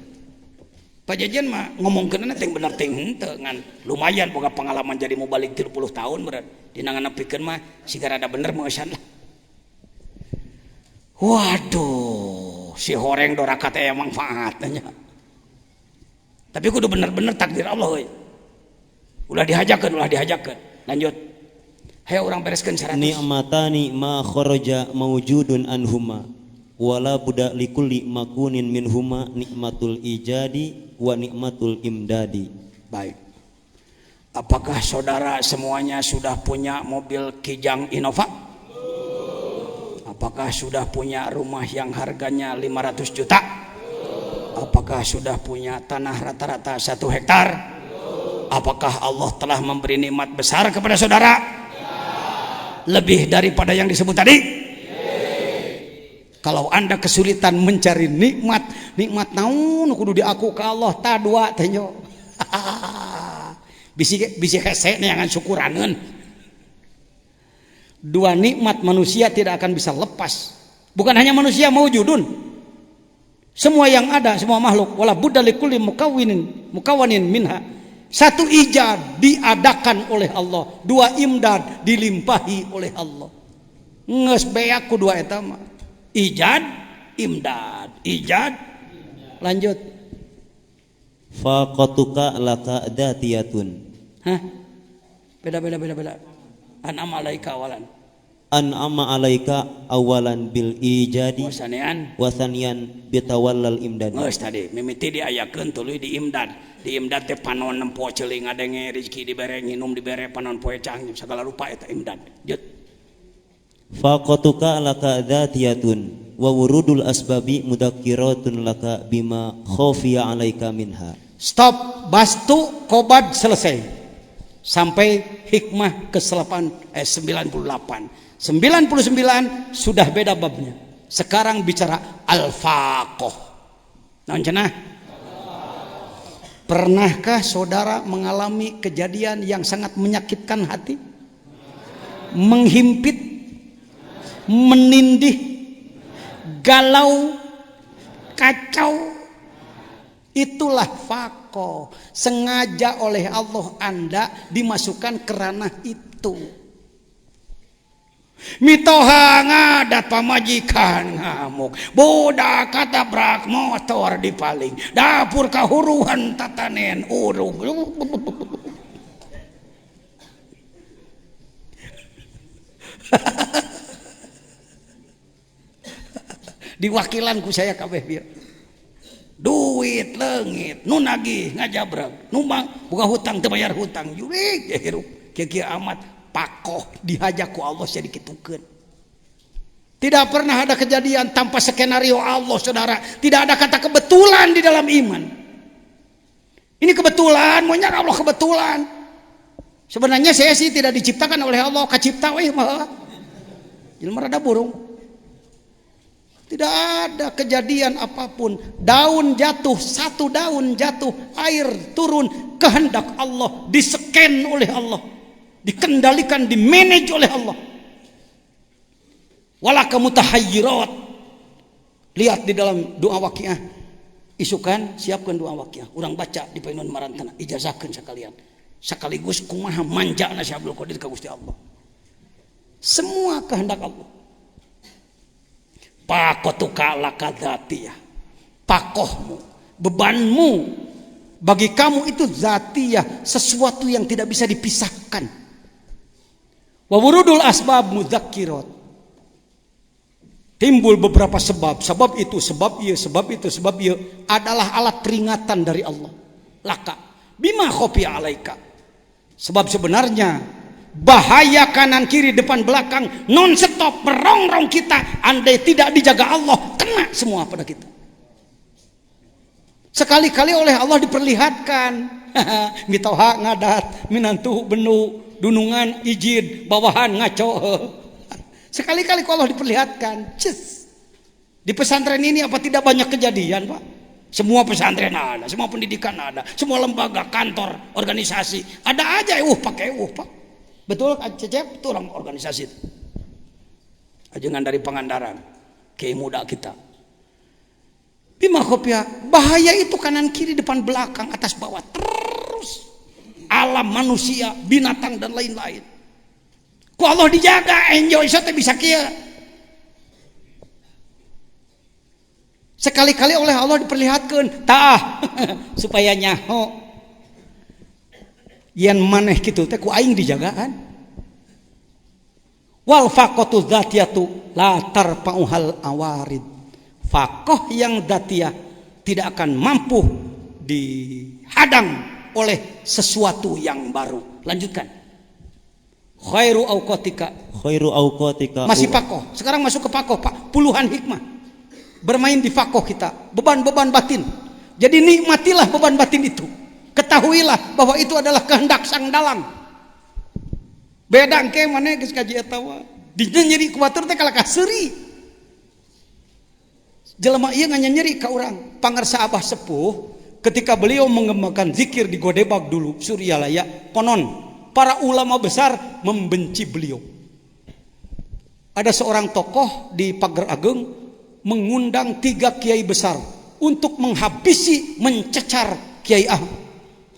S3: Pajajan mah ngomongkeunna teh bener teh henteu ngan lumayan boga pengalaman jadi mau balik 30 tahun berat. Dina nganepikeun mah siga rada bener meusan lah. Waduh, si horeng doraka teh manfaatnya. Tapi kudu bener-bener takdir Allah euy. Ulah dihajakeun. Lanjut. Hayo urang bereskeun 100.
S4: Ni'matani ma kharaja mawjudun anhuma wala buda likulli makunin minhuma nikmatul ijadi wa nikmatul imdadi.
S3: Baik. Apakah saudara semuanya sudah punya mobil Kijang Innova? Apakah sudah punya rumah yang harganya 500 juta? Apakah sudah punya tanah rata-rata 1 hektar? Apakah Allah telah memberi nikmat besar kepada saudara? Lebih daripada yang disebut tadi? Kalau Anda kesulitan mencari nikmat naon kudu diaku ka Allah ta dua teh nya. Bisi hese neangan syukuraneun. Dua nikmat manusia tidak akan bisa lepas. Bukan hanya manusia maujudun. Semua yang ada, semua makhluk wala budda likulli mukawwinin minha. 1 ijad diadakan oleh Allah, 2 imdad dilimpahi oleh Allah. Geus beak ku 2 eta mah. Ijad, imdad, ijad. Lanjut.
S4: Faqatuka laka datiyatun.
S3: Beda. An'am alaika awalan.
S4: An'ama alaika awalan bil ijadi
S3: wasanian
S4: bitawallal imdad.
S3: Geus tadi mimiti diayakeun tuluy di imdad. Di imdad teh panon nempo ceuling ngadenge rezeki dibere nginum dibere panon poe cang segala rupa eta imdad. Jut.
S4: Faqatuka laka dzatiyatun wa wurudul asbabi mudakkiratun laka bima khafiya alaika minha.
S3: Stop, bastu qobad selesai. Sampai hikmah ke-98. 99 sudah beda babnya. Sekarang bicara al-faqah. Naon cenah? Pernahkah saudara mengalami kejadian yang sangat menyakitkan hati? Menghimpit, menindih, galau, kacau. Itulah faqah. Sengaja oleh Allah Anda dimasukkan ke ranah itu. Mitoha ngadat pamajikan ngamuk, budak katabrak motor dipaling, dapur kahuruhan tatanen urung. Diwakilanku saya kabeh bieu. Duit leungit, nu nagih ngajabrak, nu buka hutang teu bayar hutang, jurig ya hirup kieu amat pakoh dihajar ku Allah jadi kitukeun. Tidak pernah ada kejadian tanpa skenario Allah, saudara. Tidak ada kata kebetulan di dalam iman. Ini kebetulan, maunya Allah kebetulan. Sebenarnya saya sih tidak diciptakan oleh Allah, kacipta weh mah. Jelema rada burung. Tidak ada kejadian apapun. Daun jatuh, satu daun jatuh, air turun, kehendak Allah, diseken oleh Allah, dikendalikan, dimanage oleh Allah. Walaka mutahayyirat. Lihat di dalam doa waqiah. Isukan siapkan doa waqiah. Urang baca di painun marantana, ijazahkeun sekalian. Sekaligus kumaha manjana si Abdul Qadir ka Gusti Allah. Semua kehendak Allah. Pakotuka lakadzatiyah. Pakohmu, bebanmu bagi kamu itu zatiyah, sesuatu yang tidak bisa dipisahkan. Wa wurudul asbab mudzakkirat. Timbul beberapa sebab itu, sebab iya, sebab itu, sebab iya adalah alat peringatan dari Allah. Laka bima khofiya alaika. Sebab sebenarnya bahaya kanan kiri depan belakang non stop merongrong kita, andai tidak dijaga Allah kena semua pada kita. Sekali-kali oleh Allah diperlihatkan mitoha ngadat minantu benu dunungan izin bawahan ngaco. Sekali-kali Allah diperlihatkan. Di pesantren ini apa tidak banyak kejadian, Pak? Semua pesantren ada, semua pendidikan ada, semua lembaga, kantor, organisasi ada aja. Pakai Pak. Betul, Cecep? Betul orang organisasi itu. Ajengan dari Pangandaran, kiai muda kita. Bima khofia, bahaya itu kanan kiri depan belakang atas bawah terus. Alam manusia, binatang dan lain-lain. Ku Allah dijaga, enjoy sote bisa kia. Sekali-kali oleh Allah diperlihatkan, tah supaya nyaho. Yen maneh kitu teh ku aing dijagaan. Wal faqatu dzatiyatu la tarfa'uhal awarid. Faqah yang dzatiyah tidak akan mampu dihadang oleh sesuatu yang baru. Lanjutkan. Khairu auqatika. Masih pakoh. Sekarang masuk ke pakoh, Pak. Puluhan hikmah. Bermain di pakoh kita. Beban-beban batin. Jadi nikmatilah beban batin itu. Ketahuilah bahwa itu adalah kehendak sang dalang. Beda engke mana geus kaji eta mah. Dina nyeri kuatur teh kalaka seuri. Jelema ieu nganyeri ka urang. Pangarsa Abah Sepuh ketika beliau mengembangkan zikir di Godebag dulu, Suryalaya, konon para ulama besar membenci beliau. Ada seorang tokoh di Pagar Ageng mengundang 3 kiai besar untuk menghabisi, mencecar Kiai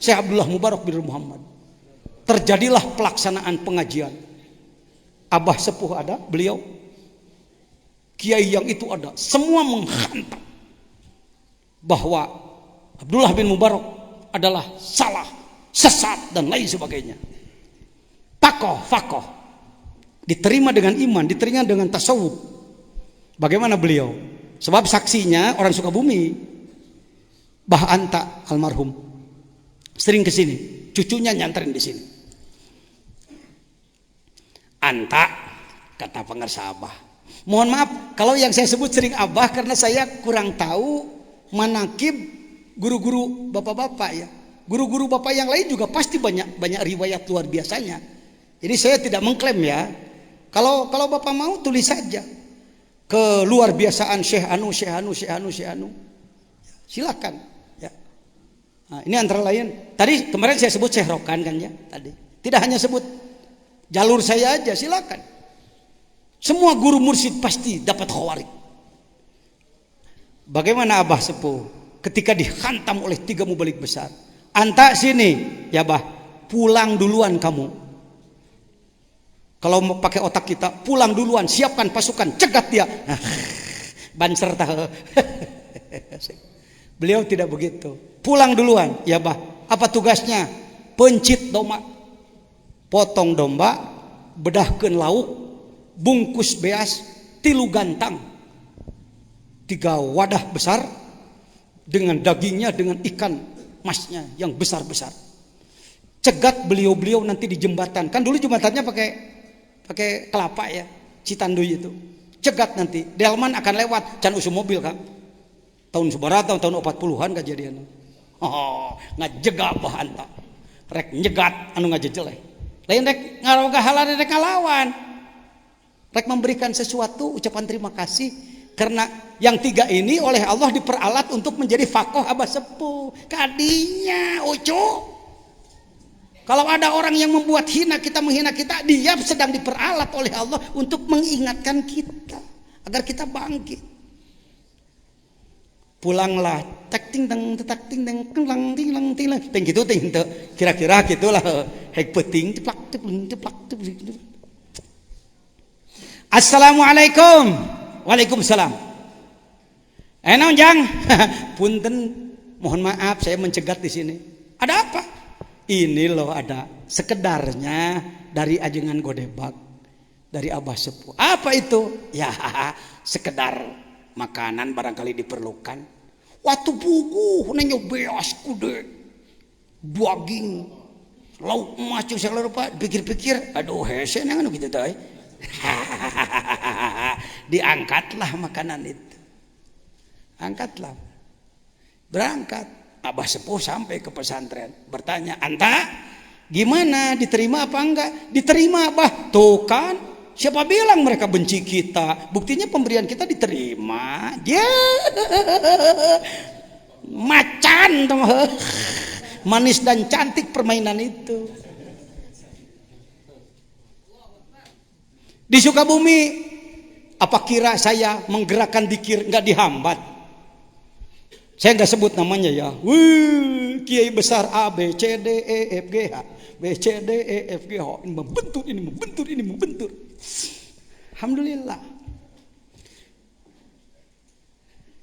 S3: Syekh Abdullah Mubarak bin Muhammad. Terjadilah pelaksanaan pengajian. Abah Sepuh ada, beliau. Kiai yang itu ada. Semua menghantam bahwa Abdullah bin Mubarak adalah salah, sesat dan lain sebagainya. Fakoh diterima dengan iman, diterima dengan tasawuf. Bagaimana beliau? Sebab saksinya orang Sukabumi, Bah Anta almarhum sering kesini, cucunya nyanterin di sini. Anta kata pengarsa Abah. Mohon maaf kalau yang saya sebut sering Abah karena saya kurang tahu manakib guru-guru bapak-bapak ya. Guru-guru bapak yang lain juga pasti banyak riwayat luar biasanya. Jadi saya tidak mengklaim ya. Kalau Bapak mau tulis saja. Keluar biasaan Syekh Anu. Silakan ya. Nah, ini antara lain. Tadi kemarin saya sebut Syekh Rokan kan ya tadi. Tidak hanya sebut jalur saya aja, silakan. Semua guru mursyid pasti dapat khawarik. Bagaimana Abah Sepuh ketika dihantam oleh 3 mubalik besar? Anta sini, ya Bah, pulang duluan kamu. Kalau mau pakai otak kita, pulang duluan, siapkan pasukan, cegat dia. Banser tah. Beliau tidak begitu. Pulang duluan, ya Bah. Apa tugasnya? Pencit domba. Potong domba, bedahkeun lauk, bungkus beas, 3 gantang. 3 wadah besar dengan dagingnya, dengan ikan masnya yang besar-besar.
S1: cegat beliau-beliau nanti di jembatan. Kan dulu jembatannya pakai kelapa ya, Citanduy itu. Cegat nanti, delman akan lewat, can usum mobil kan. Tahun seberapa tahun 40-an kejadian. Oh, ngajegak bahan tak. Rek nyegat anu ngajejeleh. Lain rek ngaroga halal rek ngalawan. Rek memberikan sesuatu ucapan terima kasih karena yang tiga ini oleh Allah diperalat untuk menjadi fakoh abah sepuh. Kadinya ucu. Kalau ada orang yang membuat hina kita, menghina kita, dia sedang diperalat oleh Allah untuk mengingatkan kita agar kita bangkit. Pulanglah, tak ting tang tak ting tang kelang tilang tilang, ting gitu ting itu, kira-kira gitulah, hek peting, ceplak ceplak ceplak ceplak. Assalamualaikum, waalaikumsalam. Naon jang, punten, mohon maaf saya mencegat di sini. Ada apa? Ini loh ada sekedarnya dari ajengan Godebak, dari Abah Sepuh. Apa itu? Ya sekedar makanan barangkali diperlukan. Waktu buku nanya beas kude daging lauk emas cing segala rupa. Pikir-pikir, aduh hese nangan gitu teh. Diangkatlah makanan itu. Angkatlah. Berangkat. Abah Sepuh sampai ke pesantren bertanya, anta gimana, diterima apa enggak? Diterima Abah. Tuh kan, siapa bilang mereka benci kita? Buktinya pemberian kita diterima. Macan manis dan cantik permainan itu. Di Sukabumi, apa kira saya menggerakkan dikir nggak dihambat? Saya nggak sebut namanya ya. Kiai besar A B C D E F G H, B C D E F G H, ini membentur, ini membentur, ini membentur. Alhamdulillah.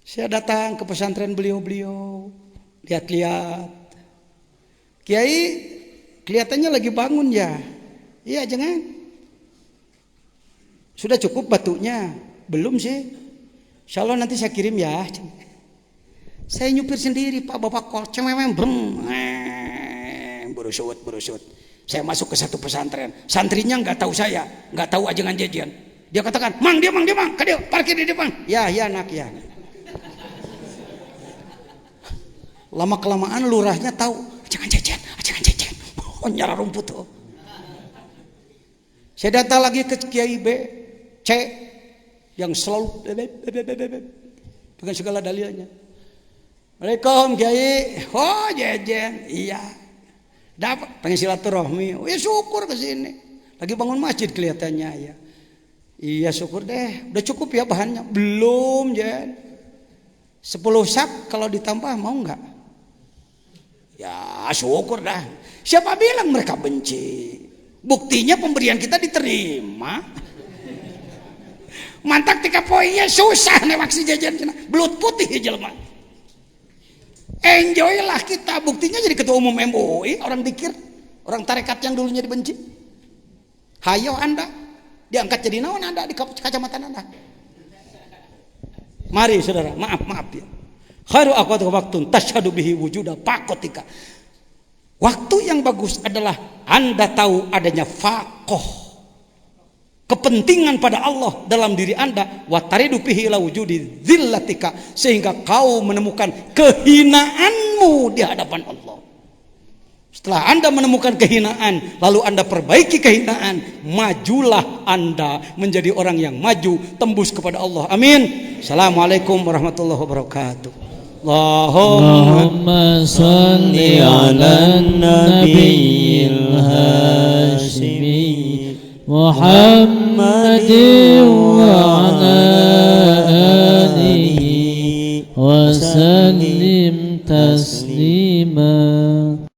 S1: Saya datang ke pesantren beliau-beliau, lihat-lihat. Kiai kelihatannya lagi bangun ya. Iya jangan. Sudah cukup batunya? Belum sih. Insya Allah nanti saya kirim ya. Saya nyupir sendiri Pak, bapak kol cememem brem, berusut. Saya masuk ke satu pesantren, santrinya nggak tahu saya, nggak tahu ajengan jajan. Dia katakan, mang dia, dia parkir di depan. Ya nak ya. Lama kelamaan lurahnya tahu, ajengan jajan. Oh nyara rumput tuh. Saya datang lagi ke Kiai B, C, yang selalu dengan segala dalilnya. Waalaikumsalam Kiai. Oh jajan, iya. Dapat pengen silaturahmi. Oh ya syukur ke sini. Lagi bangun masjid kelihatannya ya. Iya syukur deh. Udah cukup ya bahannya? Belum Jan. 10 sak kalau ditambah mau nggak? Ya syukur dah. Siapa bilang mereka benci? Buktinya pemberian kita diterima. Mantak 3 poinnya susah nih waksi jajan. Belut putih jelema. Enjoy lah kita, buktinya jadi ketua umum MUI, orang dikir, orang tarekat yang dulunya dibenci. Hayo Anda, diangkat jadi naon Anda di kacamata Anda. Mari saudara, maaf ya. Khairu aqwatu waqtun tashhadu bihi wujuda faqatika. Waktu yang bagus adalah Anda tahu adanya faqoh, kepentingan pada Allah dalam diri Anda, wa taridu fihi ila wujudi zillatika, sehingga kau menemukan kehinaanmu di hadapan Allah. Setelah Anda menemukan kehinaan, lalu Anda perbaiki kehinaan, majulah Anda menjadi orang yang maju, tembus kepada Allah. Amin. Assalamualaikum warahmatullahi wabarakatuh.
S4: Allahumma salli ala nabiyil hashimi محمد وعلى آله وسلم تسليما